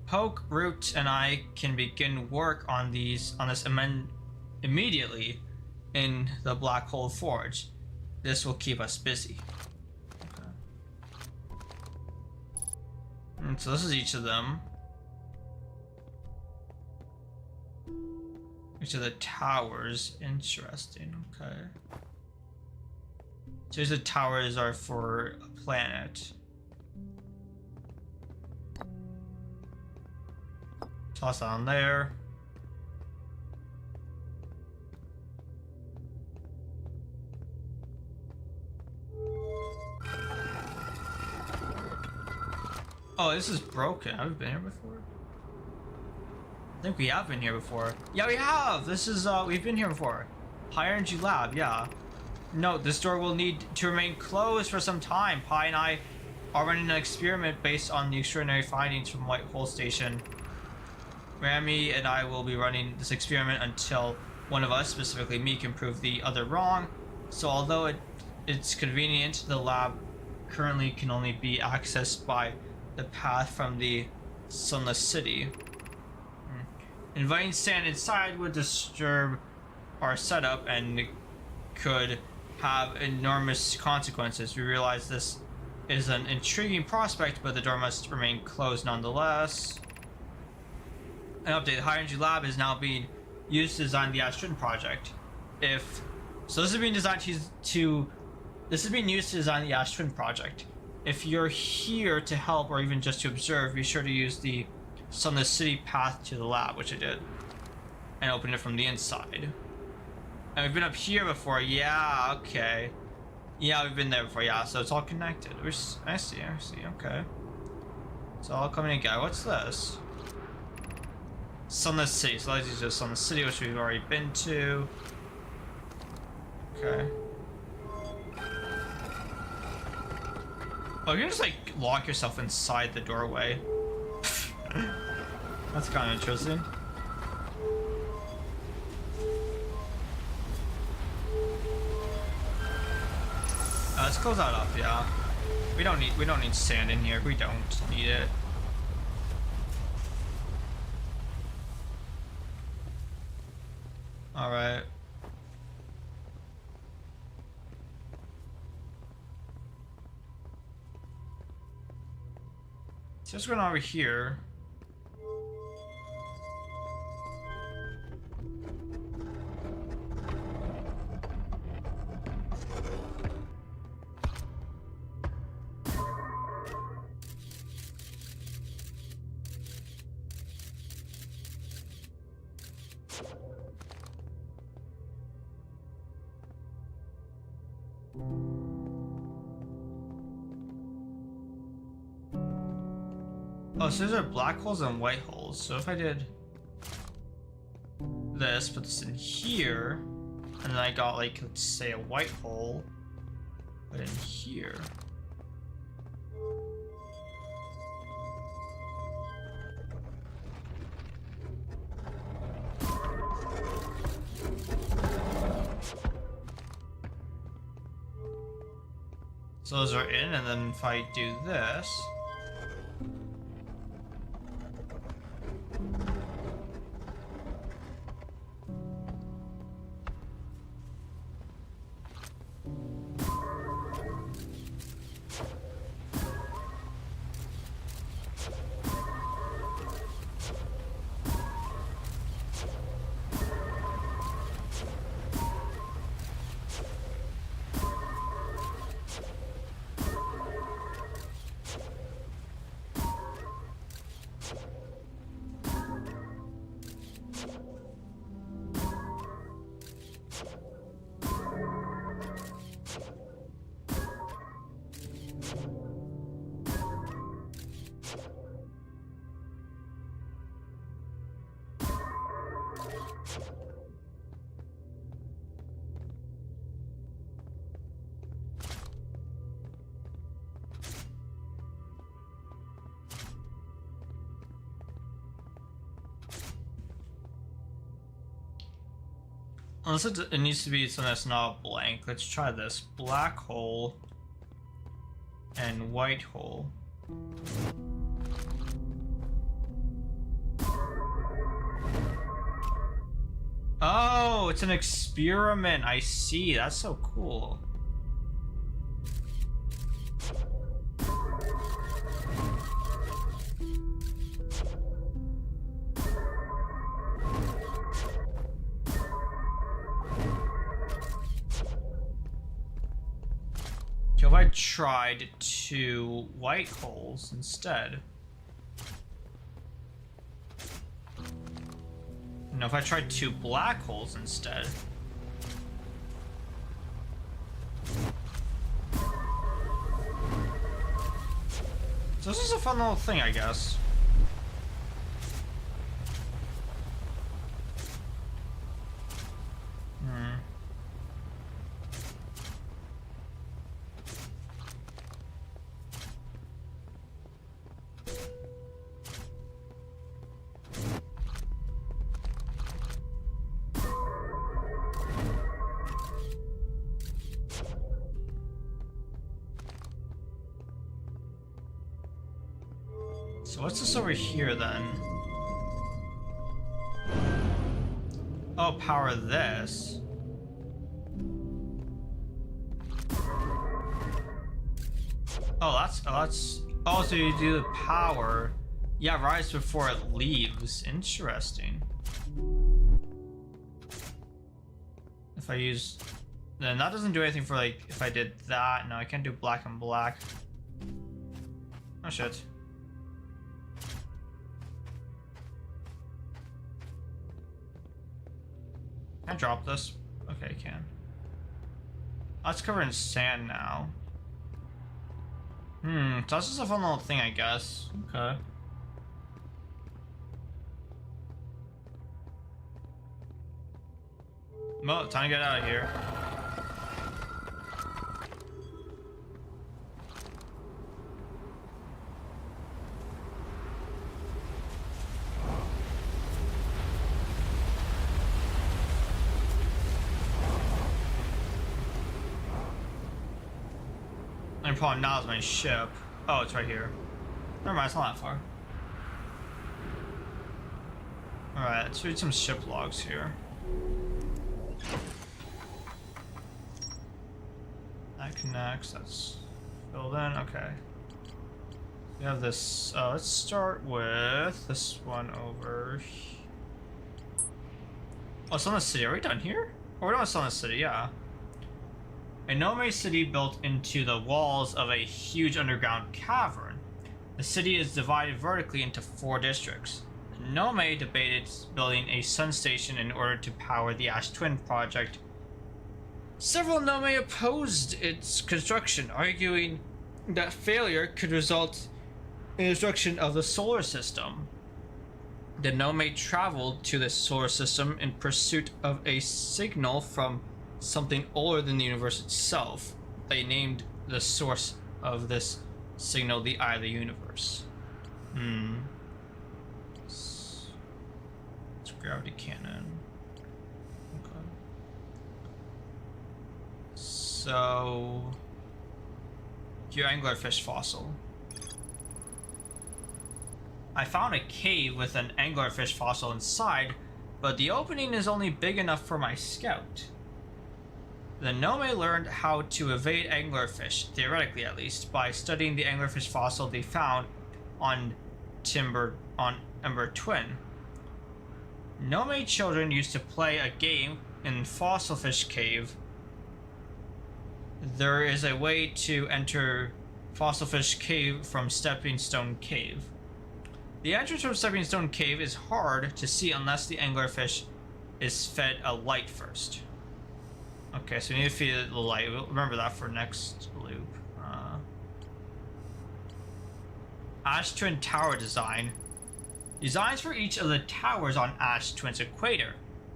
Poke, Root, and I can begin work on this immediately in the Black Hole Forge. This will keep us busy. Okay. And so this is each of them. Each of the towers. Interesting. Okay. So the towers are for a planet. Toss that on there. Oh, this is broken. Have we been here before? I think we have been here before. Yeah, we have! This is, we've been here before. High Energy Lab, yeah. Note, this door will need to remain closed for some time. Pi and I are running an experiment based on the extraordinary findings from White Hole Station. Rami and I will be running this experiment until one of us, specifically me, can prove the other wrong. So although it's convenient, the lab currently can only be accessed by the path from the Sunless City. Inviting sand inside would disturb our setup and could have enormous consequences. We realize this is an intriguing prospect, but the door must remain closed nonetheless. An update: the High Energy Lab is now being used to design the Ash Twin project. This is being designed this is being used to design the Ash Twin project. If you're here to help or even just to observe, be sure to use the Sunless City path to the lab, which I did, and open it from the inside. And we've been up here before. Yeah, okay. Yeah, we've been there before. Yeah, so it's all connected. I see. Okay. It's all coming together. What's this? Sunless City. So that is just Sunless City, which we've already been to. Okay. Oh, you can just like lock yourself inside the doorway. That's kind of interesting. Let's close that up. Yeah, we don't need sand in here. We don't need it. All right. So what's going on over here? Oh, so those are black holes and white holes. So if I did this, put this in here, and then I got like, let's say a white hole, put in here. So those are in, and then if I do this, Unless it needs to be something that's not blank. Let's try this. Black hole and white hole. Oh, it's an experiment. I see. That's so cool. If I tried 2 white holes instead. No, if I tried 2 black holes instead. So this is a fun little thing, I guess. So what's this over here then? Oh, power this. Oh, so you do the power. Yeah, rise before it leaves. Interesting. If I use, then that doesn't do anything for like, if I did that. No, I can't do black and black. Oh shit. Can I drop this? Okay, I can. Oh, it's covered in sand now. So that's just a fun little thing, I guess. Okay. Well, time to get out of here. And problem now is my ship. Oh, it's right here. Never mind, it's not that far. Alright, let's read some ship logs here. That connects, that's filled in, okay. We have this, let's start with this one over here. Oh, it's on the city, are we done here? Oh, we're not on the city, yeah. A Nome city built into the walls of a huge underground cavern. The city is divided vertically into 4 districts. Nome debated building a sun station in order to power the Ash Twin project. Several Nome opposed its construction, arguing that failure could result in the destruction of the solar system. The Nome traveled to the solar system in pursuit of a signal from something older than the universe itself. They named the source of this signal the Eye of the Universe. It's gravity cannon. Okay. So, your anglerfish fossil. I found a cave with an anglerfish fossil inside, but the opening is only big enough for my scout. The Nome learned how to evade anglerfish, theoretically at least, by studying the anglerfish fossil they found on Ember Twin. Nome children used to play a game in Fossilfish Cave. There is a way to enter Fossilfish Cave from Stepping Stone Cave. The entrance from Stepping Stone Cave is hard to see unless the anglerfish is fed a light first. Okay, so we need to feed it the light. We'll remember that for next loop. Ash Twin Tower design. Designs for each of the towers on Ash Twin's equator.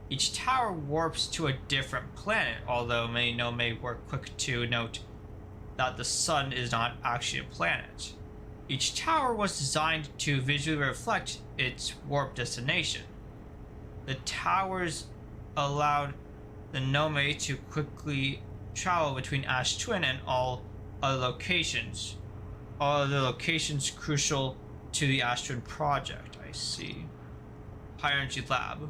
Each tower warps to a different planet, although many Nome were quick to note that the sun is not actually a planet. Each tower was designed to visually reflect its warp destination. The towers allowed the Nome to quickly travel between Ash Twin and all other locations. All other locations crucial to the Ash Twin project. I see. High Energy Lab.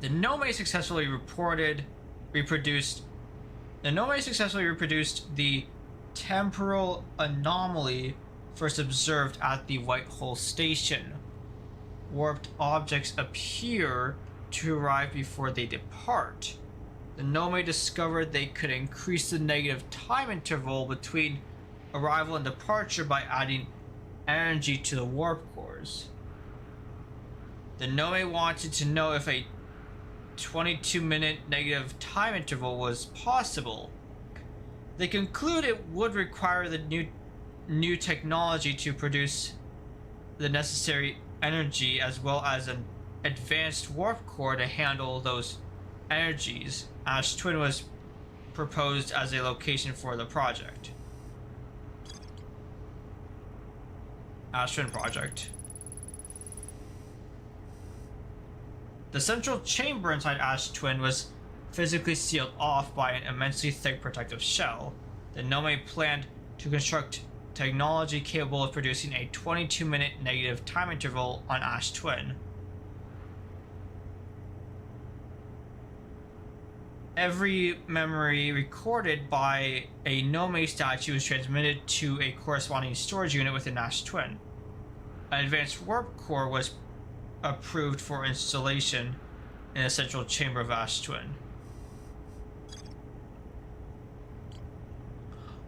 The Nome successfully reproduced the temporal anomaly first observed at the White Hole Station. Warped objects appear to arrive before they depart. The Nome discovered they could increase the negative time interval between arrival and departure by adding energy to the warp cores. The Nome wanted to know if a 22-minute negative time interval was possible. They conclude it would require the new technology to produce the necessary energy as well as an advanced warp core to handle those energies. Ash Twin was proposed as a location for the project. Ash Twin project. The central chamber inside Ash Twin was physically sealed off by an immensely thick protective shell. The Nome planned to construct technology capable of producing a 22-minute negative time interval on Ash Twin. Every memory recorded by a Nome statue is transmitted to a corresponding storage unit within Ash Twin. An advanced warp core was approved for installation in the central chamber of Ash Twin.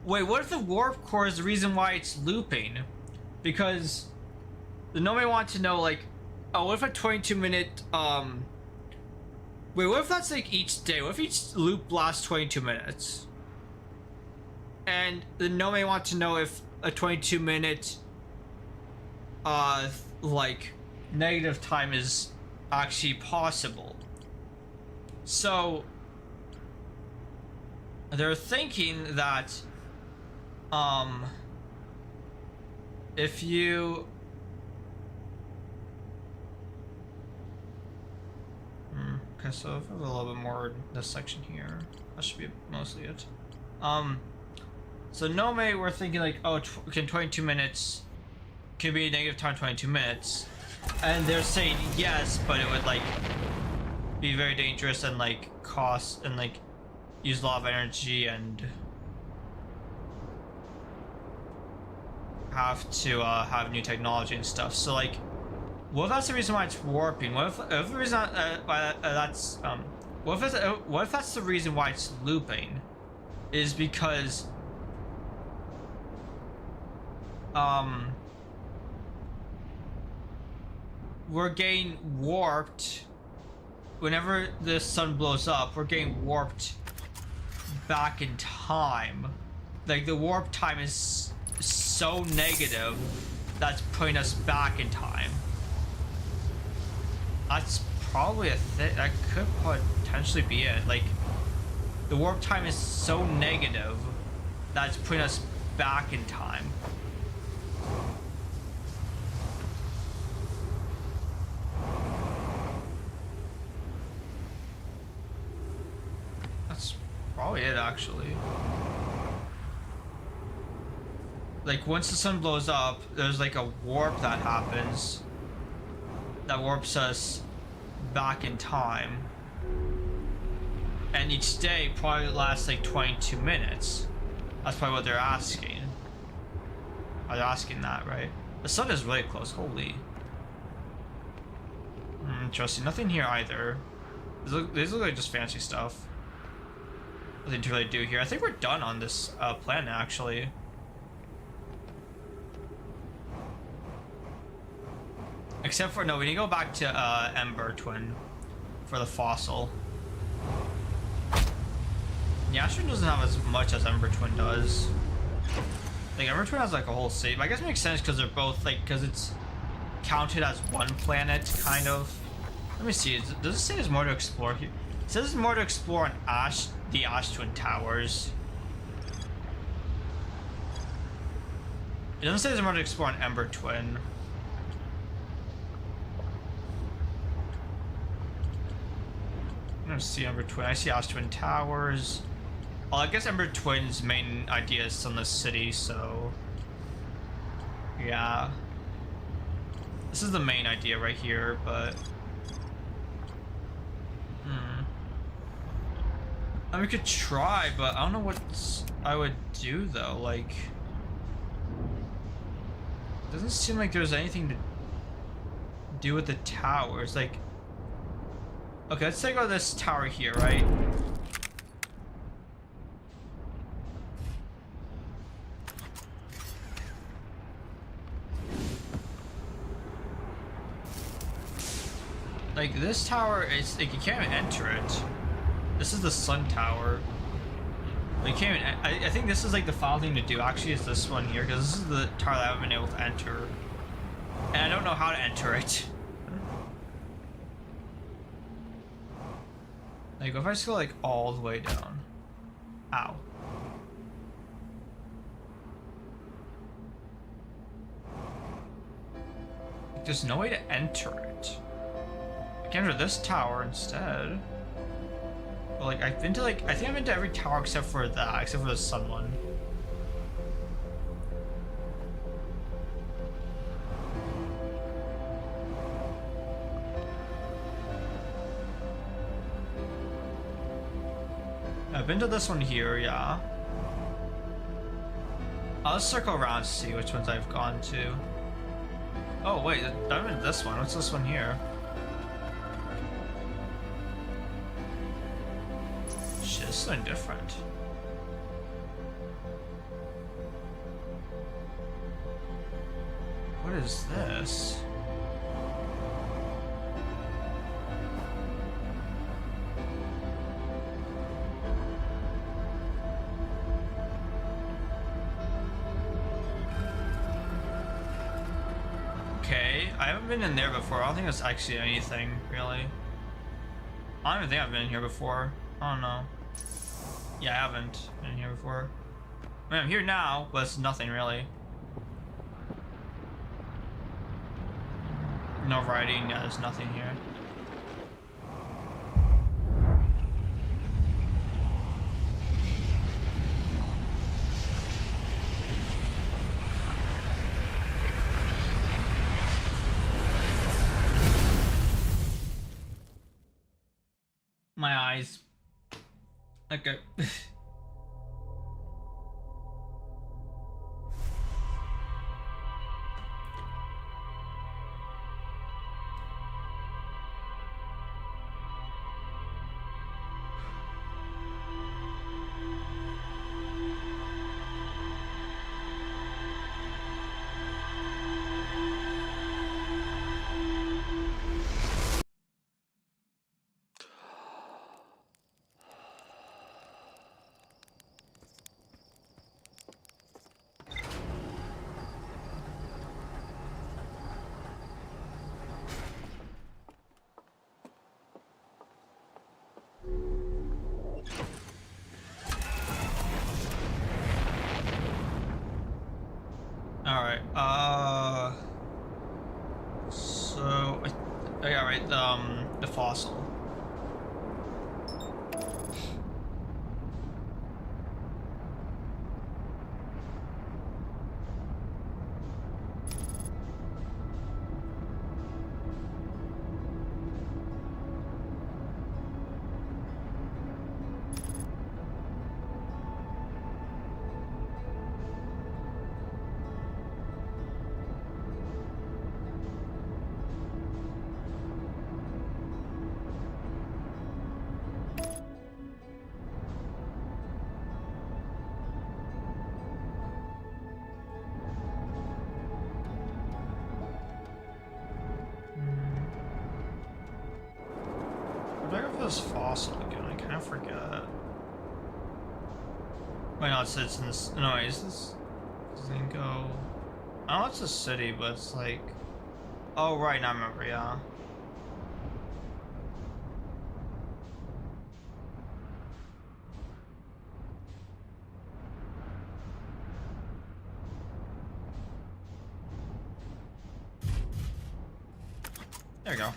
Wait, what if the warp core is the reason why it's looping? Because the Nome want to know, like, oh, what if a 22-minute, wait, what if that's like each day? What if each loop lasts 22 minutes? And the Nome want to know if a 22-minute, like, negative time is actually possible. So they're thinking that if you okay, so if I have a little bit more in this section here, that should be mostly it. So Nome, we're thinking like, oh, can 22 minutes can be a negative time 22 minutes. And they're saying yes, but it would like be very dangerous and like cost and like use a lot of energy and have to have new technology and stuff. So like, what if that's the reason why it's warping? What if the reason why that's what if that's the reason why it's looping is because we're getting warped whenever the sun blows up. We're getting warped back in time. Like the warp time is so negative that's putting us back in time. That's probably a thing. That could potentially be it. Like the warp time is so negative that's putting us back in time. Probably it, actually. Like once the sun blows up, there's like a warp that happens that warps us back in time, and each day probably lasts like 22 minutes. That's probably what they're asking. Are they asking that, right? The sun is really close. Holy. Interesting. Nothing here either. These look like just fancy stuff. Nothing to really do here. I think we're done on this planet, actually. Except for, no, we need to go back to Ember Twin for the fossil. Yeah, Ash Twin doesn't have as much as Ember Twin does. Like, Ember Twin has like a whole city. But I guess it makes sense because they're both, like, because it's counted as one planet, kind of. Let me see. Does it say there's more to explore here? It says there's more to explore on the Ash Twin Towers. It doesn't say there's more to explore on Ember Twin. don't see Ember Twin. I see Oz Twin Towers. Well, I guess Ember Twin's main idea is on the city, so yeah. This is the main idea right here, but I mean, we could try, but I don't know what I would do though. Like, doesn't seem like there's anything to do with the towers. Like, okay, let's take out this tower here, right? Like, this tower is like, you can't even enter it. This is the sun tower. Like, you can't even, I think this is like the final thing to do actually, is this one here, because this is the tower that I haven't been able to enter. And I don't know how to enter it. Like, if I just go like all the way down. Ow. There's no way to enter it. I can enter this tower instead. But like, I've been to like, I think I've been to every tower except for that, except for the sun one. I've been to this one here, yeah. I'll just circle around to see which ones I've gone to. Oh wait, I'm in this one. What's this one here? Shit, this is something different. What is this? Okay, I haven't been in there before. I don't think that's actually anything, really. I don't even think I've been in here before. I don't know. Yeah, I haven't been in here before. I mean, I'm here now, but it's nothing really. No writing, yeah, there's nothing here. My eyes. Okay. Alright, so, yeah, right, the fossil. This fossil again, I kind of forget. Wait, no, it's in this. No, is this? Does it go? I know it's a city, but it's like. Oh, right, now I remember, yeah. There you go.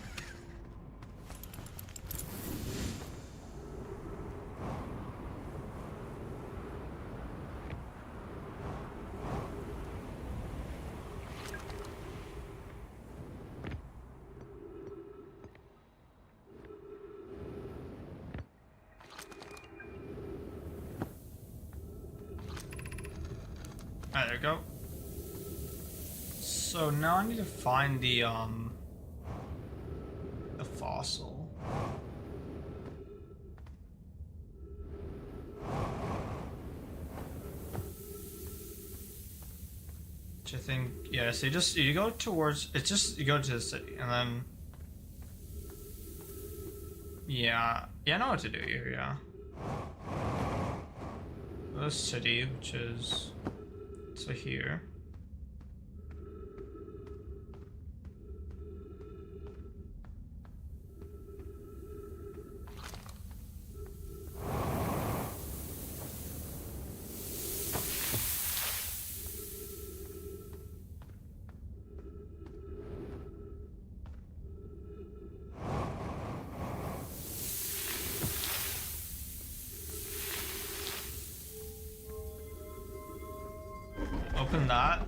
Alright, there we go. So now I need to find the fossil. Which I think, yeah, so you go towards, it's just, you go to the city, and then, yeah, I know what to do here, yeah. The city, which is, so here. Open that,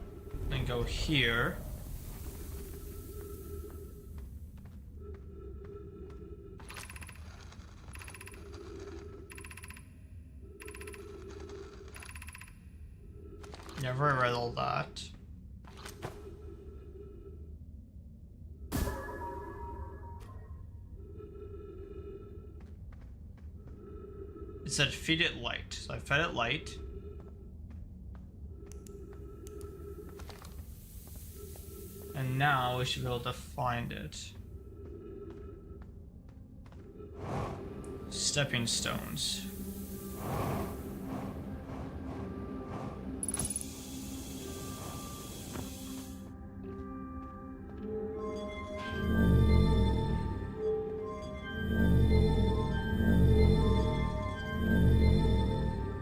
then go here. Never read all that. It said feed it light, so I fed it light. And now we should be able to find it. Stepping stones.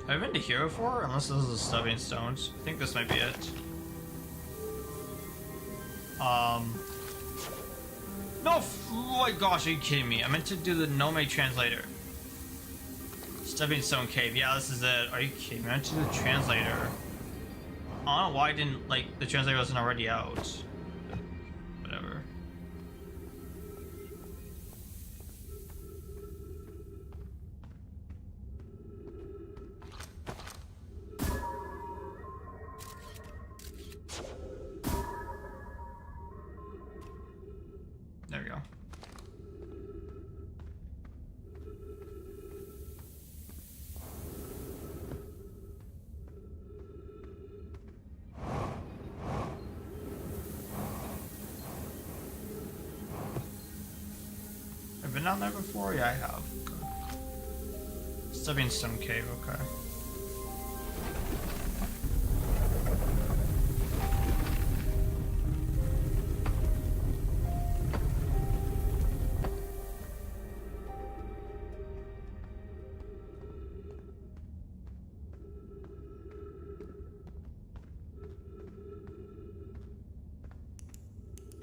Have I been to here before? Unless this is stepping stones. I think this might be it. No, oh my gosh, are you kidding me? I meant to do the Nome translator. Stepping stone cave, yeah, this is it. Are you kidding me? I meant to do the translator. I don't know why I didn't, like, the translator wasn't already out. Whatever. There we go. I've been down there before? Yeah, I have. Okay. Stepping stone cave, okay.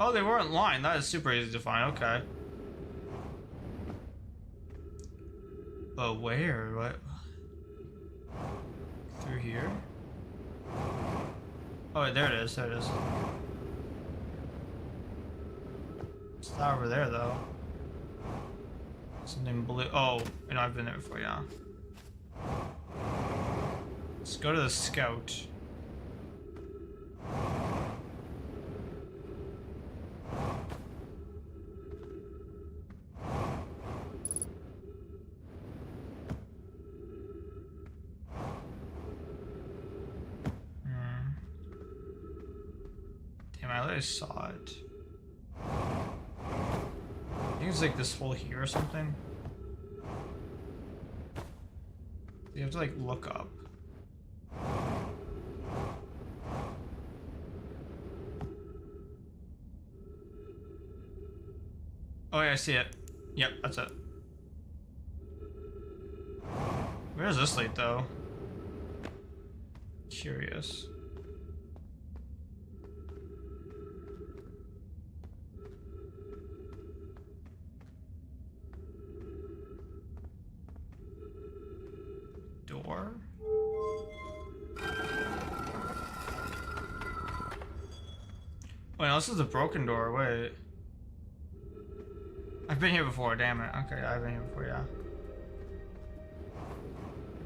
Oh, they weren't lying. That is super easy to find. Okay. But where? What? Through here? Oh, there it is. There it is. It's not over there, though. Something blue. Oh, I know I've been there before, yeah. Let's go to the scout. I saw it. I think it's like this hole here or something. You have to like look up. Oh yeah, I see it. Yep, that's it. Where does this lead though? Curious. Door? Wait, no, this is a broken door. Wait. I've been here before, damn it. Okay, I've been here before, yeah.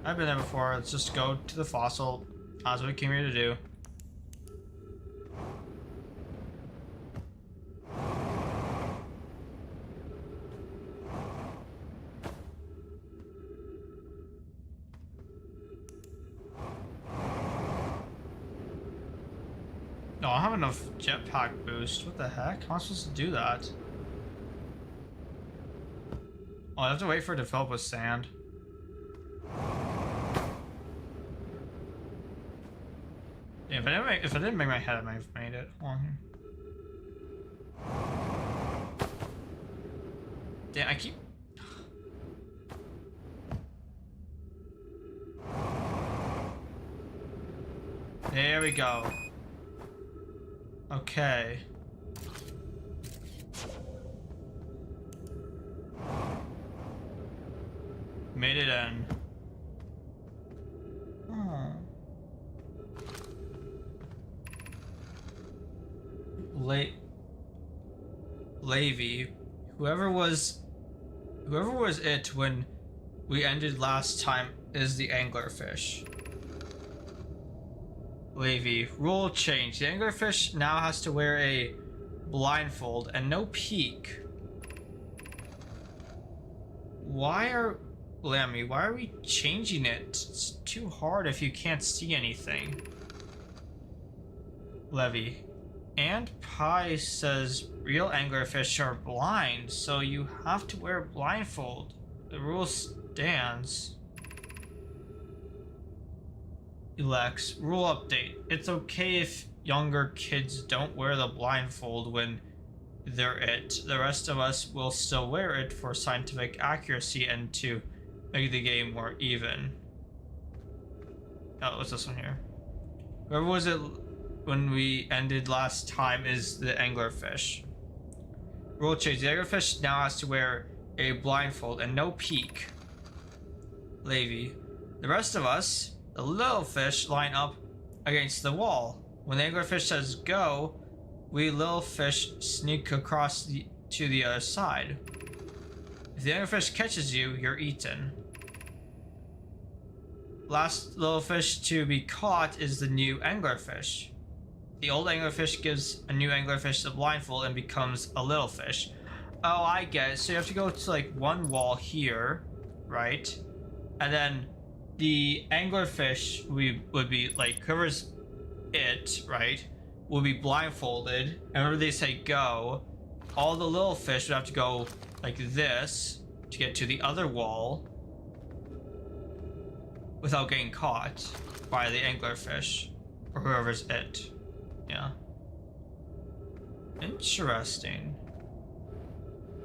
I've been there before. Let's just go to the fossil. That's what we came here to do. Oh, I have enough jetpack boost. What the heck? How am I supposed to do that? Oh, I have to wait for it to fill up with sand. Yeah, if I didn't make my head, I might have made it. Hold on here. Damn, I keep... There we go. Okay. Made it in. Oh. Levy. Whoever was it when we ended last time is the anglerfish. Levy. Rule change. The anglerfish now has to wear a blindfold and no peak. Why are we changing it? It's too hard if you can't see anything. Levy. And Pie says real anglerfish are blind, so you have to wear a blindfold. The rule stands. Elex. Rule update. It's okay if younger kids don't wear the blindfold when they're it. The rest of us will still wear it for scientific accuracy and to make the game more even. Oh, what's this one here? Whoever was it when we ended last time is the anglerfish. Rule change. The anglerfish now has to wear a blindfold and no peak. Levy. The rest of us, the little fish, line up against the wall. When the anglerfish says go, we little fish sneak across to the other side. If the anglerfish catches you, you're eaten. Last little fish to be caught is the new anglerfish. The old anglerfish gives a new anglerfish the blindfold and becomes a little fish. Oh, I get it. So you have to go to like one wall here, right? And then the anglerfish would be like whoever's it, right? Will be blindfolded. And whenever they say go, all the little fish would have to go like this to get to the other wall without getting caught by the anglerfish or whoever's it. Yeah. Interesting.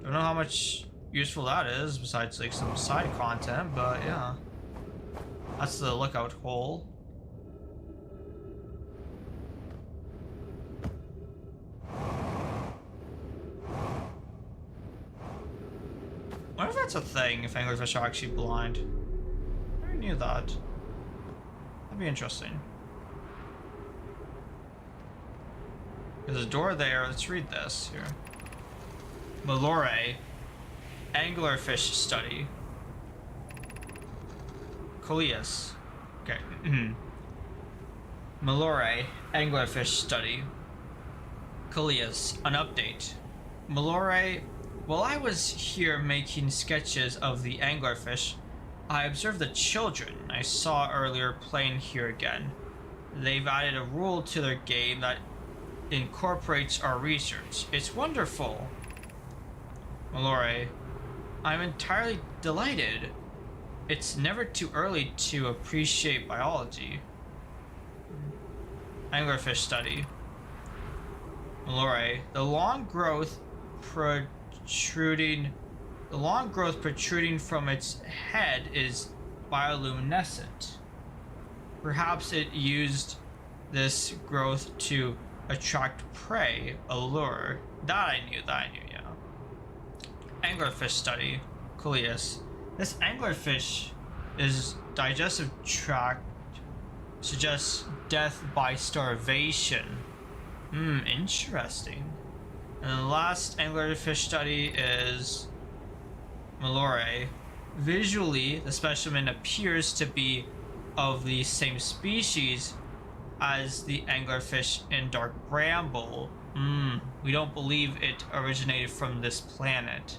Don't know how much useful that is besides like some side content, but yeah. That's the lookout hole. I wonder if that's a thing, if anglerfish are actually blind. I never knew that. That'd be interesting. There's a door there. Let's read this here. Malore, anglerfish study. Coleus. Okay. Malore, anglerfish study. Coleus, an update. Malore, while I was here making sketches of the anglerfish, I observed the children I saw earlier playing here again. They've added a rule to their game that incorporates our research. It's wonderful. Malore, I'm entirely delighted. It's never too early to appreciate biology. Anglerfish study. Malore, the long growth protruding from its head is bioluminescent. Perhaps it used this growth to attract prey, a lure. That I knew, yeah. Anglerfish study. Coleus. This anglerfish is digestive tract suggests death by starvation. Interesting. And the last anglerfish study is Malore. Visually, the specimen appears to be of the same species as the anglerfish in Dark Bramble. We don't believe it originated from this planet.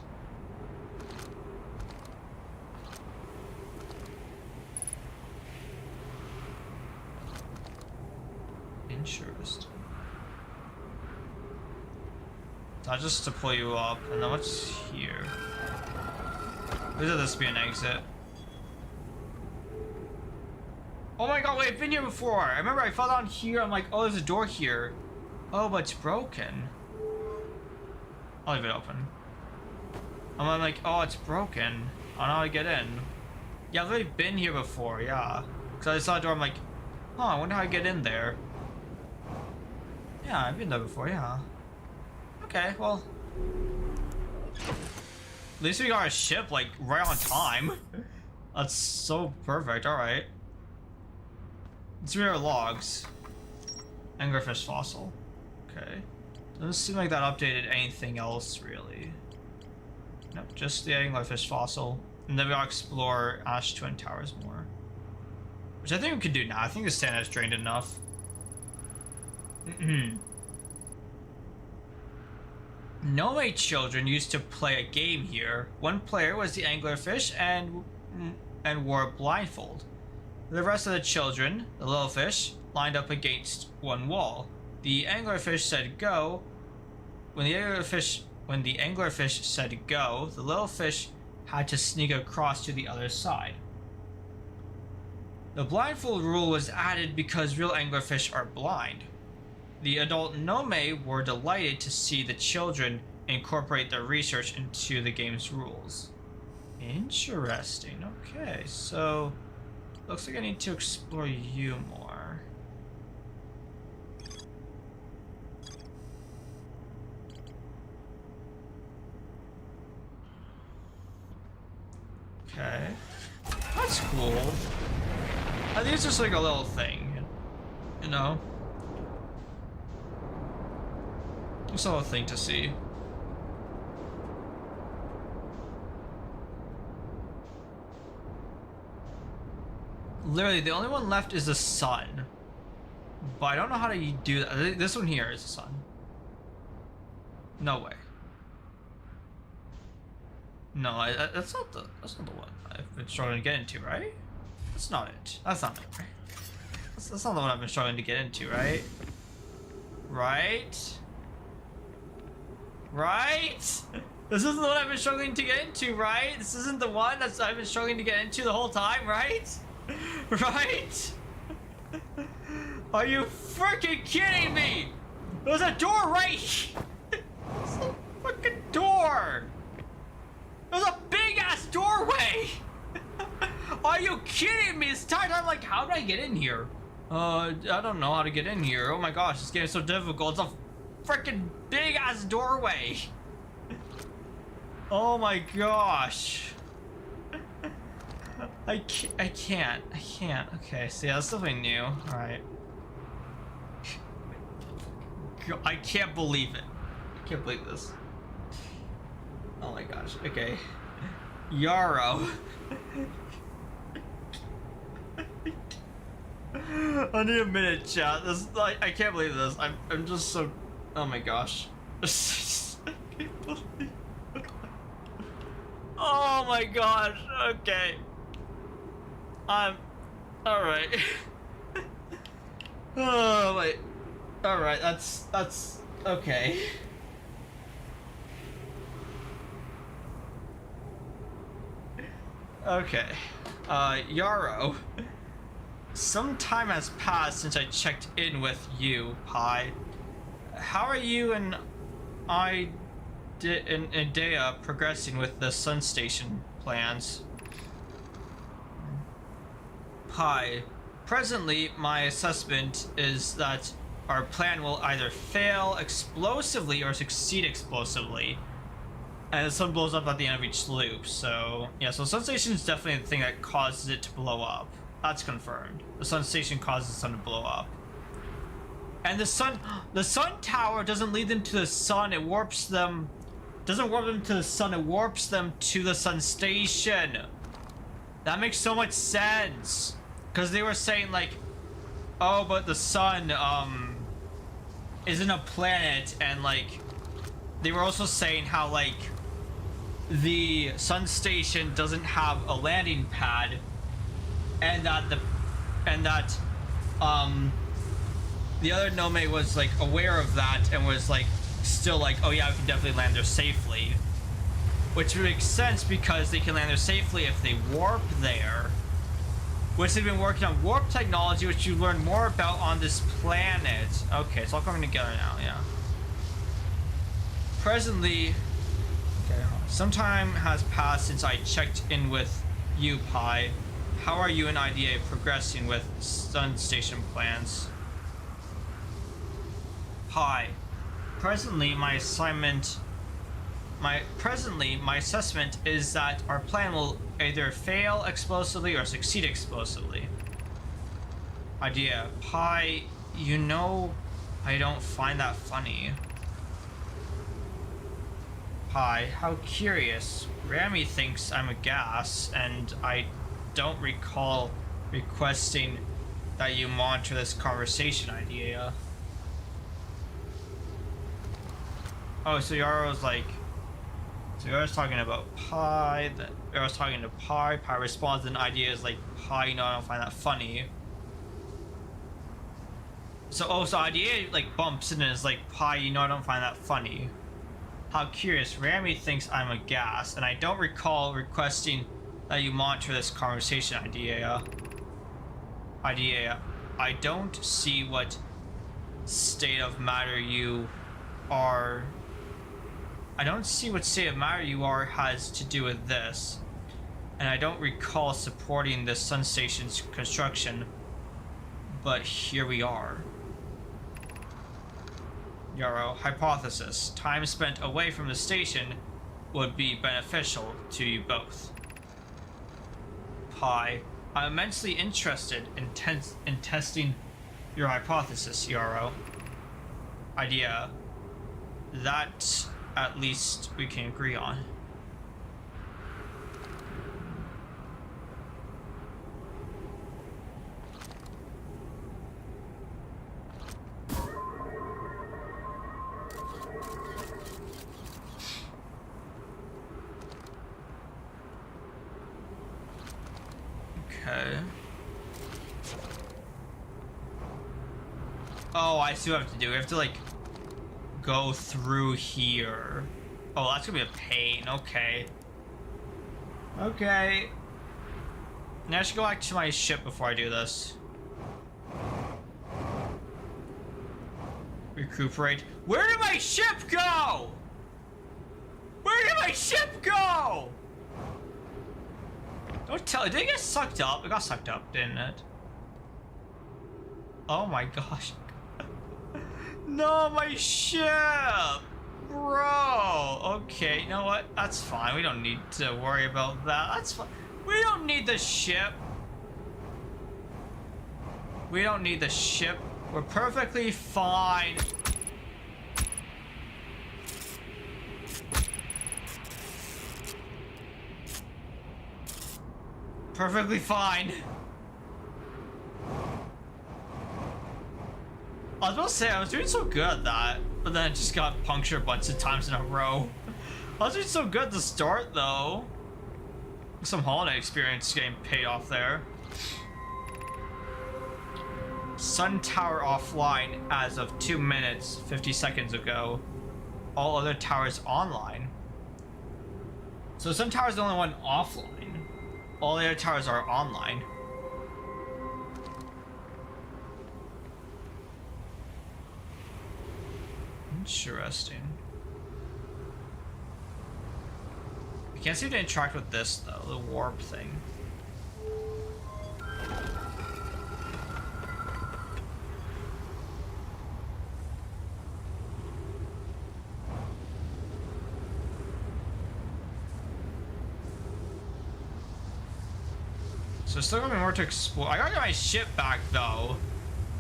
Interesting. That's just to pull you up. And then what's here? Where's this be an exit? Oh my god, wait, I've been here before. I remember I fell down here. I'm like, oh, there's a door here. Oh, but it's broken. I'll leave it open. I'm like, oh, it's broken. I don't know how to get in. Yeah, I've already been here before, yeah. Because I saw a door, I'm like, oh, I wonder how I get in there. Yeah, I've been there before, yeah. Okay, well. At least we got our ship, like, right on time. That's so perfect, alright. Let's read our logs. Anglerfish fossil. Okay. Doesn't seem like that updated anything else, really. Nope, just the anglerfish fossil. And then we'll explore Ash Twin Towers more. Which I think we could do now. I think the sand has drained enough. Nome children used to play a game here. One player was the anglerfish and wore a blindfold. The rest of the children, the little fish, lined up against one wall. The anglerfish said go. When the anglerfish said go, the little fish had to sneak across to the other side. The blindfold rule was added because real anglerfish are blind. The adult Nome were delighted to see the children incorporate their research into the game's rules. Interesting. Okay, so looks like I need to explore you more. Okay. That's cool. I think it's just like a little thing, you know? Just a little thing to see. Literally, the only one left is the sun. But I don't know how to do that. This one here is the sun. No way. No, that's not the one I've been struggling to get into, right? That's not it. That's not it, right? That's not the one I've been struggling to get into, right? Right? Right? This isn't the one I've been struggling to get into, right? This isn't the one that I've been struggling to get into the whole time, right? Right? Are you freaking kidding me? There's a door right here. There's a freaking door. There's a big ass doorway. Are you kidding me? It's time. I'm like, how did I get in here? I don't know how to get in here. Oh my gosh, this game is so difficult. It's a freaking big ass doorway. Oh my gosh. I can't. Okay, so yeah, that's something new. Alright. I can't believe it. I can't believe this. Oh my gosh. Okay. Yarrow. I need a minute, chat. This, like, I can't believe this. I'm just so. Oh my gosh. I can't believe it. Oh my gosh. Okay. Alright. Oh wait. Alright, that's okay. Okay. Yarrow. Some time has passed since I checked in with you, Pi. How are you and Dea progressing with the Sun Station plans? Pi. Presently, my assessment is that our plan will either fail explosively or succeed explosively. And the sun blows up at the end of each loop, so yeah, so Sun Station is definitely the thing that causes it to blow up. That's confirmed. The Sun Station causes the sun to blow up. And the sun tower doesn't lead them to the sun, it warps them. Doesn't warp them to the sun, it warps them to the Sun Station. That makes so much sense. Because they were saying like, oh, but the sun isn't a planet, and like they were also saying how like the Sun Station doesn't have a landing pad, and that the other Nome was like aware of that and was like still like, oh yeah, we can definitely land there safely. Which makes sense because they can land there safely if they warp there. Which they've been working on warp technology, which you learn more about on this planet. Okay, it's all coming together now, yeah. Presently, okay, some time has passed since I checked in with you, Pi. How are you and IDA progressing with Sun Station plans? Pi. Presently, my assessment is that our plan will either fail explosively or succeed explosively. Idea. Pi, you know I don't find that funny. Pi, how curious. Rami thinks I'm a gas, and I don't recall requesting that you monitor this conversation, Idea. Oh, so Yaro's like... So Yaro's talking about Pi, Yaro's talking to Pi, Pi responds and Idea is like, Pi, you know, I don't find that funny. So, so Idea like bumps in and is like, Pi, you know, I don't find that funny. How curious, Rami thinks I'm a gas, and I don't recall requesting that you monitor this conversation, Idea. Idea, I don't see what state of matter you are... I don't see what state of matter you are has to do with this. And I don't recall supporting the Sun Station's construction. But here we are. Yaro, hypothesis. Time spent away from the station would be beneficial to you both. Pi, I'm immensely interested in testing your hypothesis, Yaro. Idea. That, at least, we can agree on. Okay. Oh, I see what I have to do. We have to, like, go through here. Oh, that's gonna be a pain. Okay. Okay. Now I should go back to my ship before I do this. Recuperate. Where did my ship go? Where did my ship go? Don't tell. Did it get sucked up? It got sucked up, didn't it? Oh my gosh. No, my ship! Bro! Okay, you know what? That's fine. We don't need to worry about that. That's fine. We don't need the ship. We don't need the ship. We're perfectly fine. Perfectly fine. I was about to say, I was doing so good at that, but then it just got punctured a bunch of times in a row. I was doing so good at the start, though. Some holiday experience getting paid off there. Sun Tower offline as of 2 minutes, 50 seconds ago. All other towers online. So Sun Tower is the only one offline. All the other towers are online. Interesting. I can't seem to interact with this though, the warp thing. So still gonna be more to explore. I gotta get my ship back though.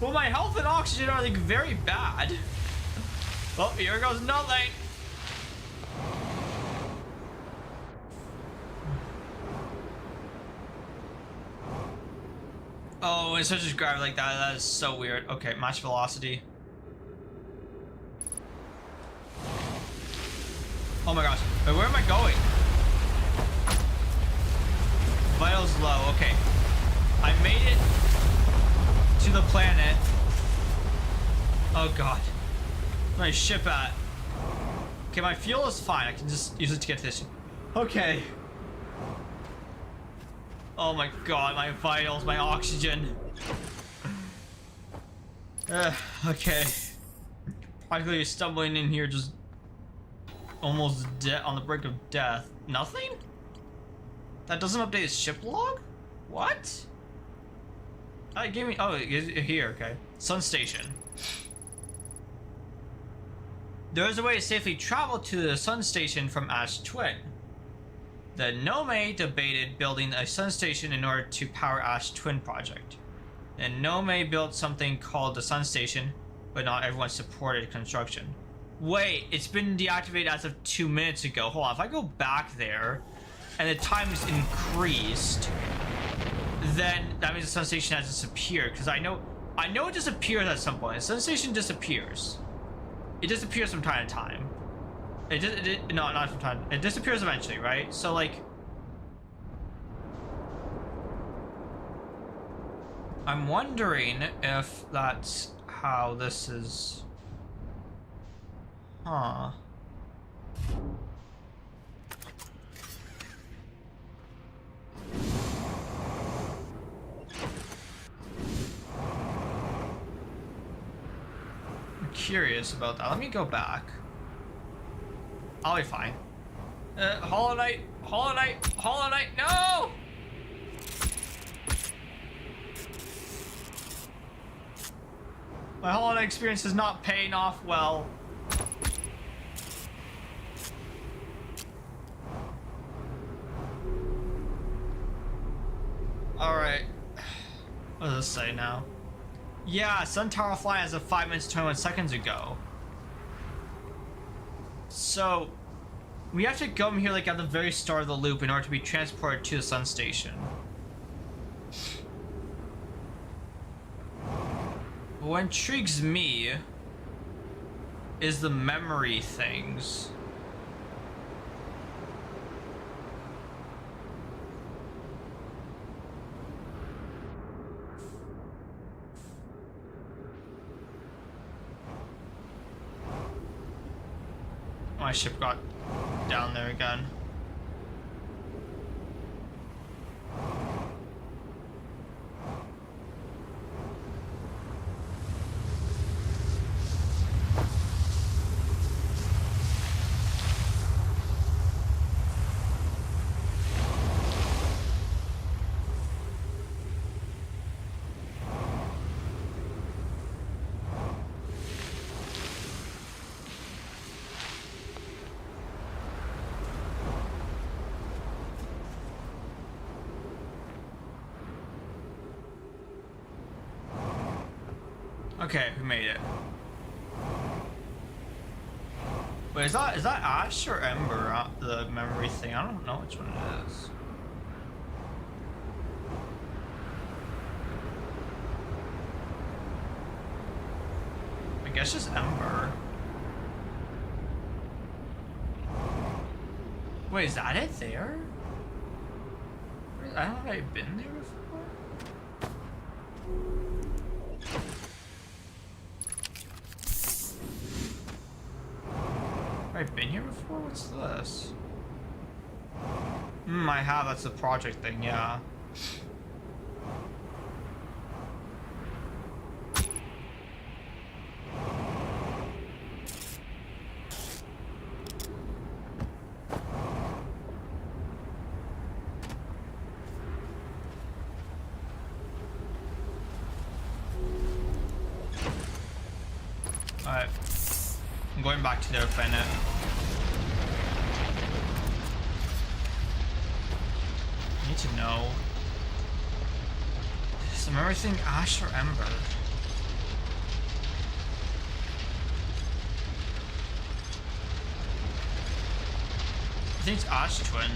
Well, my health and oxygen are like very bad. Well, here goes nothing. Oh, it switches gravity like that. That is so weird. Okay, match velocity. Oh my gosh. Wait, where am I going? Vitals low. Okay. I made it to the planet. Oh god. Where's my ship at? Okay, my fuel is fine. I can just use it to get to this. Okay. Oh my god, my vitals, my oxygen. Okay. Practically stumbling in here, just almost dead on the brink of death. Nothing? That doesn't update his ship log? What? It gave me. Oh, here, okay. Sun Station. There is a way to safely travel to the Sun Station from Ash Twin. The Nome debated building a Sun Station in order to power Ash Twin project. And Nome built something called the Sun Station, but not everyone supported construction. Wait, it's been deactivated as of 2 minutes ago. Hold on, if I go back there, and the time is increased, then that means the Sun Station has disappeared. Because I know it disappears at some point. The Sun Station disappears. It disappears from time to time. No, not from time. It disappears eventually, right? So like, I'm wondering if that's how this is. Huh. I'm curious about that. Let me go back. I'll be fine. Hollow Knight, Hollow Knight, Hollow Knight, no! My Hollow Knight experience is not paying off well. Alright. What does this say now? Yeah, Sun Tower flying as of 5 minutes 21 seconds ago. So, we have to come here like at the very start of the loop in order to be transported to the Sun Station. What intrigues me is the memory things. My ship got down there again. Okay, we made it. Wait, is that Ash or Ember, the memory thing? I don't know which one it is. I guess just Ember. Wait, is that it there? I don't know if I've been there before. Have I been here before? What's this? I have. That's the project thing, yeah. Alright. I'm going back to their planet. I need to know. Is the memory thing Ash or Ember? I think it's Ash Twin.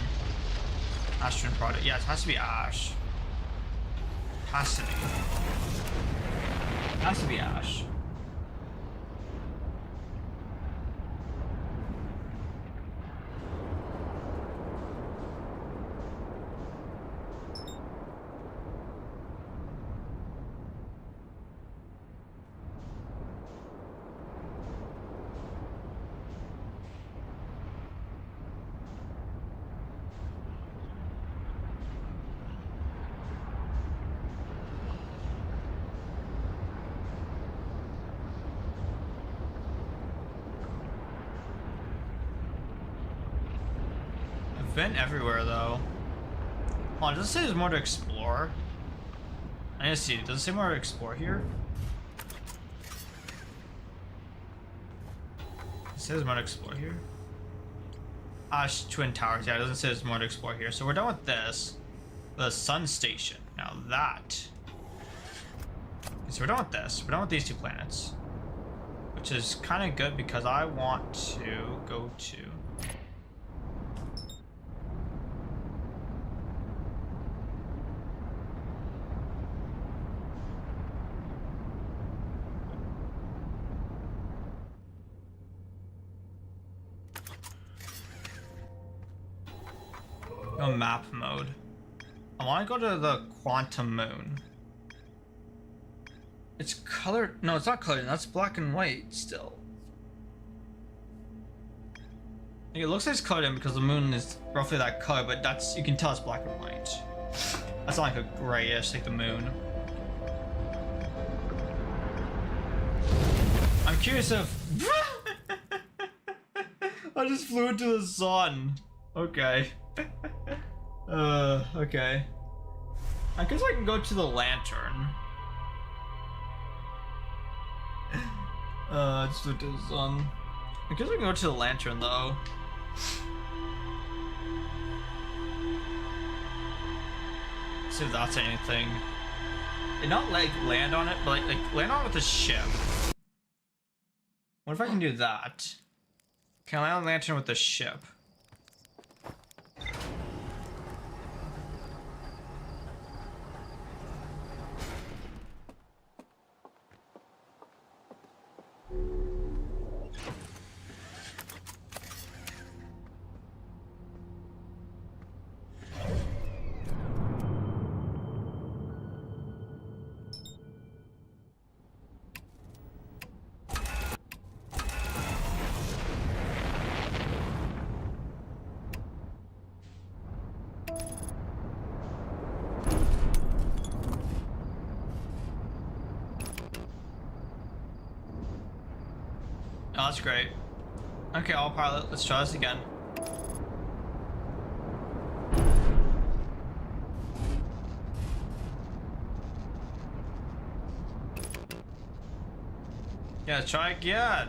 Ash Twin product. Yeah, it has to be Ash. Has to be. Has to be Ash. been everywhere though. Oh, does it say there's more to explore? I need to see. Does it say more to explore here? It says more to explore here. Twin Towers. Yeah, it doesn't say there's more to explore here. So we're done with this. The sun station. Now that. Okay, so we're done with this. We're done with these two planets. Which is kind of good because I want to go to... Go map mode. I want to go to the quantum moon. It's colored. No, it's not colored. That's black and white still. It looks like it's colored in because the moon is roughly that color, but that's, you can tell it's black and white. That's not like a grayish like the moon. I'm curious if I just flew into the sun. Okay. Okay. I guess I can go to the lantern. Just look to the sun. I guess I can go to the lantern though. See if that's anything. And not like land on it, but like land on it with a ship. What if I can do that? Can I land on the lantern with the ship? Oh, that's great. Okay, autopilot. Let's try this again. Yeah, let's try again.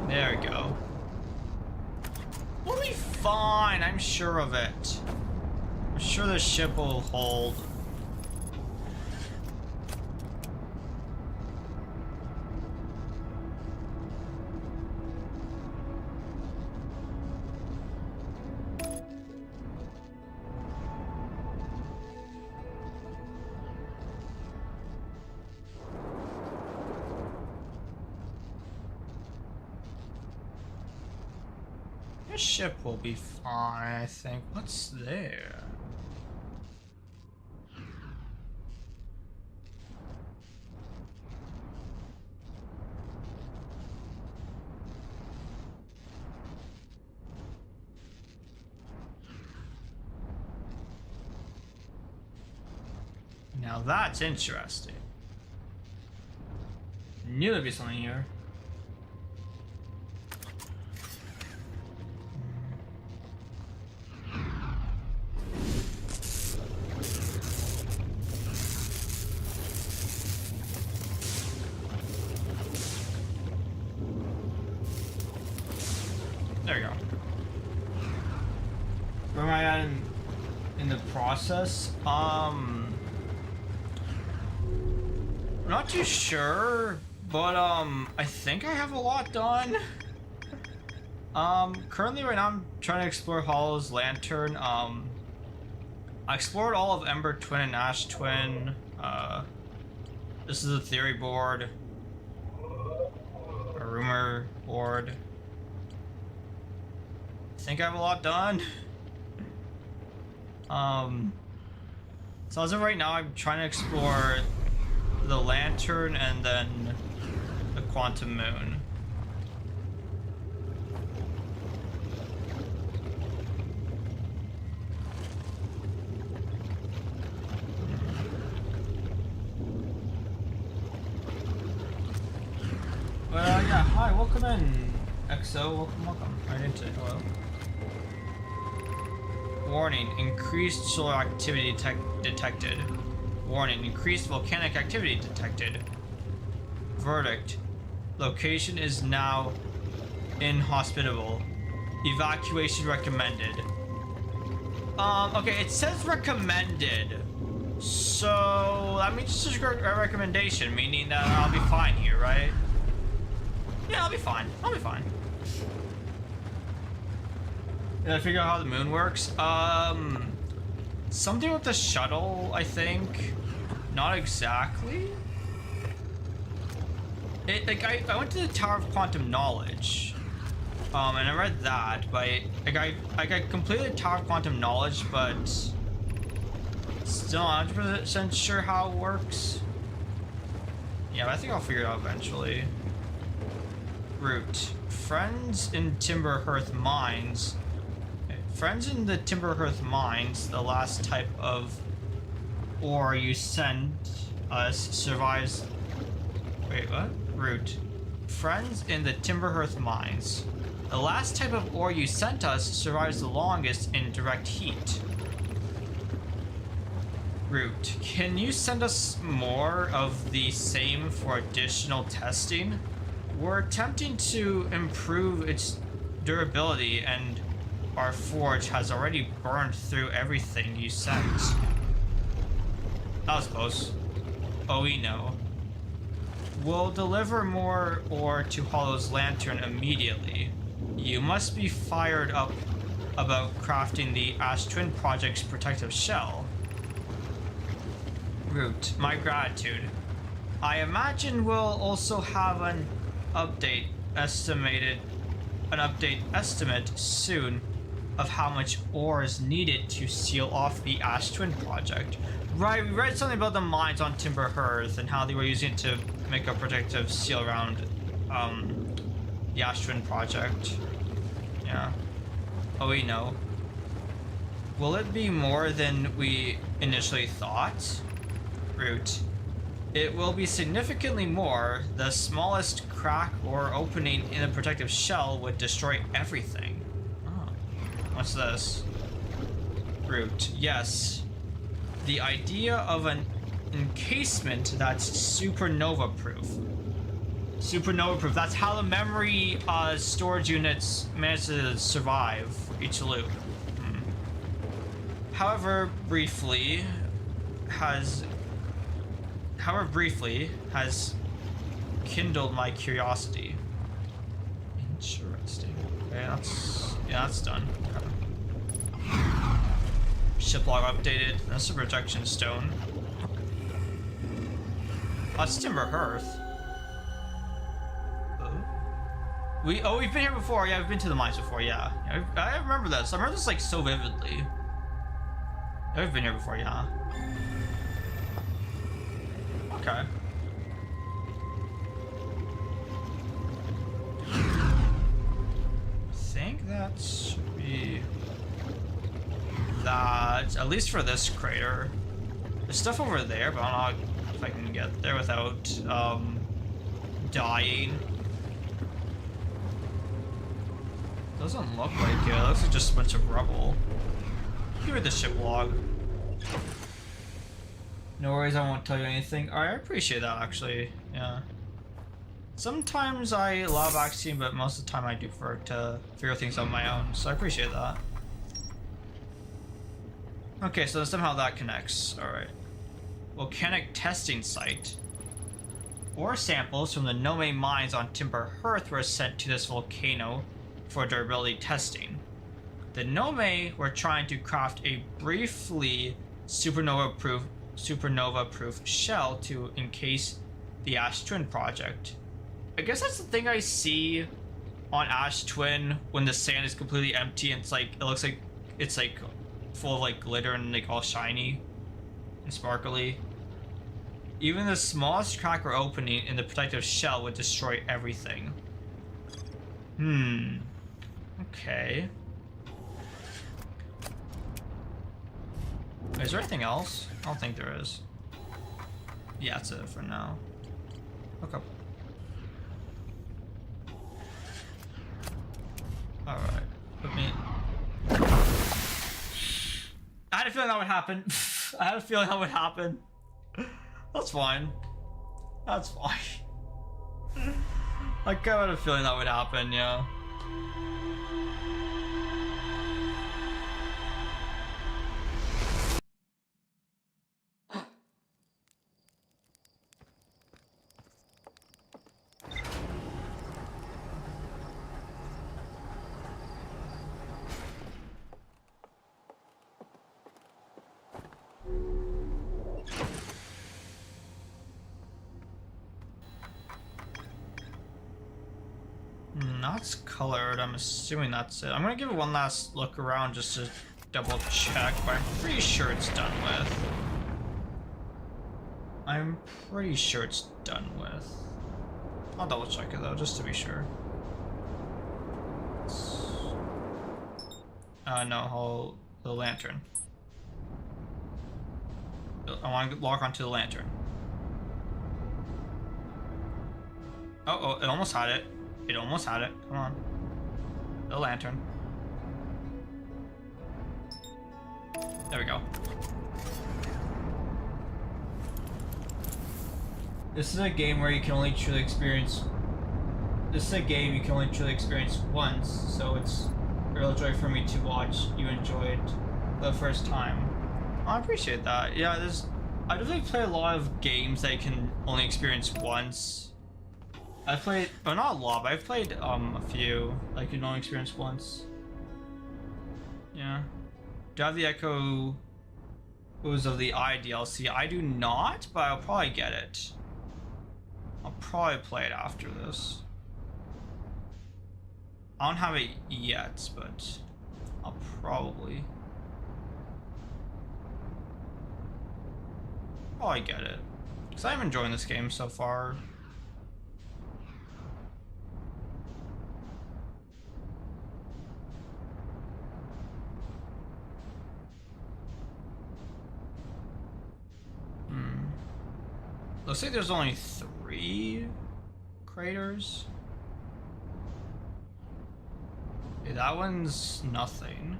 There we go. We'll be fine. I'm sure of it. I'm sure the ship will hold. Your ship will be fine, I think. What's there? Now that's interesting. Knew there'd be something here. There we go. Where am I at in the process? I'm not too sure, but I think I have a lot done. Currently right now I'm trying to explore Hollow's Lantern. I explored all of Ember Twin and Ash Twin. This is a theory board. A rumor board. I think I have a lot done. So as of right now, I'm trying to explore the lantern and then the quantum moon. But welcome in. XO, welcome. I didn't say hello. Warning, increased solar activity detected. Warning, increased volcanic activity detected. Verdict, location is now inhospitable. Evacuation recommended. Okay, it says recommended. So, that means it's just a recommendation, meaning that I'll be fine here, right? Yeah, I'll be fine. I'll be fine. Did I figure out how the moon works? Something with the shuttle, I think. Not exactly. I went to the Tower of Quantum Knowledge. And I read that, but I completed the Tower of Quantum Knowledge, but still not 100% sure how it works. Yeah, but I think I'll figure it out eventually. Route. Friends in Timberhearth Mines. Friends in the Timberhearth Mines, the last type of ore you sent us survives. Wait, what? Route. Friends in the Timberhearth Mines. The last type of ore you sent us survives the longest in direct heat. Route. Can you send us more of the same for additional testing? We're attempting to improve its durability, and our forge has already burned through everything you sent. That was close. Oh, we know. We'll deliver more ore to Hollow's Lantern immediately. You must be fired up about crafting the Ash Twin Project's protective shell. Root, my gratitude. I imagine we'll also have an update estimate soon of how much ore is needed to seal off the Ash Twin Project. Right, we read something about the mines on Timberhearth and how they were using it to make a protective seal around the Ash Twin Project. Yeah. Oh, we know. Will it be more than we initially thought? Root. It will be significantly more. The smallest crack or opening in a protective shell would destroy everything. Oh. What's this? Root. Yes. The idea of an encasement that's supernova proof. Supernova proof. That's how the memory storage units manage to survive each loop. However briefly has kindled my curiosity. Interesting. Okay, that's done. Okay. Ship log updated. That's a protection stone. That's Timberhearth. We've been here before. Yeah, we've been to the mines before. Yeah, I remember this. I remember this like so vividly. Yeah, we've been here before. Yeah. Okay. I think that should be that, at least for this crater. There's stuff over there, but I don't know if I can get there without dying. Doesn't look like it. It looks like just a bunch of rubble. Give me the ship log. No worries, I won't tell you anything. Alright, I appreciate that actually. Yeah. Sometimes I love backseating, but most of the time I do prefer to figure things out on my own, so I appreciate that. Okay, so somehow that connects. Alright. Volcanic testing site. Ore samples from the Nome mines on Timberhearth were sent to this volcano for durability testing. The Nome were trying to craft a briefly supernova-proof shell to encase the Ash Twin Project. I guess that's the thing I see on Ash Twin when the sand is completely empty and it's like, it looks like it's like full of like glitter and like all shiny and sparkly. Even the smallest crack or opening in the protective shell would destroy everything. Okay. Is there anything else? I don't think there is. Yeah, that's it for now. Okay. a feeling that would happen. I had a feeling that would happen. That's fine. That's fine. I kind of had a feeling that would happen, yeah. That's colored. I'm assuming that's it. I'm gonna give it one last look around just to double check, but I'm pretty sure it's done with. I'm pretty sure it's done with. I'll double check it though, just to be sure. No, the lantern. I want to lock onto the lantern. Oh, it almost had it. It almost had it. Come on. The lantern. There we go. This is a game where you can only truly experience... This is a game you can only truly experience once, so it's a real joy for me to watch you enjoy it for the first time. I appreciate that. Yeah, I definitely play a lot of games that you can only experience once. I've played, well, not a lot, but I've played a few like you can only experience once. Yeah. Do I have the Echoes of the Eye DLC? I do not, but I'll probably get it. I'll probably play it after this. I don't have it yet, but I'll probably get it. Because I'm enjoying this game so far. Looks like there's only 3 craters. Okay, that one's nothing.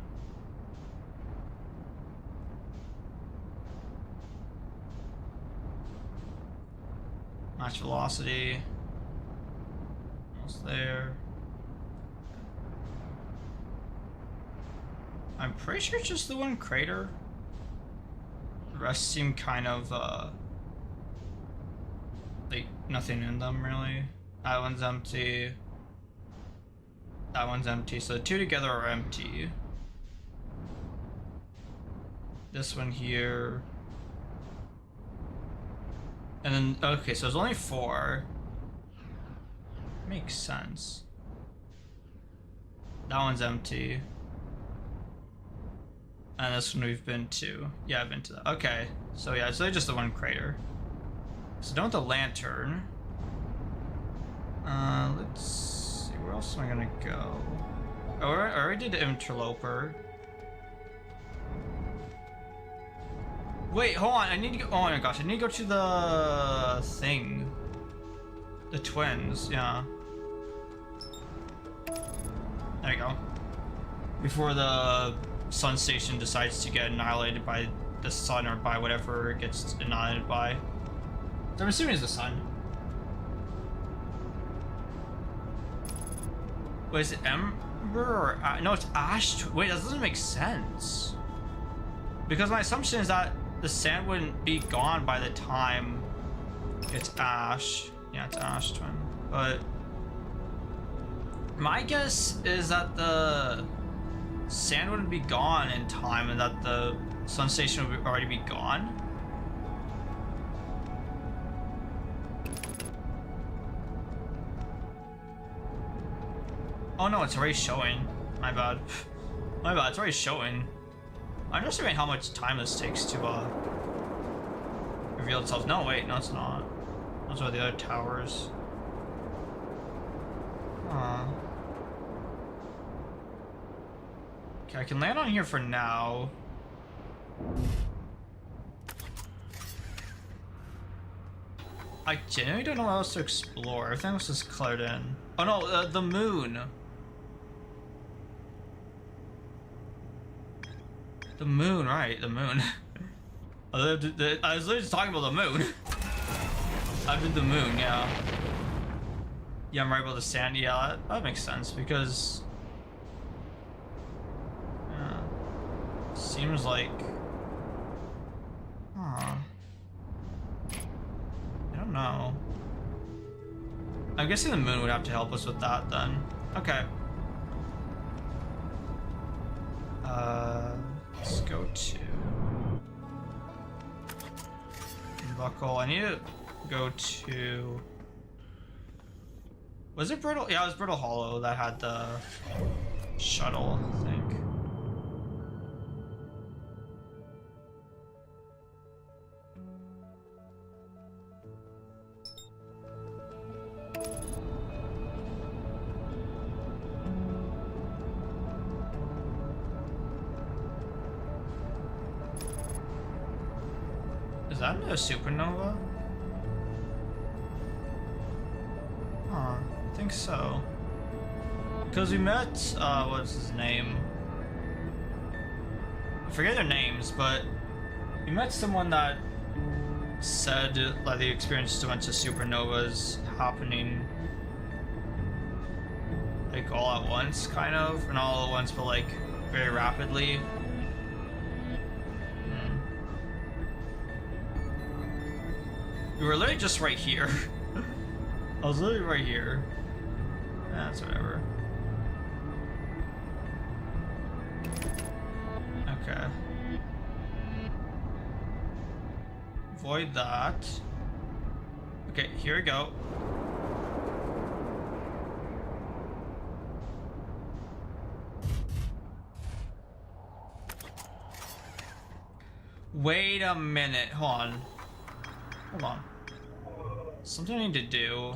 Match velocity. Almost there. I'm pretty sure it's just the one crater. The rest seem kind of like nothing in them really. That one's empty. That one's empty. So the 2 together are empty. This one here. And then, okay, so there's only 4. Makes sense. That one's empty. And this one we've been to. Yeah, I've been to that. Okay, so yeah, it's really just the one crater. So done with the lantern. Let's see, where else am I gonna go? Oh, I already did the interloper. Wait, hold on, I need to go, oh my gosh, I need to go to the thing. The twins, yeah. There you go. Before the sun station decides to get annihilated by the sun or by whatever it gets annihilated by. So I'm assuming it's the sun. Wait, is it Ember or... no, it's Ash. Wait, that doesn't make sense. Because my assumption is that the sand wouldn't be gone by the time it's Ash. Yeah, it's Ash Twin. But my guess is that the sand wouldn't be gone in time and that the sun station would already be gone. Oh no, it's already showing. My bad. My bad, it's already showing. I'm underestimating how much time this takes to reveal itself. No, wait, no it's not. Those are the other towers. Okay, I can land on here for now. I genuinely don't know what else to explore. Everything else is colored in. Oh no, the moon. The moon, right? The moon. I was literally just talking about the moon. I did the moon, yeah. Yeah, I'm right about the sand. Yeah, that makes sense because. Yeah. Seems like. Huh. I don't know. I'm guessing the moon would have to help us with that then. Okay. Let's go to buckle. I need to go to. Was it Brittle? Yeah, it was Brittle Hollow that had the shuttle, I think. Is that a supernova? Huh, I think so. Because we met, what's his name? I forget their names, but we met someone that said that they experienced a bunch of supernovas happening like all at once, kind of. Or not all at once, but like very rapidly. We were literally just right here. I was literally right here. That's whatever. Okay. Avoid that. Okay, here we go. Wait a minute. Hold on. Hold on. Something I need to do.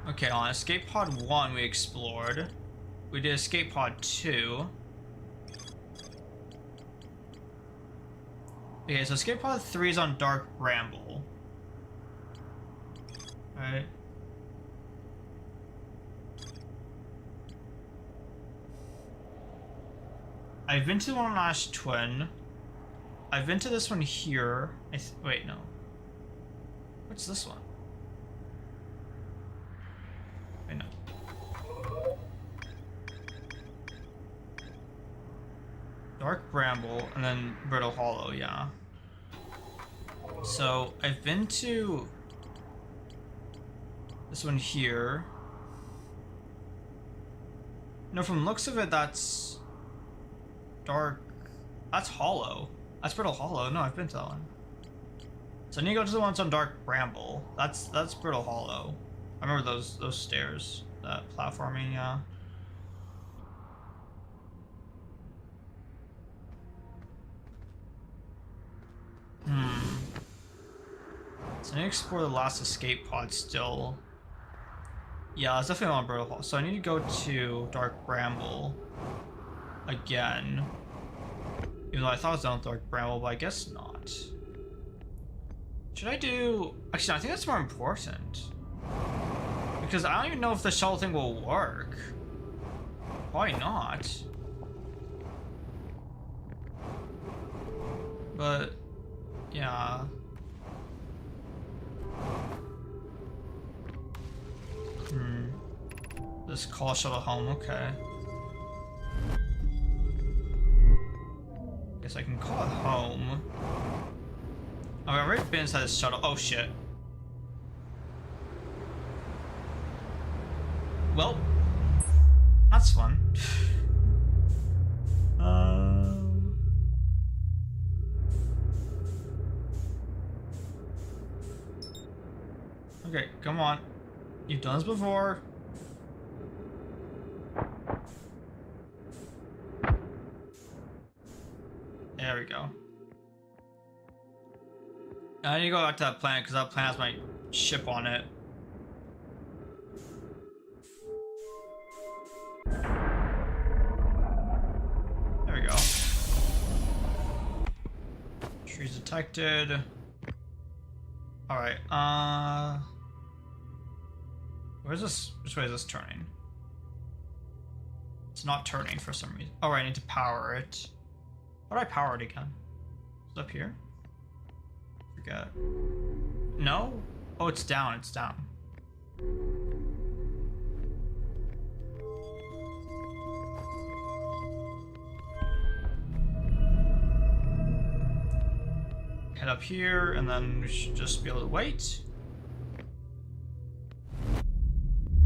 Okay, on Escape Pod 1 we explored. We did Escape Pod 2. Okay, so Escape Pod 3 is on Dark Bramble. Alright. I've been to the one on Ash Twin. I've been to this one here. Wait, no. What's this one? Wait, no. Dark Bramble and then Brittle Hollow, yeah. So I've been to this one here. No, from looks of it, that's Dark. That's Hollow. That's Brittle Hollow. No, I've been to that one. So I need to go to the ones on Dark Bramble. That's Brittle Hollow. I remember those stairs. That platforming, yeah. So I need to explore the last escape pod still. Yeah, it's definitely on Brittle Hollow. So I need to go to Dark Bramble again. Even though I thought it was down with Dark Bramble, but I guess not. Should I do... Actually, no, I think that's more important. Because I don't even know if the shuttle thing will work. Probably not. But, yeah. Just call shuttle home, okay. Guess I can call it home. Oh, I've already been inside this shuttle. Oh shit. Well, that's fun. Okay, come on. You've done this before. There we go. I need to go back to that planet because that planet has my ship on it. There we go. Trees detected. Alright, Where's this? Which way is this turning? It's not turning for some reason. Oh, right, I need to power it. How do I power it again? Is it up here? Forget. No? Oh, it's down. It's down. Head up here, and then we should just be able to wait.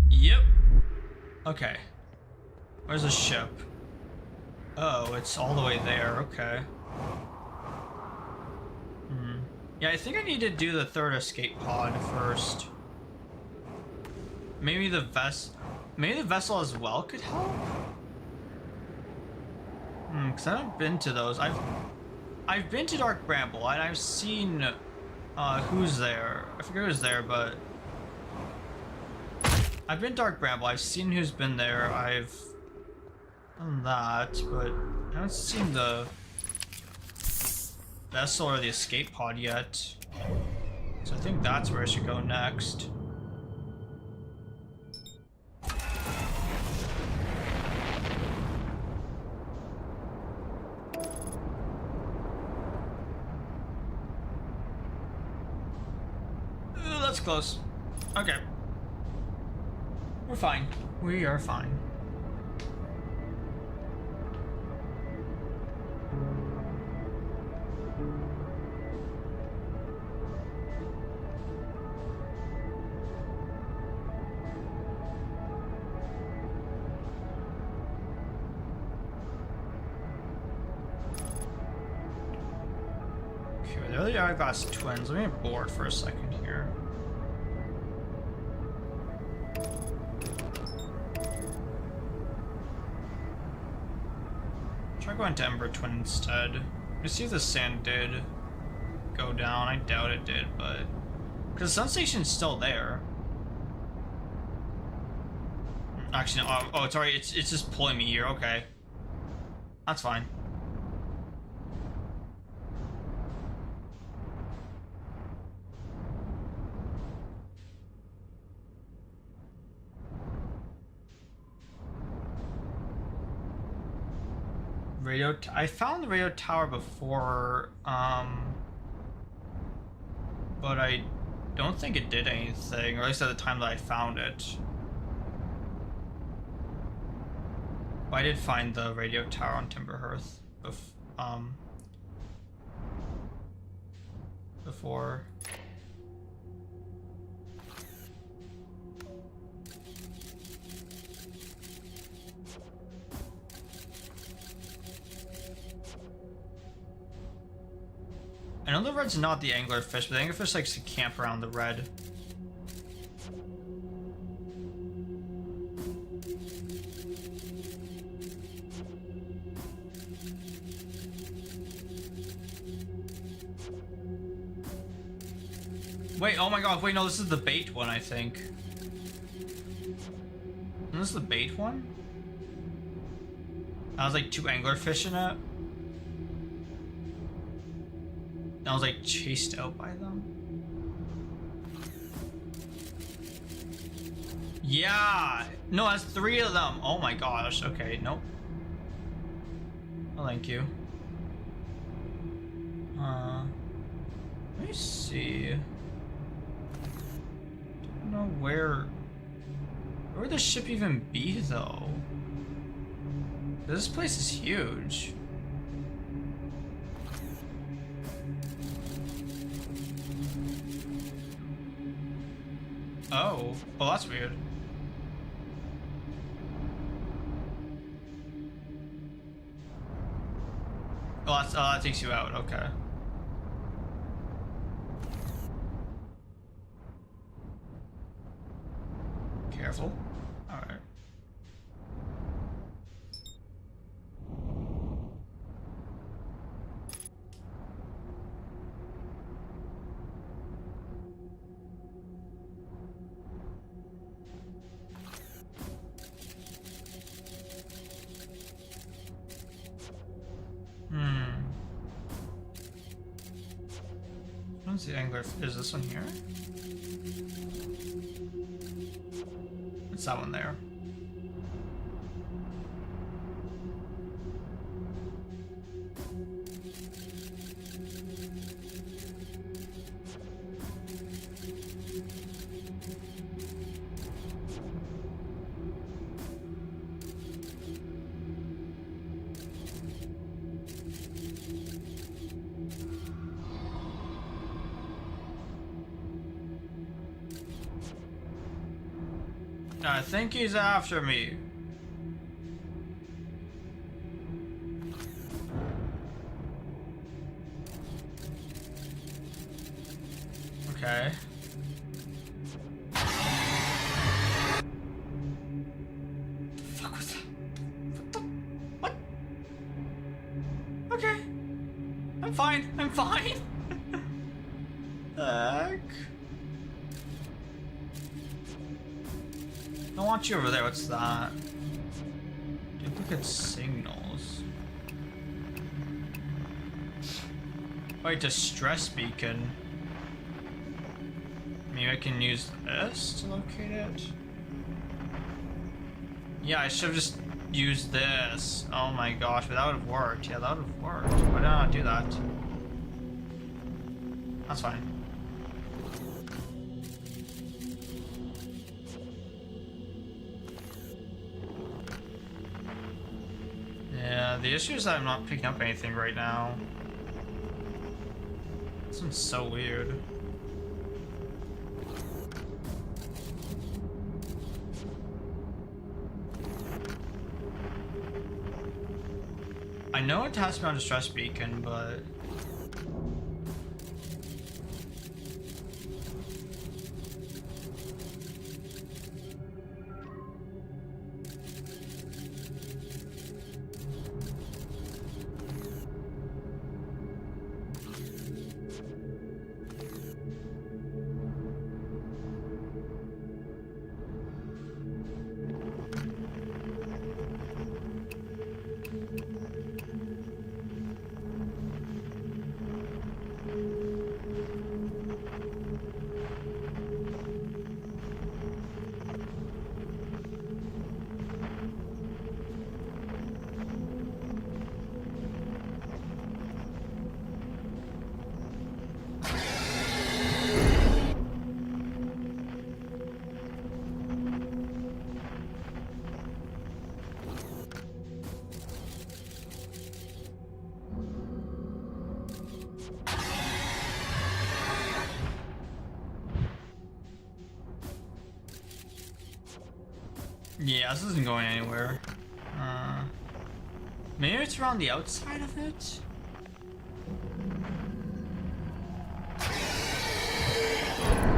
Yep. Okay. Where's the ship? Oh, it's all the way there. Okay. Yeah, I think I need to do the third escape pod first. Maybe the vessel as well could help. Because I haven't been to those. I've been to Dark Bramble and I've seen who's there. I forget who's there, but I've been to Dark Bramble. I've seen who's been there. I've done that, but I haven't seen the vessel or the escape pod yet. So I think that's where I should go next. That's close. Okay. We're fine. We are fine. Okay, there they are, Glass Twins. Let me board for a second here. Try going to Ember Twin instead. Let's see if the sand did go down. I doubt it did, but because the sun station's still there. Actually, no. Oh, it's already. It's just pulling me here. Okay, that's fine. I found the radio tower before, but I don't think it did anything, or at least at the time that I found it. But I did find the radio tower on Timberhearth before. I know the red's not the anglerfish, but the anglerfish likes to camp around the red. Wait, oh my god, wait, no, this is the bait one, I think. Isn't this the bait one? That was like 2 anglerfish in it. I was like chased out by them. Yeah! No, that's 3 of them. Oh my gosh. Okay, nope. Oh, thank you. Let me see. Don't know where would the ship even be though? This place is huge. Oh, well that's weird. Oh, that takes you out, okay. Careful. Alright. What's the angler? Is this one here? It's that one there. I think he's after me. Okay. Fuck was that? What the? What? Okay. I'm fine. I'm fine. Heck. I want you over there. What's that? Duplicate signals. Wait, distress beacon. Maybe I can use this to locate it? Yeah, I should have just used this. Oh my gosh, but that would have worked. Yeah, that would have worked. Why did I not do that? That's fine. Yeah, the issue is that I'm not picking up anything right now. This one's so weird. I know it has to be on distress beacon, but yeah, this isn't going anywhere. Maybe it's around the outside of it?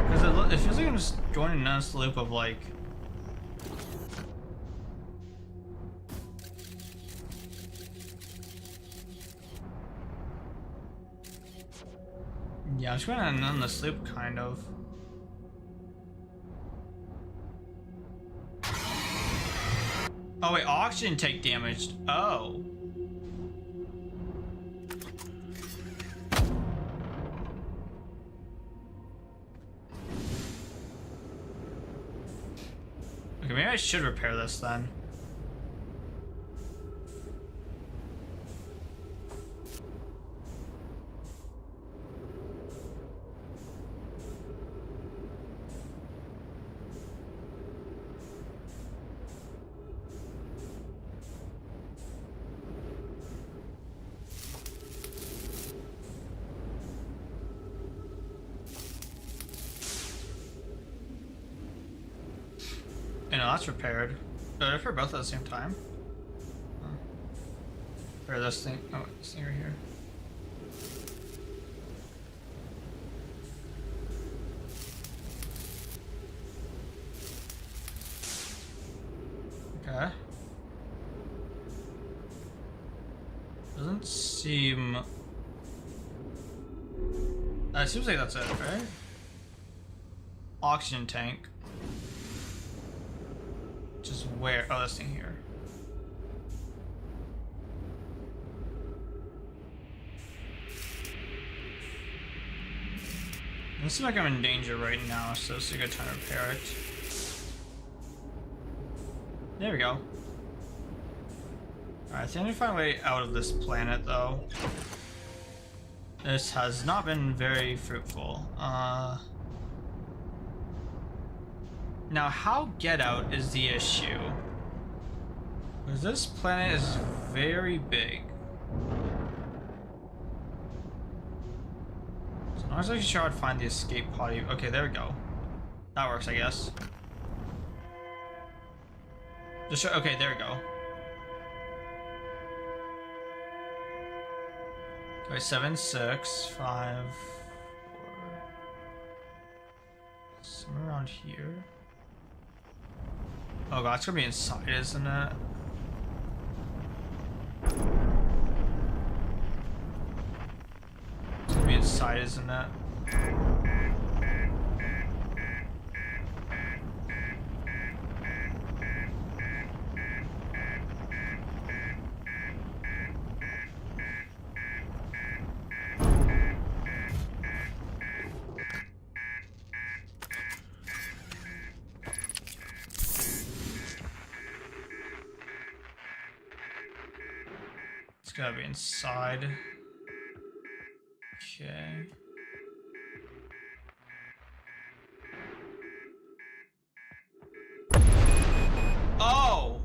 Because it feels like I'm just going in a nice loop of like... Yeah, I'm just going in on this loop, kind of. Oh wait, oxygen take damaged. Oh. Okay, maybe I should repair this then. You know, that's repaired. Did I repair both at the same time? Oh. Repair this thing. Oh, this thing right here. Okay. Doesn't seem... It seems like that's it, right? Oxygen tank. Just where? Oh, this thing here. It seems like I'm in danger right now, so it's a good time to repair it. There we go. Alright, so I need to find a way out of this planet, though. This has not been very fruitful. Now, how get out is the issue? Because this planet is very big. So I'm not actually sure how to find the escape pod. Okay, there we go. That works, I guess. Just show, okay, there we go. Okay, 7, 6, 5, 4. Somewhere around here. Oh god, it's gonna be inside, isn't it? It's gonna be inside, isn't it? It's gotta be inside. Okay. Oh!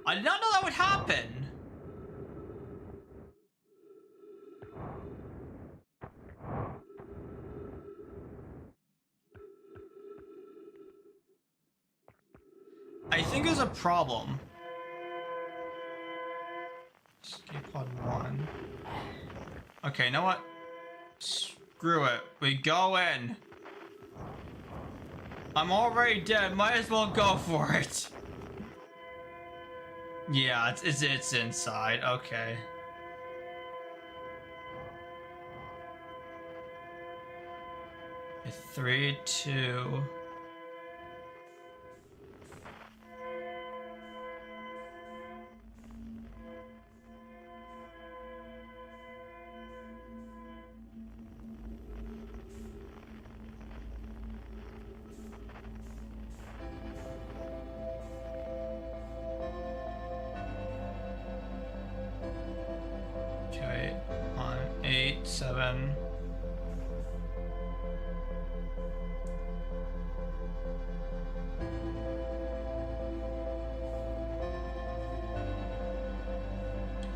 I did not know that would happen. I think there's a problem. Escape pod 1. Okay, you know what? Screw it. We go in. I'm already dead. Might as well go for it. Yeah, it's inside. Okay. Okay, 3, 2. Okay, 1, 8, 7.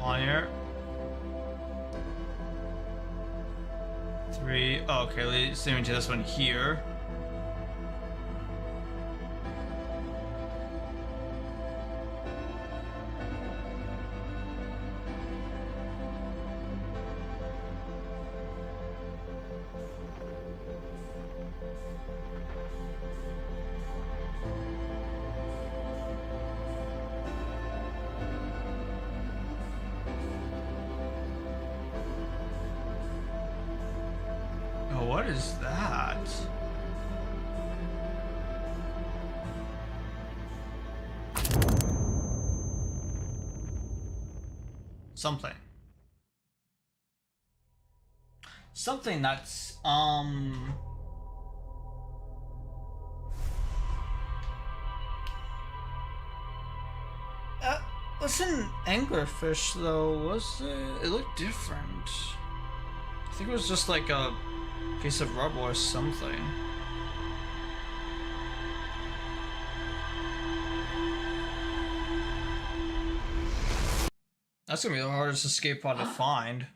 On here. 3. Oh, okay, let's zoom into this one here. Oh, what is that? Something. Something that's, what's an anglerfish though? Was it? It looked different. I think it was just like a piece of rubble or something. That's gonna be the hardest escape pod to find.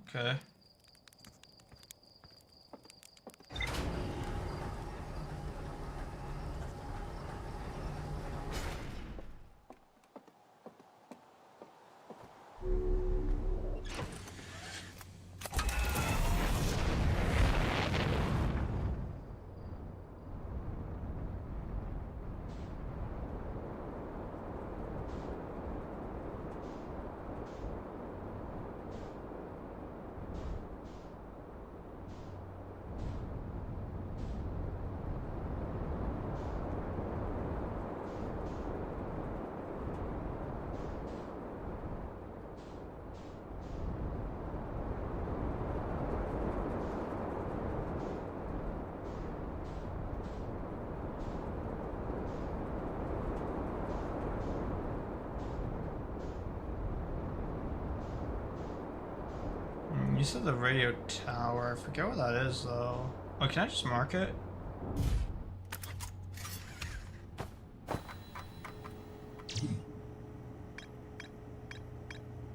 Okay. You said the radio tower. I forget what that is though. Oh, can I just mark it?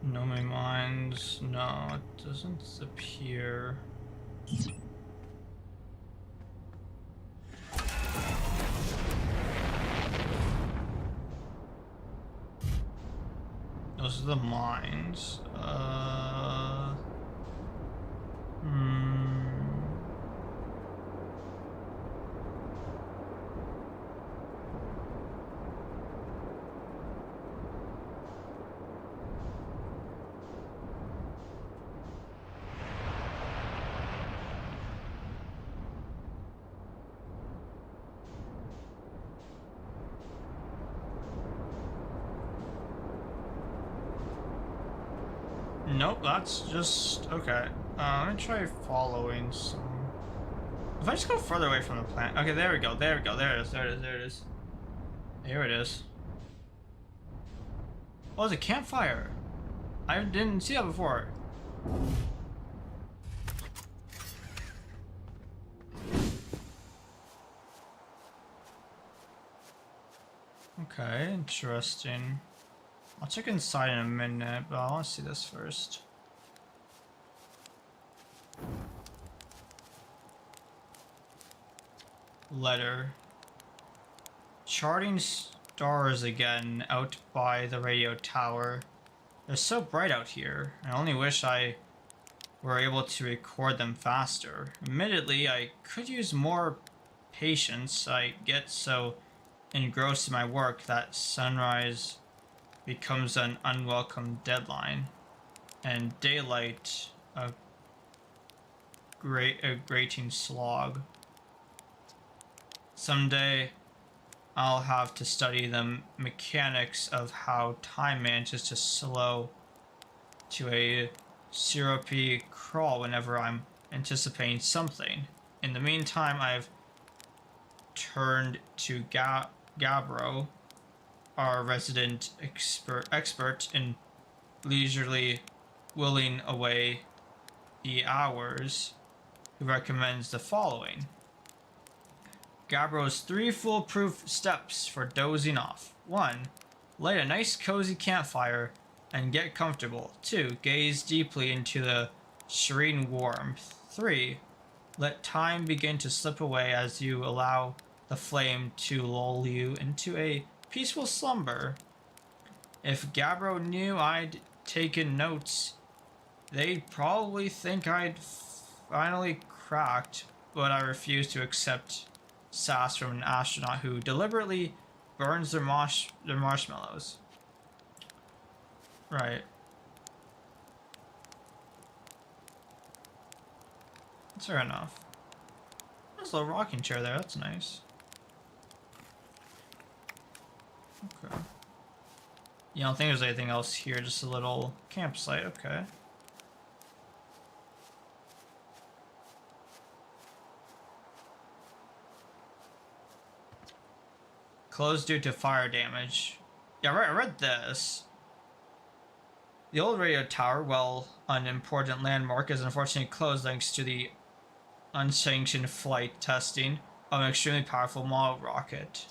No me mines. No, it doesn't appear. Those are the mines. Nope, that's just okay. Let me try following some. If I just go further away from the plant. Okay, there we go. There we go. There it is. There it is. There it is. Here it is. Oh, it's a campfire. I didn't see that before. Okay, interesting. I'll check inside in a minute, but I want to see this first. Letter. Charting stars again out by the radio tower. They're so bright out here. I only wish I were able to record them faster. Admittedly, I could use more patience. I get so engrossed in my work that sunrise becomes an unwelcome deadline, and daylight a grating slog. Someday I'll have to study the mechanics of how time manages to slow to a syrupy crawl whenever I'm anticipating something. In the meantime, I've turned to Gabro, our resident expert in leisurely willing away the hours, who recommends the following. Gabro's 3 foolproof steps for dozing off. 1. Light a nice cozy campfire and get comfortable. 2. Gaze deeply into the serene warmth. 3. Let time begin to slip away as you allow the flame to lull you into a peaceful slumber. If Gabro knew I'd taken notes, they'd probably think I'd finally cracked, but I refuse to accept sass from an astronaut who deliberately burns their marshmallows. Right. That's fair enough. There's a little rocking chair there, that's nice. Okay. You don't think there's anything else here, just a little campsite, okay. Closed due to fire damage. Yeah, right, I read this. The old radio tower, while an important landmark, is unfortunately closed thanks to the unsanctioned flight testing of an extremely powerful model rocket.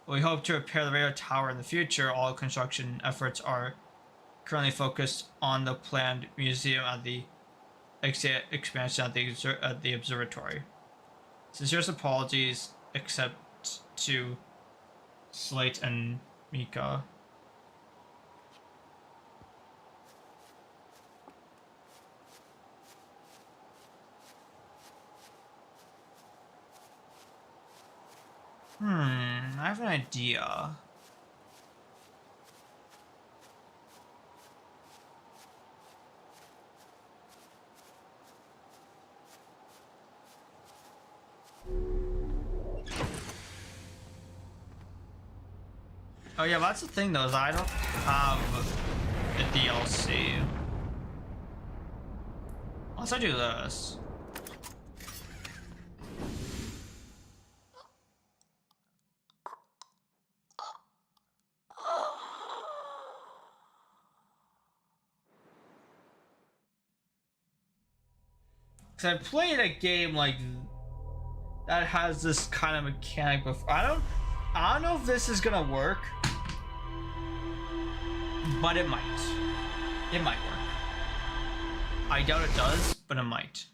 We hope to repair the radio tower in the future. All construction efforts are currently focused on the planned museum at the expansion at the observatory. Sincerest apologies, except to Slate and Mika. I have an idea. Oh yeah, that's the thing though, is I don't have the DLC. Unless I do this. Because I played a game like that has this kind of mechanic before. I don't know if this is gonna work, but it might. It might work. I doubt it does, but it might.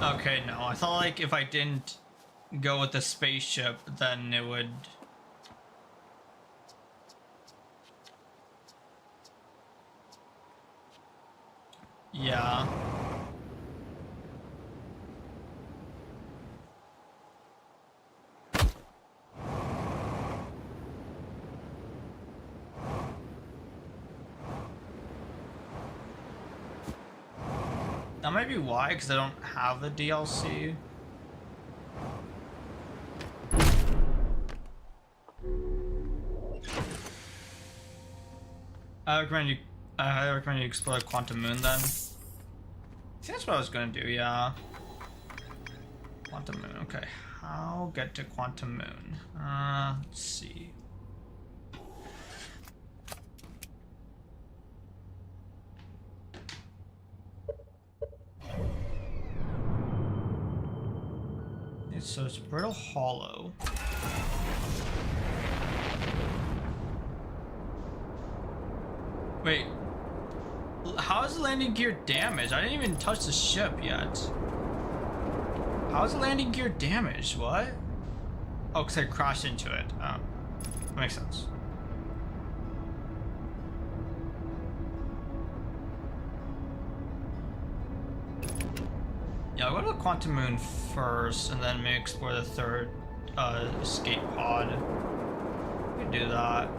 Okay, no. I thought like if I didn't go with the spaceship, then it would... Yeah. That might be why, because I don't have the DLC. I highly recommend you explore Quantum Moon then. See, that's what I was gonna do, yeah. Quantum Moon, okay. How get to Quantum Moon? Let's see. So it's Brittle Hollow. Wait, how is the landing gear damaged? I didn't even touch the ship yet. How is the landing gear damaged? What? Oh, because I crashed into it. Oh, that makes sense. Yeah, I'll go to the Quantum Moon first, and then maybe explore the third escape pod. We can do that.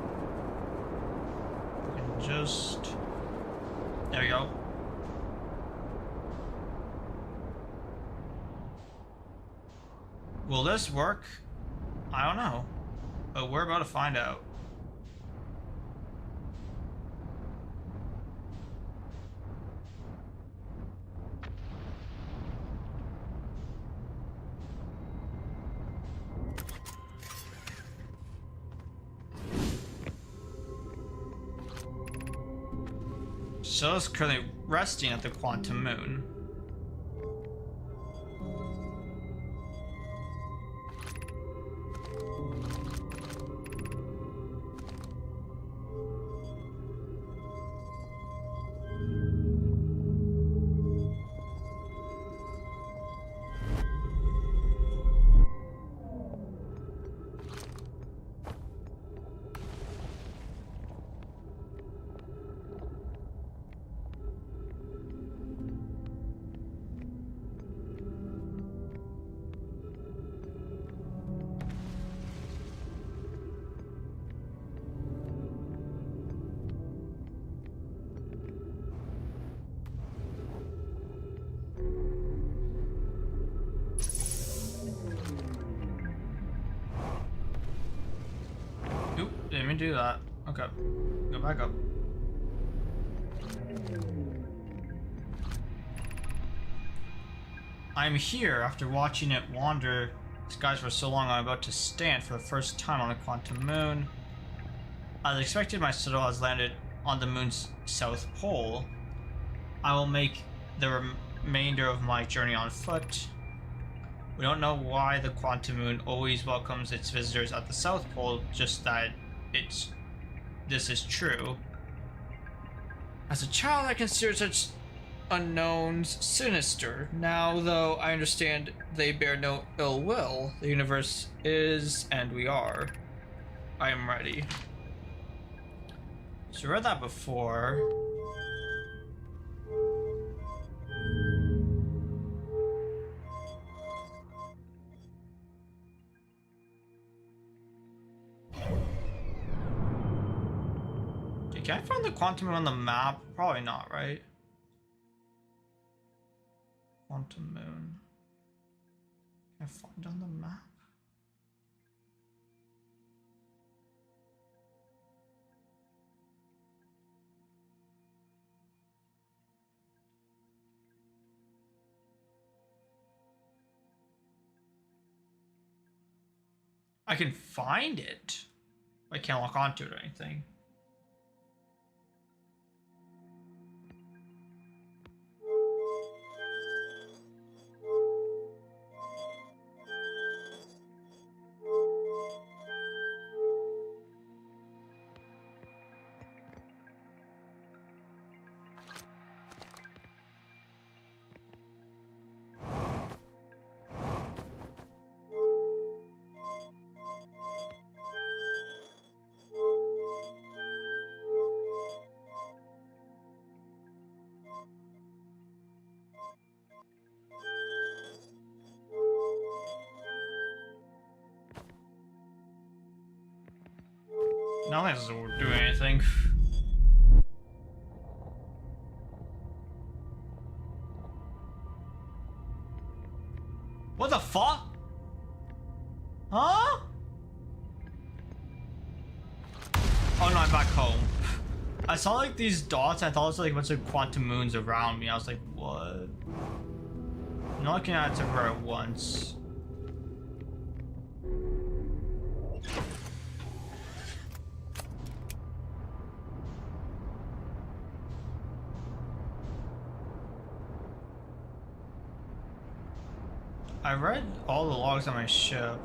We can just... There we go. Will this work? I don't know, but we're about to find out. So it's currently resting at the Quantum Moon. Didn't even do that. Okay. Go back up. I'm here after watching it wander the skies for so long. I'm about to stand for the first time on the Quantum Moon. As expected, my shuttle has landed on the moon's south pole. I will make the remainder of my journey on foot. We don't know why the Quantum Moon always welcomes its visitors at the South Pole, just that this is true. As a child, I considered such unknowns sinister. Now, though, I understand they bear no ill will. The universe is, and we are. I am ready. So I read that before. Can I find the Quantum Moon on the map? Probably not, right? Quantum moon. Can I find on the map? I can find it. I can't lock onto it or anything. No, that doesn't do anything. What the fuck? Huh? Oh no, I'm back home. I saw like these dots. I thought it was like a bunch of quantum moons around me. I was like, what? I'm not looking at it everywhere at once. I read all the logs on my ship.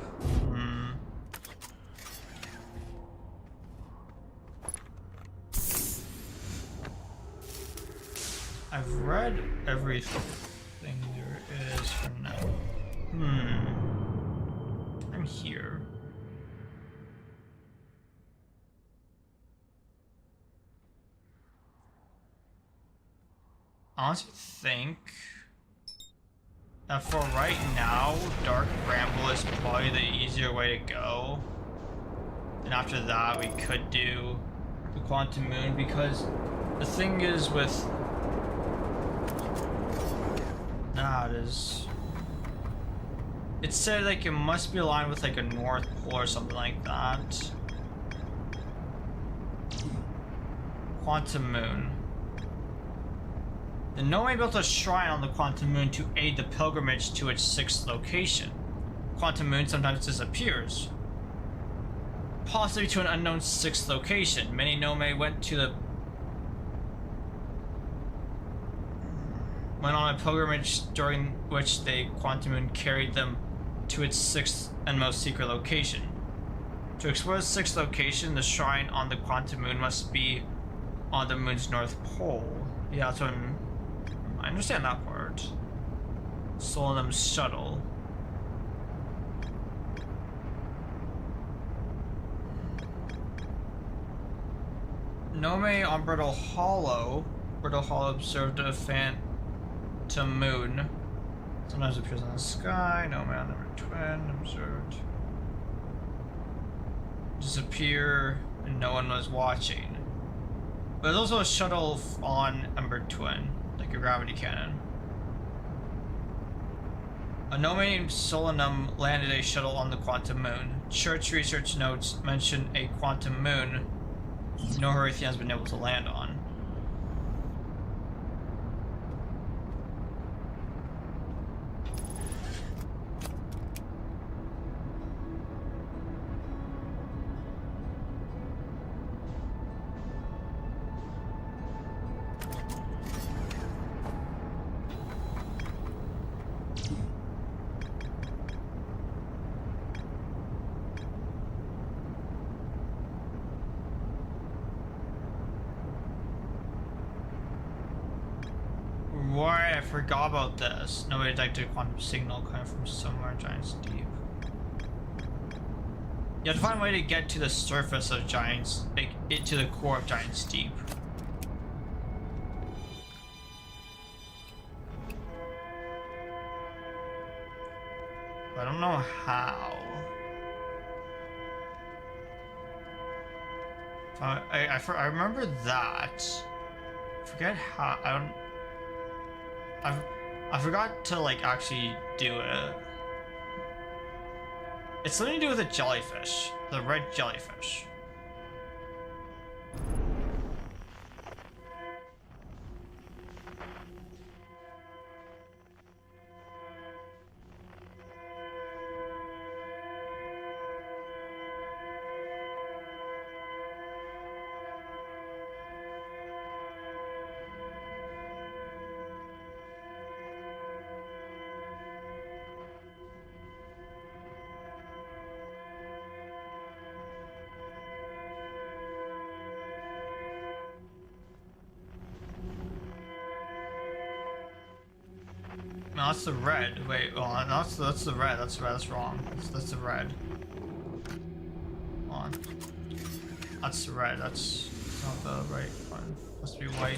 I've read everything there is for now. I'm here. I honestly think that for right now, Dark Bramble is probably the easier way to go. And after that, we could do the Quantum Moon, because the thing is with that is, it said like it must be aligned with like a North Pole or something like that. Quantum Moon. The Nomad built a shrine on the Quantum Moon to aid the pilgrimage to its 6th location. Quantum Moon sometimes disappears, possibly to an unknown 6th location. Many Nomad went on a pilgrimage during which the Quantum Moon carried them to its 6th and most secret location. To explore the 6th location, the shrine on the Quantum Moon must be on the moon's North Pole. Yeah, that's what I understand that part. Solemn's shuttle. Nome on Brittle Hollow. Brittle Hollow observed a phantom moon. Sometimes appears in the sky. Nome on number twin observed disappear, and no one was watching. But there's also a shuttle on Ember Twin, like a gravity cannon. A Nome named Solanum landed a shuttle on the Quantum Moon. Church research notes mention a Quantum Moon no Horathian has been able to land on. Right, I forgot about this. Nobody detected a quantum signal coming from somewhere in Giant's Deep. You have to find a way to get to the surface of Giant's, like, to the core of Giant's Deep. But I don't know how. I remember that. Forget how. I forgot to like actually do it. It's something to do with a jellyfish. The red jellyfish. No, that's the red. Wait, oh, that's the red. That's red. That's wrong. That's the red. Hold on. That's the red. That's not the right one. Must be white.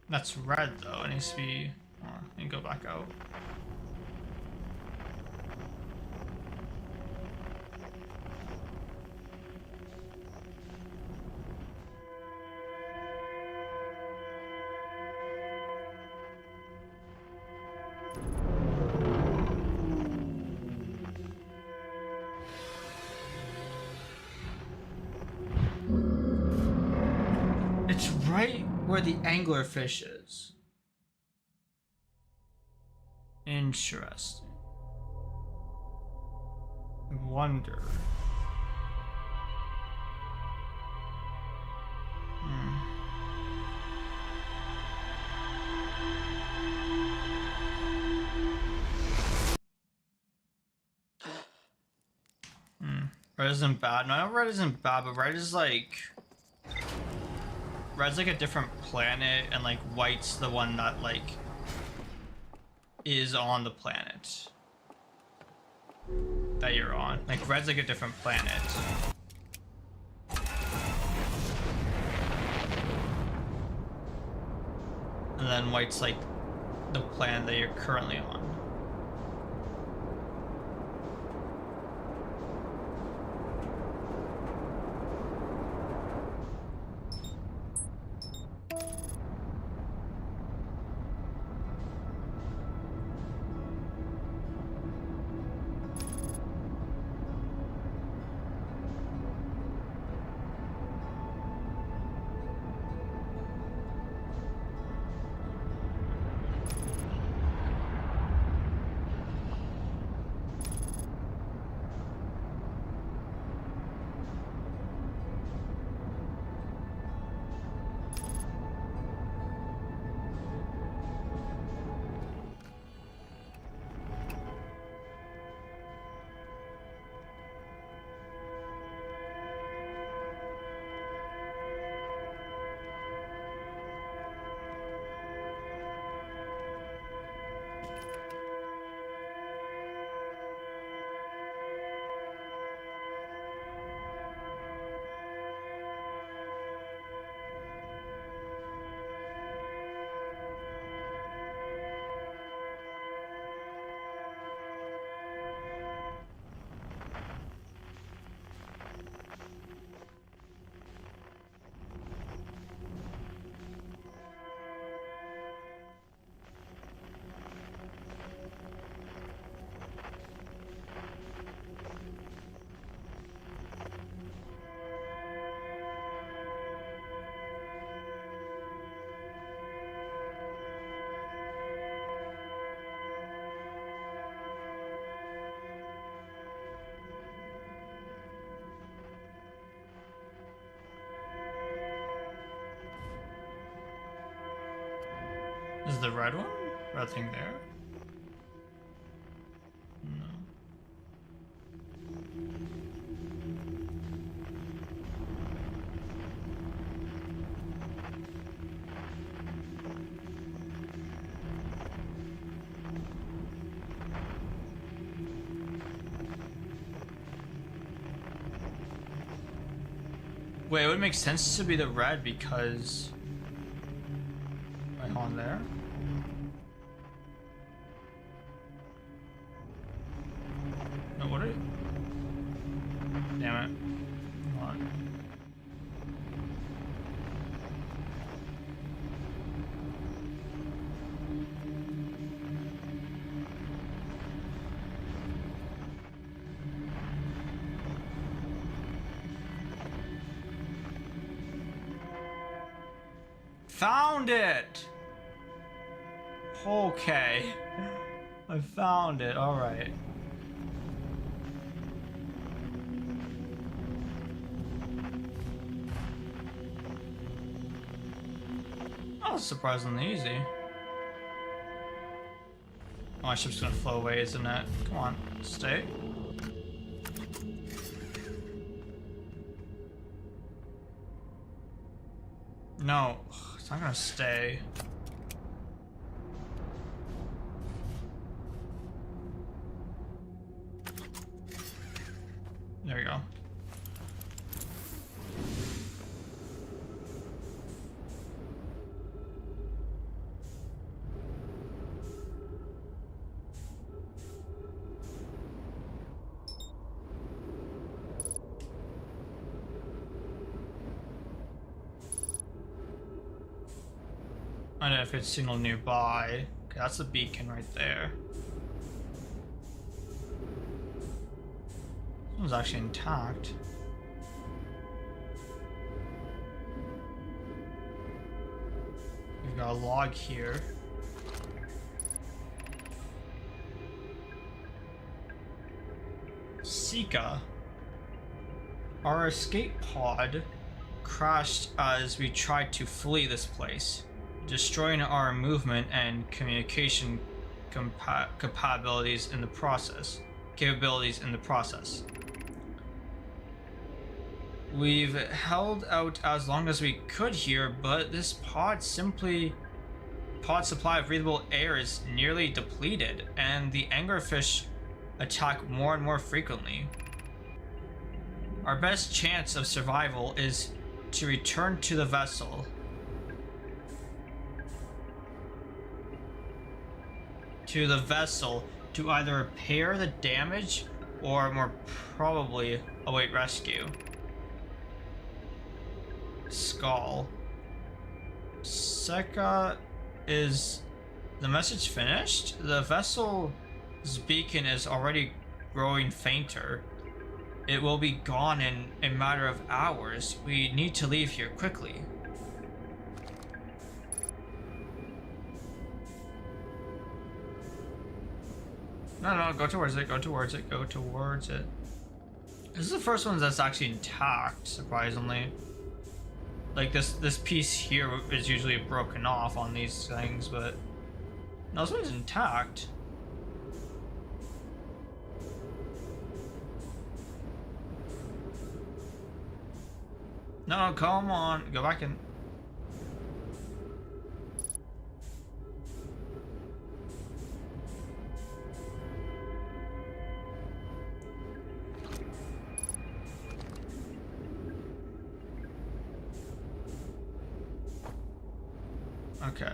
That's red though. It needs to be. And go back out. It's right where the anglerfish is. Interesting. I wonder. Red isn't bad. No, red isn't bad, but red is like... Red's like a different planet, and like white's the one that like is on the planet that you're on. Like red's like a different planet. And then white's like the planet that you're currently on. Is the red one? Red thing there? No. Wait, it would make sense to be the red because... Wait, on there? No, what are you? Damn it. Come on. Found it! Okay. I found it, alright. That was surprisingly easy. Oh, my ship's gonna flow away, isn't it? Come on, stay. No, it's not gonna stay. There we go. Identified signal nearby. Okay, that's the beacon right there. This one's actually intact. We've got a log here. Sika. Our escape pod crashed as we tried to flee this place, destroying our movement and communication capabilities in the process. We've held out as long as we could here, but this pod supply of breathable air is nearly depleted, and the anglerfish attack more and more frequently. Our best chance of survival is to return to the vessel. To either repair the damage or more probably await rescue. Skull. Seka, is the message finished? The vessel's beacon is already growing fainter. It will be gone in a matter of hours. We need to leave here quickly. No, go towards it, go towards it, go towards it. This is the first one that's actually intact, surprisingly. Like this piece here is usually broken off on these things, but no, this one's intact. No, come on, go back in. Okay.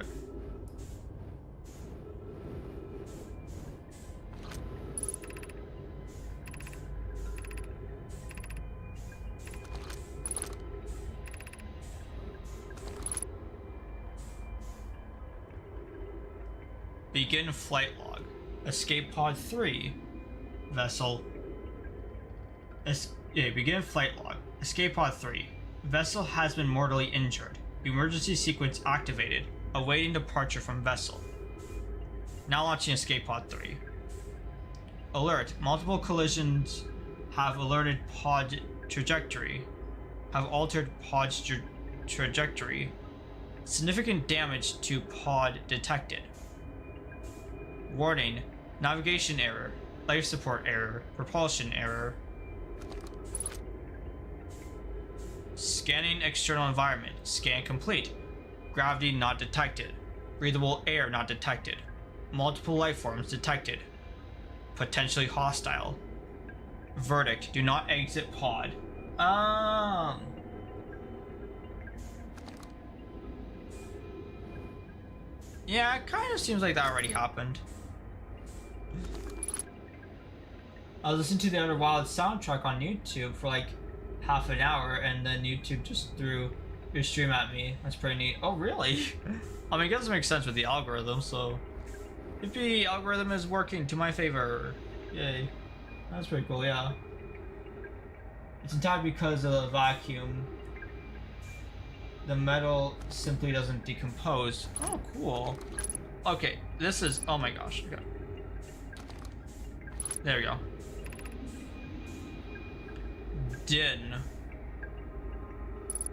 Begin flight log. Escape pod 3. Vessel. Begin flight log. Escape pod 3. Vessel has been mortally injured. Emergency sequence activated. Awaiting departure from vessel. Now launching escape pod 3. Alert. Multiple collisions have altered pod trajectory. Significant damage to pod detected. Warning. Navigation error. Life support error. Propulsion error. Scanning external environment. Scan complete. Gravity not detected. Breathable air not detected. Multiple life forms detected. Potentially hostile. Verdict. Do not exit pod. Yeah, it kind of seems like that already happened. I was listening to the Outer Wild soundtrack on YouTube for like half an hour, and then YouTube just threw your stream at me. That's pretty neat. Oh, really? I mean, it doesn't make sense with the algorithm, so... If the algorithm is working to my favor. Yay. That's pretty cool, yeah. It's entirely because of the vacuum. The metal simply doesn't decompose. Oh, cool. Okay, this is... Oh my gosh. Okay. There we go. Din.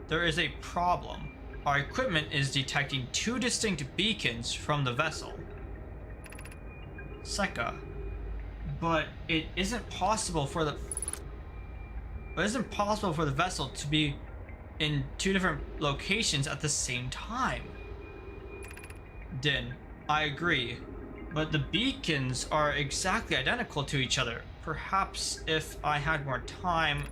There is a problem. Our equipment is detecting two distinct beacons from the vessel. Secca. But it isn't possible for the... But it isn't possible for the vessel to be in two different locations at the same time. Din. I agree. But the beacons are exactly identical to each other. Perhaps if I had more time...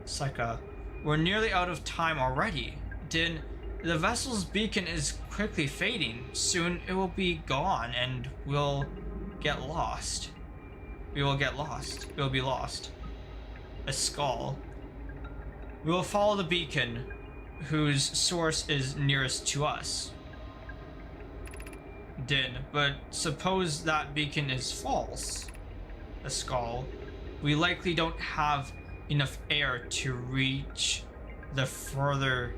Secca. We're nearly out of time already. Din, the vessel's beacon is quickly fading. Soon it will be gone and we'll get lost. We will get lost. We'll be lost. A skull. We will follow the beacon, whose source is nearest to us. Din, but suppose that beacon is false. A skull. We likely don't have enough air to reach the farther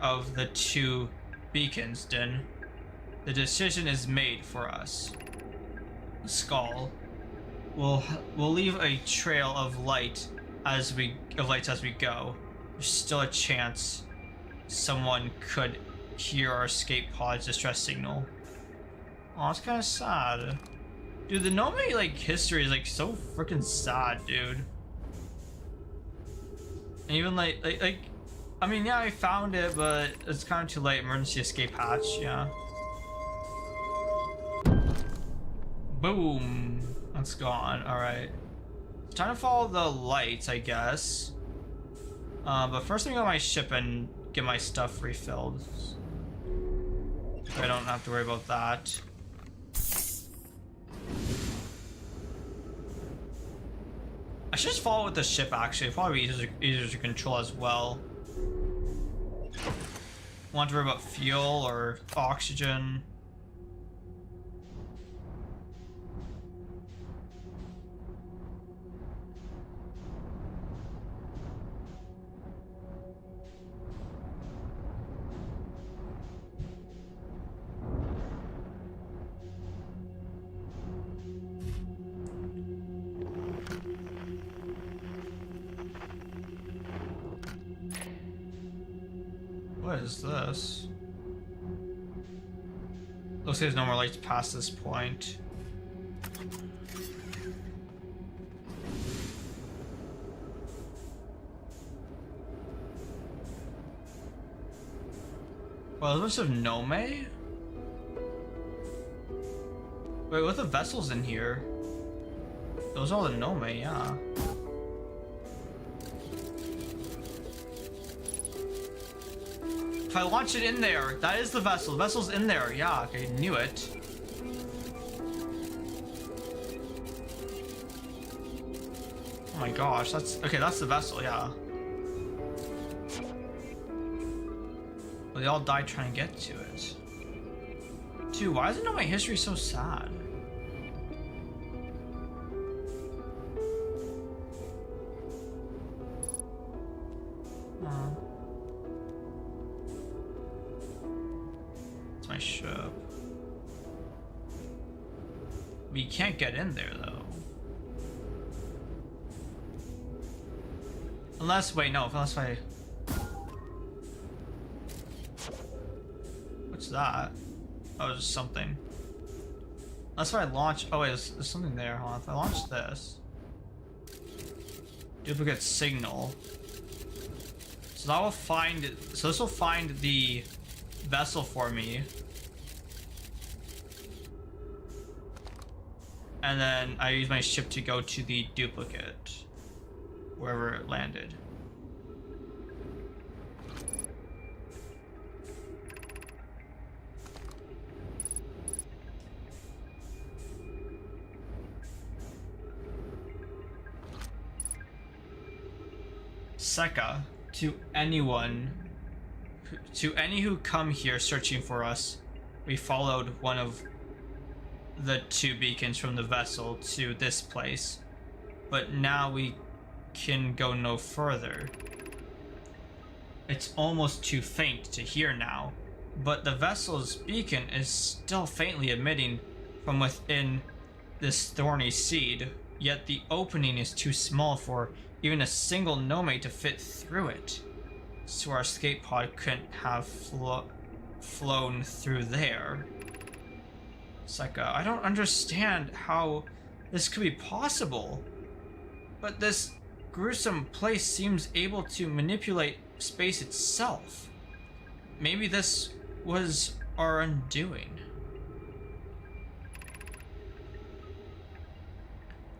of the two beacons, Din. The decision is made for us. Skull. We'll leave a trail of lights as we go. There's still a chance someone could hear our escape pod's distress signal. Oh, it's kind of sad. Dude, the Nome, like, history is, like, so freaking sad, dude. And even, like, I mean, yeah, I found it, but it's kind of too late. Emergency escape hatch, yeah. Boom. That's gone. Alright. Time to follow the lights, I guess. But first let me go to my ship and get my stuff refilled. So I don't have to worry about that. I should just follow with the ship, actually. It'll probably be easier to control as well. Want to worry about fuel or oxygen. What is this? Looks like there's no more lights past this point. Well, there's a bunch of Nome? Wait, what the vessels in here? Those are all the Nome, yeah. If I launch it in there, that is the vessel. The vessel's in there. Yeah, okay, knew it. Oh my gosh, that's okay. That's the vessel. Yeah. Well, they all died trying to get to it. Dude, why doesn't know my history so sad? My ship. We can't get in there though. Unless, wait, no, unless I... What's that? Oh, just something. Unless I launch... Oh wait, there's something there, huh? If I launch this... Duplicate signal. So that will find... So this will find the vessel for me. And then I use my ship to go to the duplicate, wherever it landed. Seka, to anyone, to any who come here searching for us, we followed one of the 2 beacons from the vessel to this place, but now we can go no further. It's almost too faint to hear now, but the vessel's beacon is still faintly emitting from within this thorny seed, yet the opening is too small for even a single gnome to fit through it. So our escape pod couldn't have flown through there. It's like, I don't understand how this could be possible. But this gruesome place seems able to manipulate space itself. Maybe this was our undoing.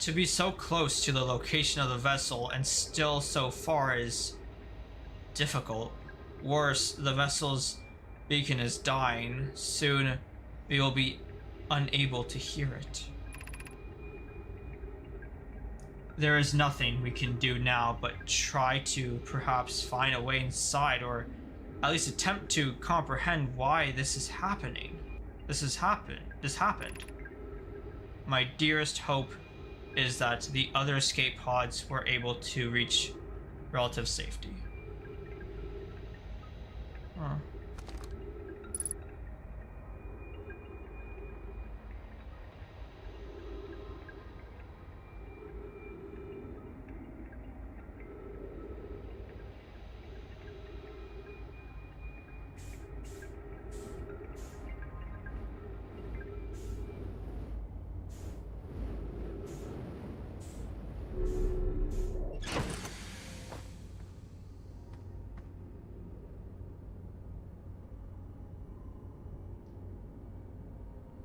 To be so close to the location of the vessel and still so far is difficult. Worse, the vessel's beacon is dying. Soon we will be unable to hear it. There is nothing we can do now but try to perhaps find a way inside, or at least attempt to comprehend why this is happening. This happened. My dearest hope is that the other escape pods were able to reach relative safety. Huh.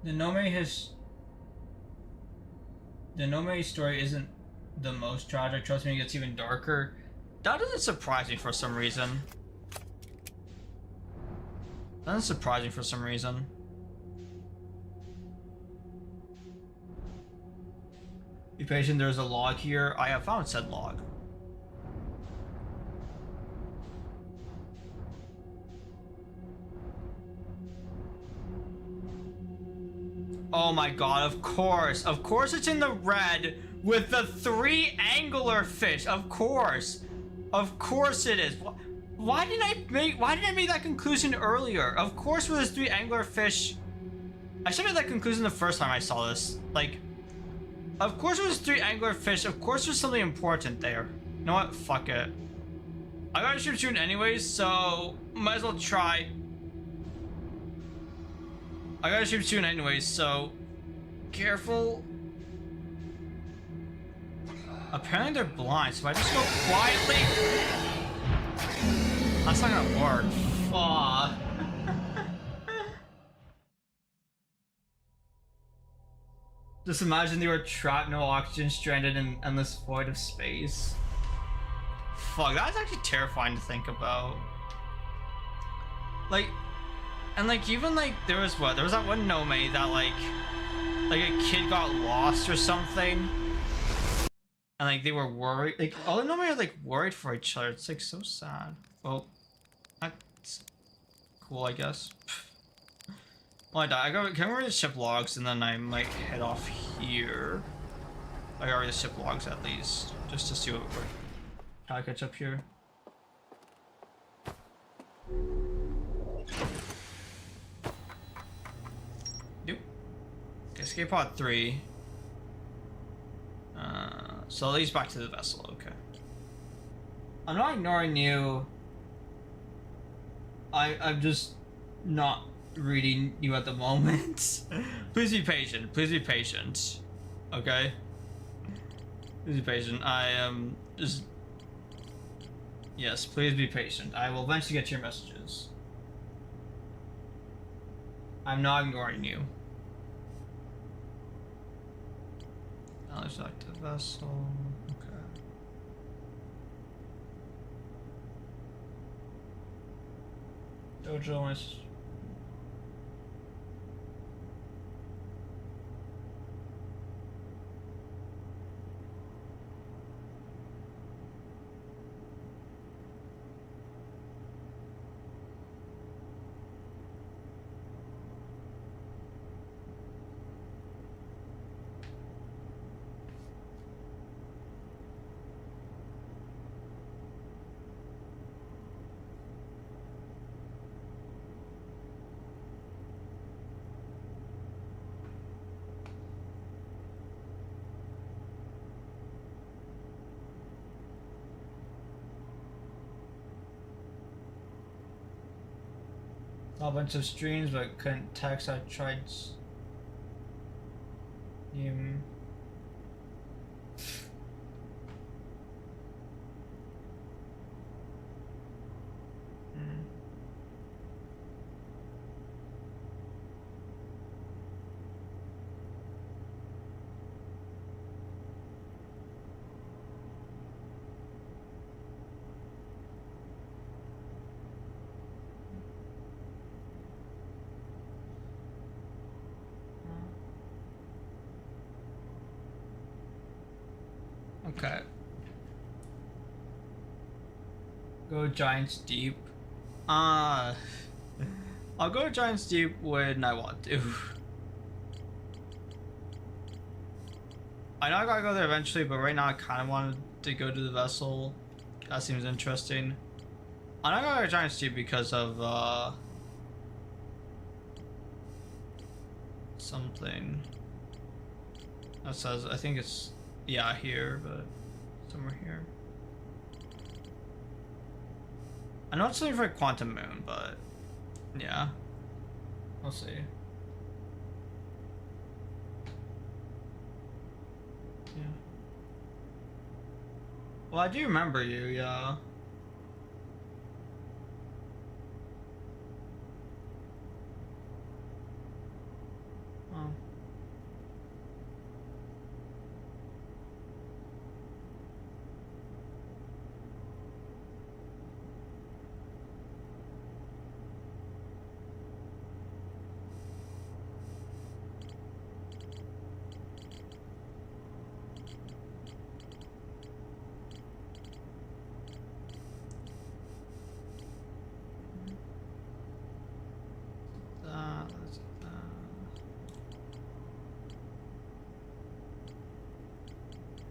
The Nome story isn't the most tragic. Trust me, it gets even darker. That doesn't surprise me for some reason. Be patient, there's a log here. I have found said log. Oh my god, of course. Of course it's in the red with the 3 angler fish. Of course. Of course it is. Why didn't I make that conclusion earlier? Of course with those 3 angler fish. I should have made that conclusion the first time I saw this. Like, of course it was 3 angler fish. Of course there's something important there. You know what? Fuck it. I gotta shoot you anyways, so might as well try. I gotta shoot soon anyways, so careful. Apparently they're blind, so if I just go quietly, that's not gonna work. Fuck. Just imagine they were trapped, no oxygen, stranded in endless void of space. Fuck, that's actually terrifying to think about. Like, and like, even like, there was that one gnome that like a kid got lost or something, and like they were worried, like all the gnome are like worried for each other. It's like so sad. Well, that's cool, I guess. Well, can I read the ship logs and then I might head off here. I gotta read the ship logs at least, just to see what we're, how I catch up here. Escape pod 3. So it leads back to the vessel. Okay. I'm not ignoring you. I'm just not reading you at the moment. Please be patient. Please be patient. Okay. Please be patient. I am just. Yes, please be patient. I will eventually get your messages. I'm not ignoring you. Knowledge active vessel. Okay. Dojo is. Saw a bunch of streams, but couldn't text. I tried. Mm. Okay. Go Giants Deep. I'll go Giants Deep when I want to. I know I gotta go there eventually, but right now I kind of wanted to go to the vessel. That seems interesting. I'm not gonna go Giants Deep because of something that says, I think it's, yeah, here, but somewhere here. I know it's something for Quantum Moon, but yeah, we'll see. Yeah. Well, I do remember you, yeah. Oh.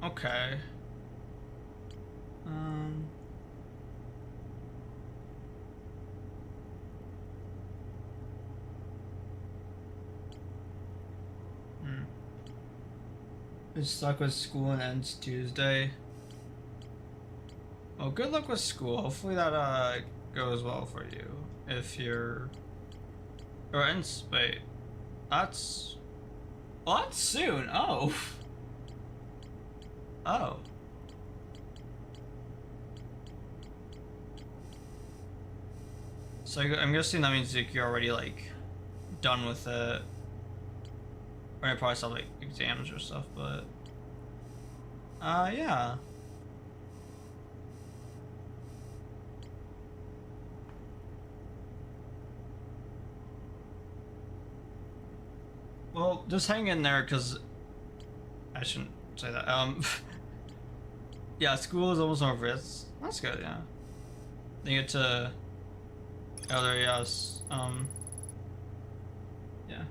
Okay. It's stuck with school and ends Tuesday. Well, good luck with school. Hopefully that goes well for you. If you're or ends, wait. That's well, that's soon. Oh. Oh. So I'm guessing that means like you're already like done with it. Or you probably still have like exams or stuff, but yeah. Well, just hang in there, cause I shouldn't say that. Yeah, school is almost over. That's good, yeah. You get to other, yes. Yeah.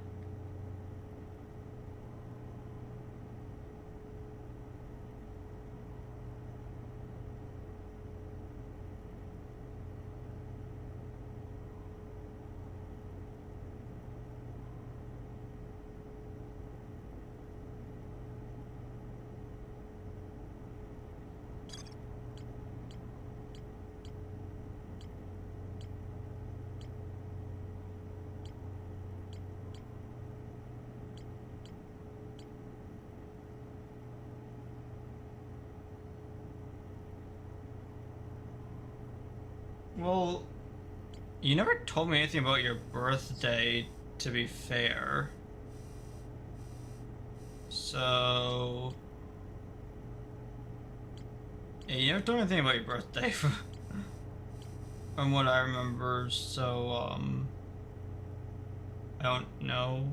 Well, you never told me anything about your birthday, to be fair. So... yeah, you never told me anything about your birthday from what I remember, so, I don't know.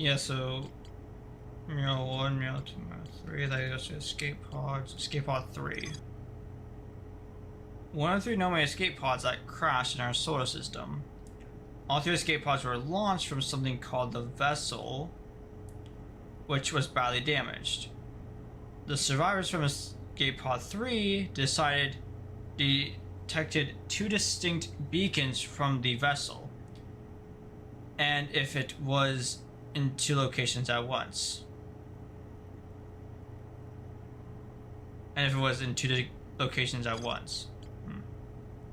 Yeah, so Mural 1, Mural 2, Mural 3, that goes to escape pods. Escape pod 3. One of 3 Nome escape pods that crashed in our solar system. All 3 escape pods were launched from something called the vessel, which was badly damaged. The survivors from escape pod 3 detected 2 distinct beacons from the vessel, and if it was in 2 locations at once.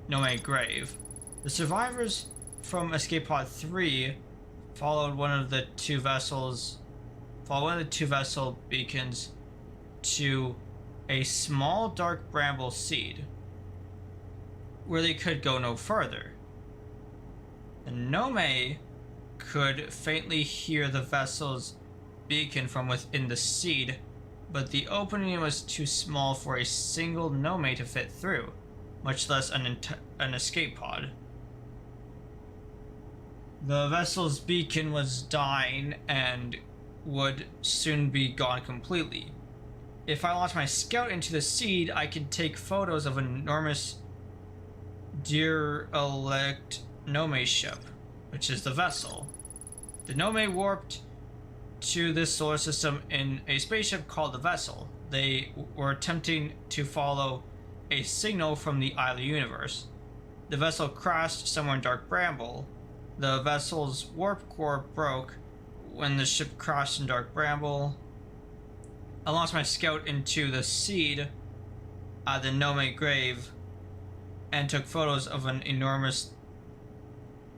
Nome grave. The survivors from escape pod 3 followed one of the two vessel beacons to a small dark bramble seed where they could go no further. The Nome could faintly hear the vessel's beacon from within the seed, but the opening was too small for a single Nome to fit through, much less an escape pod. The vessel's beacon was dying and would soon be gone completely. If I launch my scout into the seed, I could take photos of an enormous derelict Nome ship, which is the vessel. The Nome warped to this solar system in a spaceship called the Vessel. They were attempting to follow a signal from the eye of the universe. The vessel crashed somewhere in Dark Bramble. The vessel's warp core broke when the ship crashed in Dark Bramble. I launched my scout into the seed at the Nome grave and took photos of an enormous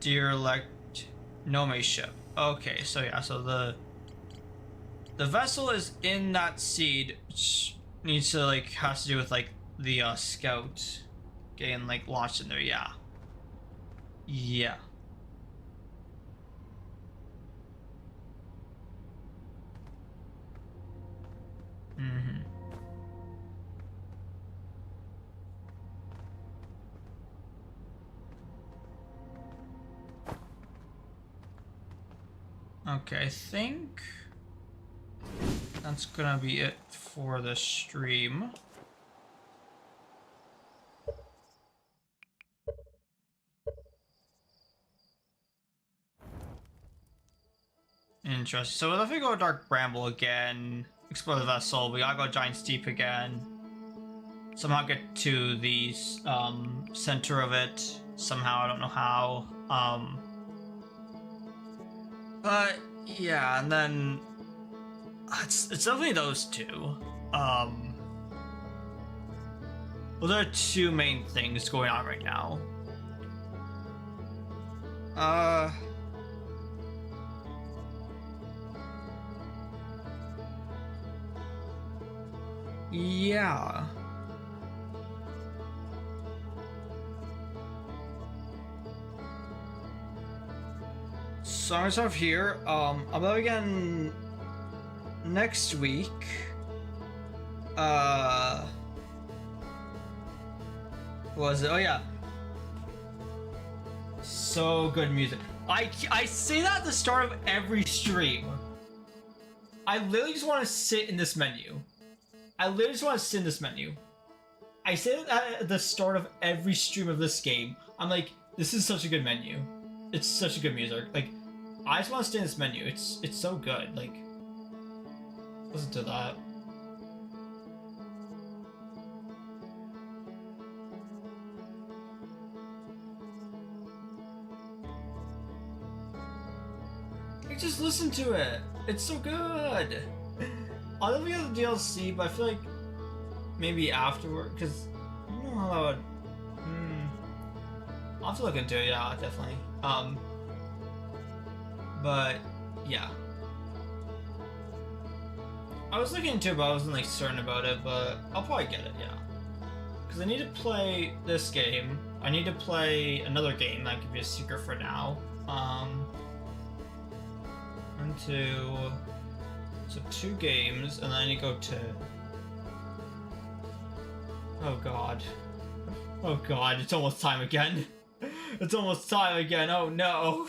derelict Nome ship. Okay, so yeah, so the vessel is in that seed, which needs to has to do with the scout getting launched in there. Yeah. Okay, I think that's gonna be it for the stream. Interesting. So if we go to Dark Bramble again, explore the vessel, we gotta go Giant Steep again. Somehow get to the center of it. Somehow, I don't know how. But yeah, and then it's definitely those two. Well, there are 2 main things going on right now. Yeah. So I'm gonna start off here. I'll be again next week. Was it? Oh yeah. So good music. I say that at the start of every stream. I literally just want to sit in this menu. I say that at the start of every stream of this game. I'm like, this is such a good menu. It's such a good music. I just want to stay in this menu. It's so good. Listen to that. Just listen to it. It's so good. I'll never get the DLC, but I feel like maybe afterward, because I don't know how that would. I'll have to look into it. Yeah, definitely. But yeah, I was looking into it, but I wasn't certain about it. But I'll probably get it. Yeah, because I need to play this game. I need to play another game that could be a secret for now. 1, 2. So 2 games, and then I need to go to. Oh god. Oh god, it's almost time again. It's almost time again. Oh no.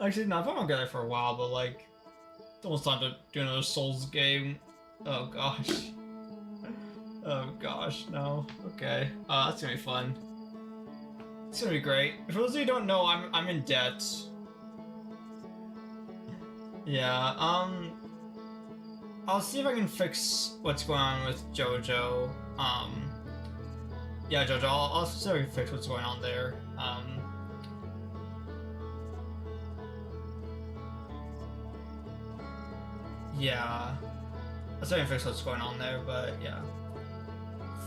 Actually, no, I've been together for a while, but like, it's almost time to do another Souls game. Oh gosh. Oh gosh, no. Okay. That's gonna be fun. It's gonna be great. For those of you who don't know, I'm in debt. Yeah, I'll see if I can fix what's going on with JoJo. Yeah, JoJo, I'll see if I can fix what's going on there. Yeah. I'll see if I can fix what's going on there, but yeah.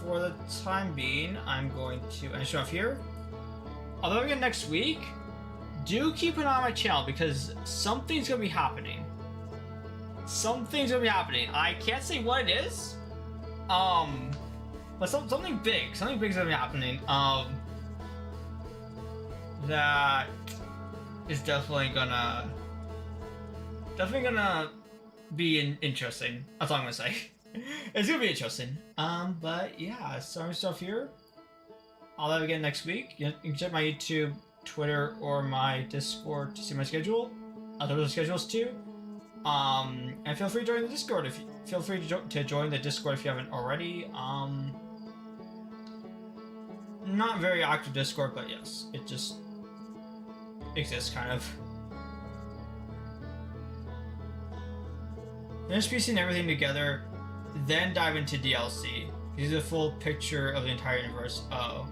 For the time being, I'm going to end off here. Although again next week, do keep an eye on my channel because something's gonna be happening. Something's gonna be happening. I can't say what it is. But something big. Something big's gonna be happening. That is definitely gonna be interesting. That's all I'm gonna say. It's gonna be interesting. But yeah, some stuff here. I'll have again next week. You can check my YouTube, Twitter, or my Discord to see my schedule. Other schedules too. And feel free to join the Discord if to join the Discord if you haven't already. Not very active Discord, but yes, it just exists kind of. Finish piecing everything together, then dive into DLC. Use a full picture of the entire universe. Uh-oh.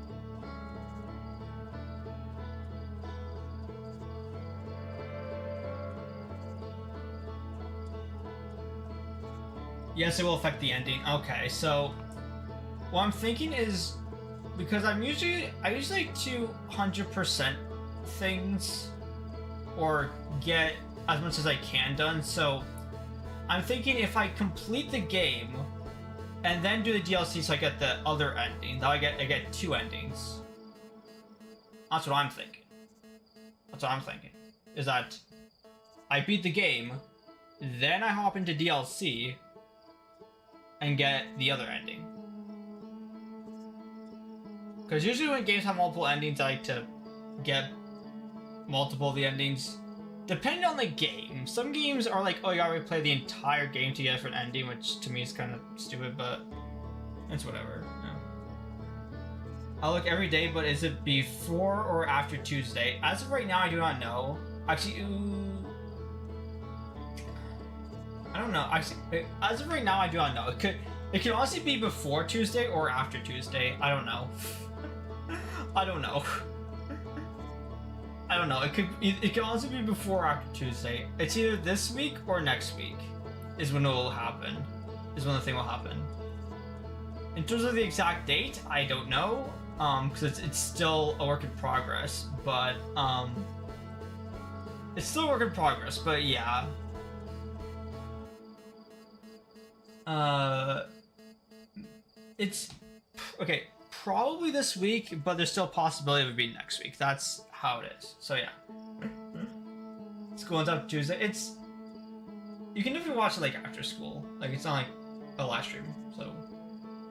Yes, it will affect the ending. Okay, so what I'm thinking is because I usually like to 100% things or get as much as I can done. So I'm thinking if I complete the game and then do the DLC, so I get the other ending. Now I get two endings. That's what I'm thinking. That's what I'm thinking. Is that I beat the game, then I hop into DLC and get the other ending. Because usually when games have multiple endings, I like to get multiple of the endings. Depending on the game. Some games are like, oh, you gotta replay the entire game to get a different ending, which to me is kind of stupid, but it's whatever. Yeah. I look every day, but is it before or after Tuesday? As of right now, I do not know. Actually, I don't know. Actually, as of right now, I do not know. It could honestly be before Tuesday or after Tuesday. I don't know. I don't know. I don't know. It could also be before or after Tuesday. It's either this week or next week is when it will happen. Is when the thing will happen. In terms of the exact date, I don't know. Because it's still a work in progress. But it's still a work in progress. But yeah. It's okay. Probably this week, but there's still a possibility of it being next week. That's how it is. So yeah. School ends up Tuesday. It's you can definitely watch it like after school. Like it's not like a live stream. So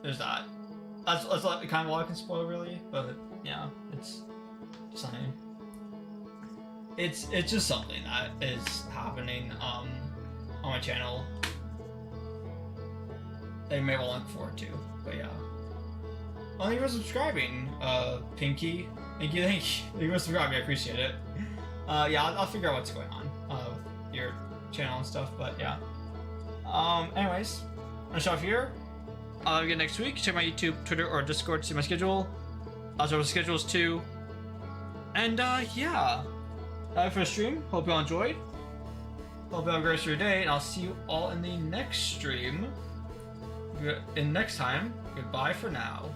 there's that. That's kind of all I can spoil really. But yeah, it's something. It's just something that is happening on my channel. That you may well look forward to. But yeah. Well, thank you for subscribing, Pinky. Thank you for subscribing, I appreciate it. Yeah, I'll figure out what's going on, with your channel and stuff, but yeah. Anyways, I'm gonna stop here. I'll get next week. Check my YouTube, Twitter, or Discord to see my schedule. Also have schedules too. And, yeah. That's for the stream. Hope you all enjoyed. Hope you all have a great rest of your day, and I'll see you all in the next stream. In next time, goodbye for now.